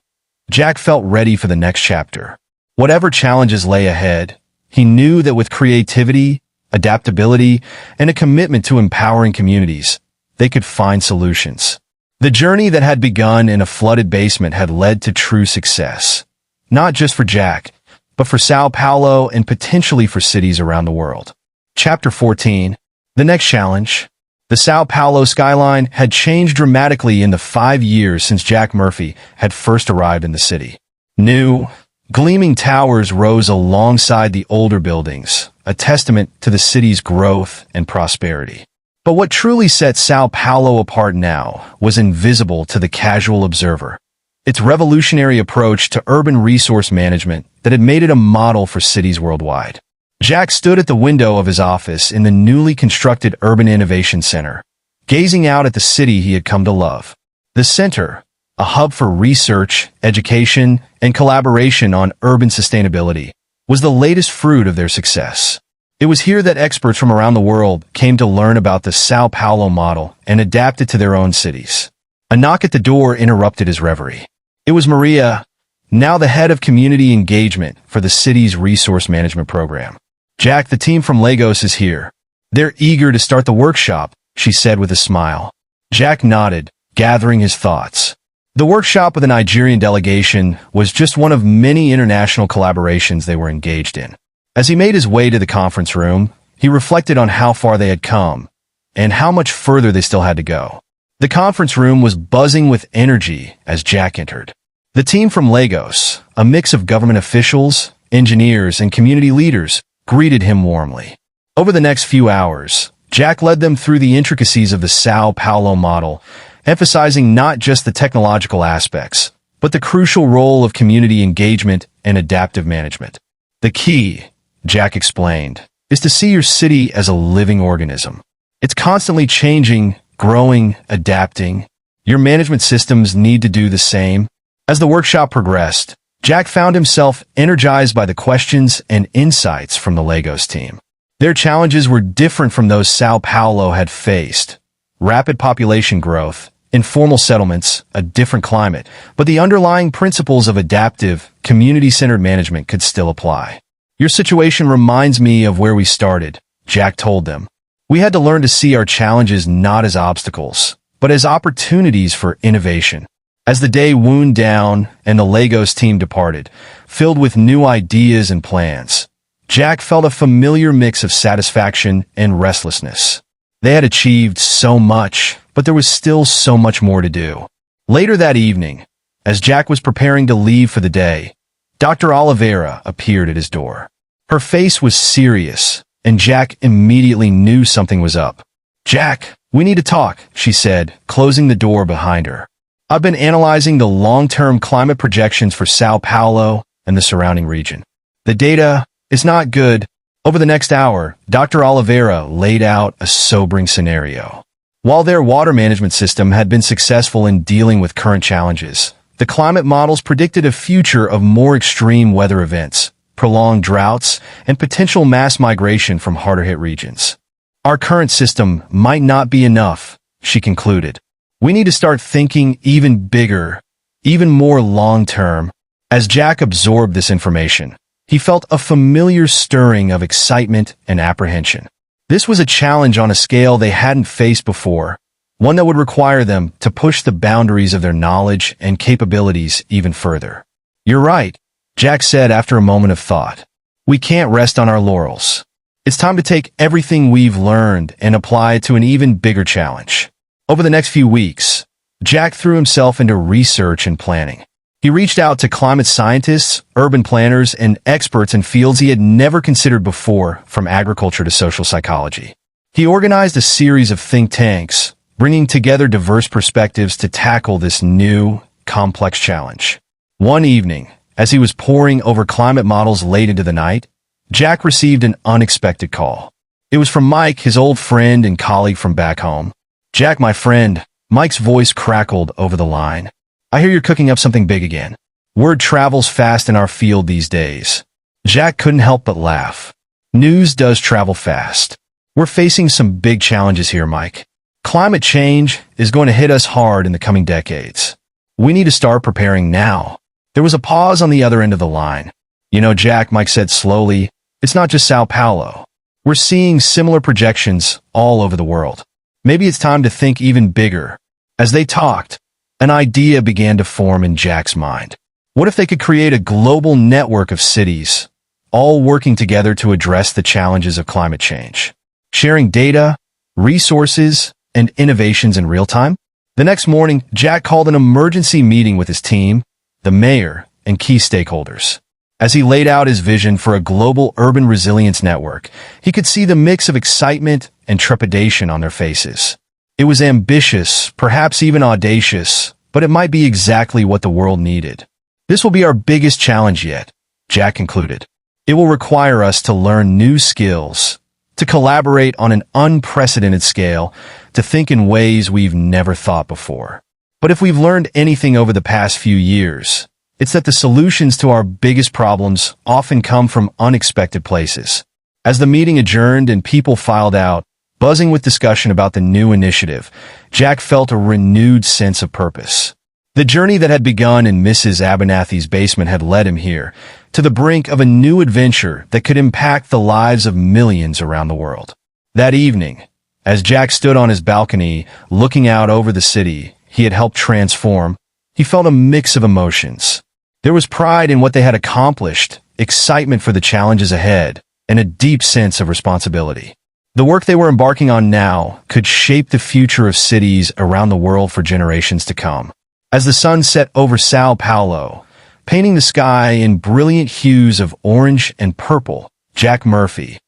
Jack felt ready for the next chapter. Whatever challenges lay ahead, he knew that with creativity, adaptability, and a commitment to empowering communities, they could find solutions. The journey that had begun in a flooded basement had led to true success, not just for Jack, but for Sao Paulo and potentially for cities around the world. Chapter 14. The next challenge. The Sao Paulo skyline had changed dramatically in the 5 years since Jack Murphy had first arrived in the city. New, gleaming towers rose alongside the older buildings, a testament to the city's growth and prosperity. But what truly set Sao Paulo apart now was invisible to the casual observer. Its revolutionary approach to urban resource management that had made it a model for cities worldwide. Jack stood at the window of his office in the newly constructed Urban Innovation Center, gazing out at the city he had come to love. The center, a hub for research, education, and collaboration on urban sustainability, was the latest fruit of their success. It was here that experts from around the world came to learn about the Sao Paulo model and adapt it to their own cities. A knock at the door interrupted his reverie. It was Maria, now the head of community engagement for the city's resource management program. Jack, the team from Lagos is here. They're eager to start the workshop, she said with a smile. Jack nodded, gathering his thoughts. The workshop with the Nigerian delegation was just one of many international collaborations they were engaged in. As he made his way to the conference room, he reflected on how far they had come and how much further they still had to go. The conference room was buzzing with energy as Jack entered. The team from Lagos, a mix of government officials, engineers, and community leaders, greeted him warmly. Over the next few hours, Jack led them through the intricacies of the Sao Paulo model, emphasizing not just the technological aspects, but the crucial role of community engagement and adaptive management. The key, Jack explained, is to see your city as a living organism. It's constantly changing, growing, adapting. Your management systems need to do the same. As the workshop progressed, Jack found himself energized by the questions and insights from the Lagos team. Their challenges were different from those Sao Paulo had faced. Rapid population growth, informal settlements, a different climate, but the underlying principles of adaptive, community-centered management could still apply. Your situation reminds me of where we started, Jack told them. We had to learn to see our challenges not as obstacles, but as opportunities for innovation. As the day wound down and the Lagos team departed, filled with new ideas and plans, Jack felt a familiar mix of satisfaction and restlessness. They had achieved so much, but there was still so much more to do. Later that evening, as Jack was preparing to leave for the day, Dr. Oliveira appeared at his door. Her face was serious, and Jack immediately knew something was up. "Jack, we need to talk," she said, closing the door behind her. "I've been analyzing the long-term climate projections for Sao Paulo and the surrounding region. The data is not good." Over the next hour, Dr. Oliveira laid out a sobering scenario. While their water management system had been successful in dealing with current challenges, the climate models predicted a future of more extreme weather events, prolonged droughts, and potential mass migration from harder-hit regions. "Our current system might not be enough," she concluded. "We need to start thinking even bigger, even more long-term." As Jack absorbed this information, he felt a familiar stirring of excitement and apprehension. This was a challenge on a scale they hadn't faced before, one that would require them to push the boundaries of their knowledge and capabilities even further. "You're right," Jack said after a moment of thought. "We can't rest on our laurels. It's time to take everything we've learned and apply it to an even bigger challenge. Over the next few weeks, Jack threw himself into research and planning. He reached out to climate scientists, urban planners, and experts in fields he had never considered before, from agriculture to social psychology. He organized a series of think tanks, bringing together diverse perspectives to tackle this new, complex challenge. One evening, as he was poring over climate models late into the night, Jack received an unexpected call. It was from Mike, his old friend and colleague from back home. "Jack, my friend," Mike's voice crackled over the line. "I hear you're cooking up something big again. Word travels fast in our field these days." Jack couldn't help but laugh. "News does travel fast. We're facing some big challenges here, Mike. Climate change is going to hit us hard in the coming decades. We need to start preparing now." There was a pause on the other end of the line. "You know, Jack," Mike said slowly, "it's not just Sao Paulo. We're seeing similar projections all over the world. Maybe it's time to think even bigger." As they talked, an idea began to form in Jack's mind. What if they could create a global network of cities, all working together to address the challenges of climate change, sharing data, resources, and innovations in real time? The next morning, Jack called an emergency meeting with his team, the mayor, and key stakeholders. As he laid out his vision for a global urban resilience network, he could see the mix of excitement and trepidation on their faces. It was ambitious, perhaps even audacious, but it might be exactly what the world needed. "This will be our biggest challenge yet," Jack concluded. "It will require us to learn new skills, to collaborate on an unprecedented scale, to think in ways we've never thought before. But if we've learned anything over the past few years, it's that the solutions to our biggest problems often come from unexpected places." As the meeting adjourned and people filed out, buzzing with discussion about the new initiative, Jack felt a renewed sense of purpose. The journey that had begun in Mrs. Abernathy's basement had led him here, to the brink of a new adventure that could impact the lives of millions around the world. That evening, as Jack stood on his balcony, looking out over the city he had helped transform, he felt a mix of emotions. There was pride in what they had accomplished, excitement for the challenges ahead, and a deep sense of responsibility. The work they were embarking on now could shape the future of cities around the world for generations to come. As the sun set over Sao Paulo, painting the sky in brilliant hues of orange and purple, Jack Murphy,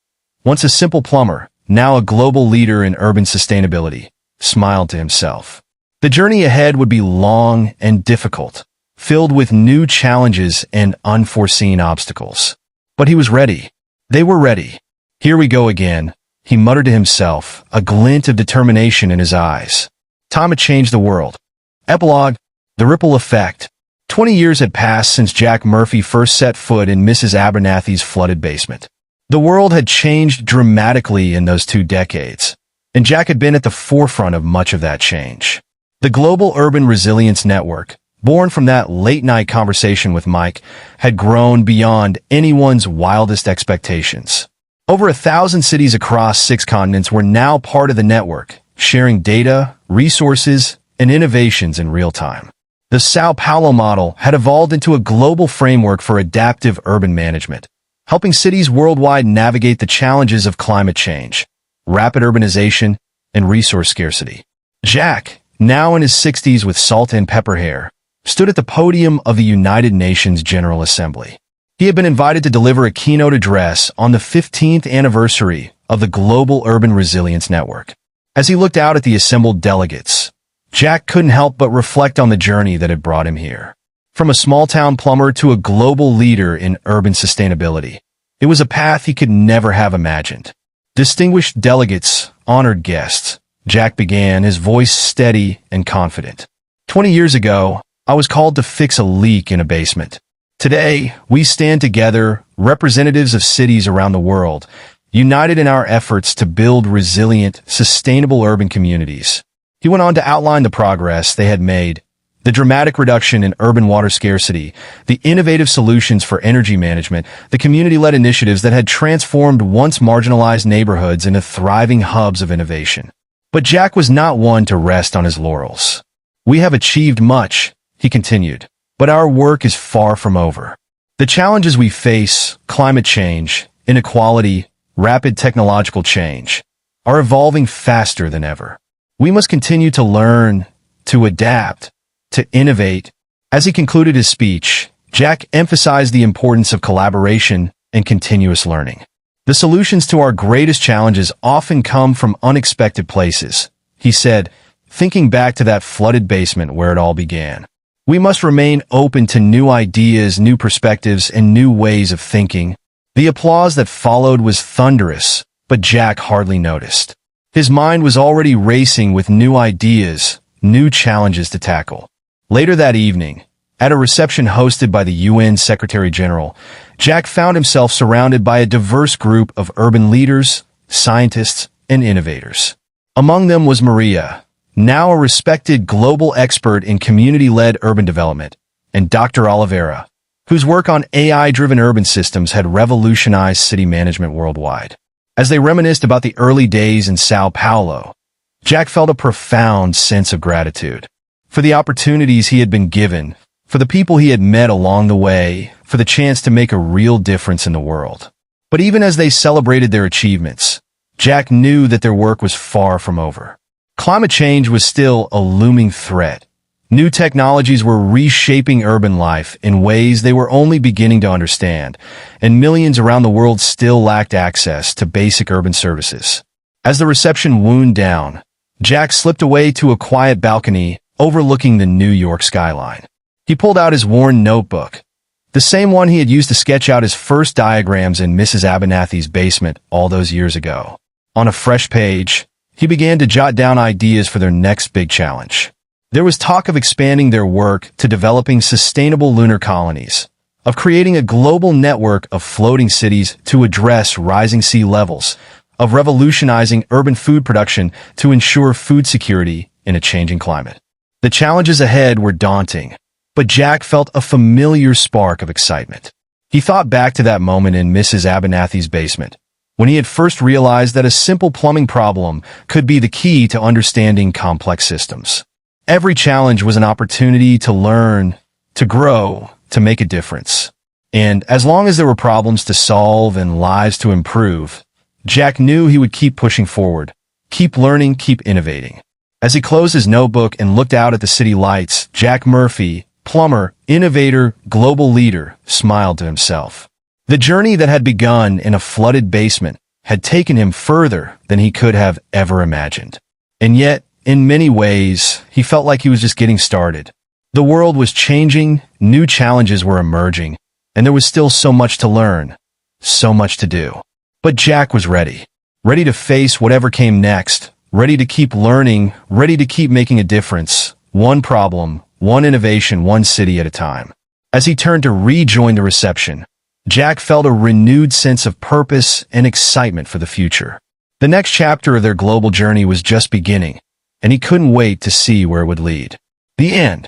once a simple plumber, now a global leader in urban sustainability, smiled to himself. The journey ahead would be long and difficult, filled with new challenges and unforeseen obstacles. But he was ready. They were ready. "Here we go again," he muttered to himself, a glint of determination in his eyes. Time had changed the world. Epilogue: The Ripple Effect. 20 years had passed since Jack Murphy first set foot in Mrs. Abernathy's flooded basement. The world had changed dramatically in those 2 decades, and Jack had been at the forefront of much of that change. The Global Urban Resilience Network, born from that late-night conversation with Mike, had grown beyond anyone's wildest expectations. Over 1,000 cities across 6 continents were now part of the network, sharing data, resources, and innovations in real time. The Sao Paulo model had evolved into a global framework for adaptive urban management, helping cities worldwide navigate the challenges of climate change, rapid urbanization, and resource scarcity. Jack, now in his 60s with salt and pepper hair, stood at the podium of the United Nations General Assembly. He had been invited to deliver a keynote address on the 15th anniversary of the Global Urban Resilience Network. As he looked out at the assembled delegates, Jack couldn't help but reflect on the journey that had brought him here. From a small-town plumber to a global leader in urban sustainability, it was a path he could never have imagined. "Distinguished delegates, honored guests," Jack began, his voice steady and confident. 20 years ago, I was called to fix a leak in a basement. Today, we stand together, representatives of cities around the world, united in our efforts to build resilient, sustainable urban communities. He went on to outline the progress they had made, the dramatic reduction in urban water scarcity, the innovative solutions for energy management, the community-led initiatives that had transformed once marginalized neighborhoods into thriving hubs of innovation. But Jack was not one to rest on his laurels. "We have achieved much," he continued, "but our work is far from over. The challenges we face, climate change, inequality, rapid technological change, are evolving faster than ever. We must continue to learn, to adapt, to innovate. As he concluded his speech, Jack emphasized the importance of collaboration and continuous learning. The solutions to our greatest challenges often come from unexpected places, he said, thinking back to that flooded basement where it all began. We must remain open to new ideas, new perspectives, and new ways of thinking. The applause that followed was thunderous, but Jack hardly noticed. His mind was already racing with new ideas, new challenges to tackle. Later that evening, at a reception hosted by the UN Secretary-General, Jack found himself surrounded by a diverse group of urban leaders, scientists, and innovators. Among them was Maria, now a respected global expert in community-led urban development, and Dr. Oliveira, whose work on AI-driven urban systems had revolutionized city management worldwide. As they reminisced about the early days in Sao Paulo, Jack felt a profound sense of gratitude for the opportunities he had been given, for the people he had met along the way, for the chance to make a real difference in the world. But even as they celebrated their achievements, Jack knew that their work was far from over. Climate change was still a looming threat. New technologies were reshaping urban life in ways they were only beginning to understand, and millions around the world still lacked access to basic urban services. As the reception wound down, Jack slipped away to a quiet balcony overlooking the New York skyline. He pulled out his worn notebook, the same one he had used to sketch out his first diagrams in Mrs. Abernathy's basement all those years ago. On a fresh page, he began to jot down ideas for their next big challenge. There was talk of expanding their work to developing sustainable lunar colonies, of creating a global network of floating cities to address rising sea levels, of revolutionizing urban food production to ensure food security in a changing climate. The challenges ahead were daunting, but Jack felt a familiar spark of excitement. He thought back to that moment in Mrs. Abernathy's basement, when he had first realized that a simple plumbing problem could be the key to understanding complex systems. Every challenge was an opportunity to learn, to grow, to make a difference. And as long as there were problems to solve and lives to improve, Jack knew he would keep pushing forward, keep learning, keep innovating. As he closed his notebook and looked out at the city lights, Jack Murphy, plumber, innovator, global leader, smiled to himself. The journey that had begun in a flooded basement had taken him further than he could have ever imagined. And yet, in many ways, he felt like he was just getting started. The world was changing, new challenges were emerging, and there was still so much to learn, so much to do. But Jack was ready to face whatever came next, ready to keep learning, ready to keep making a difference, one problem, one innovation, one city at a time. As he turned to rejoin the reception, Jack felt a renewed sense of purpose and excitement for the future. The next chapter of their global journey was just beginning, and he couldn't wait to see where it would lead. The end.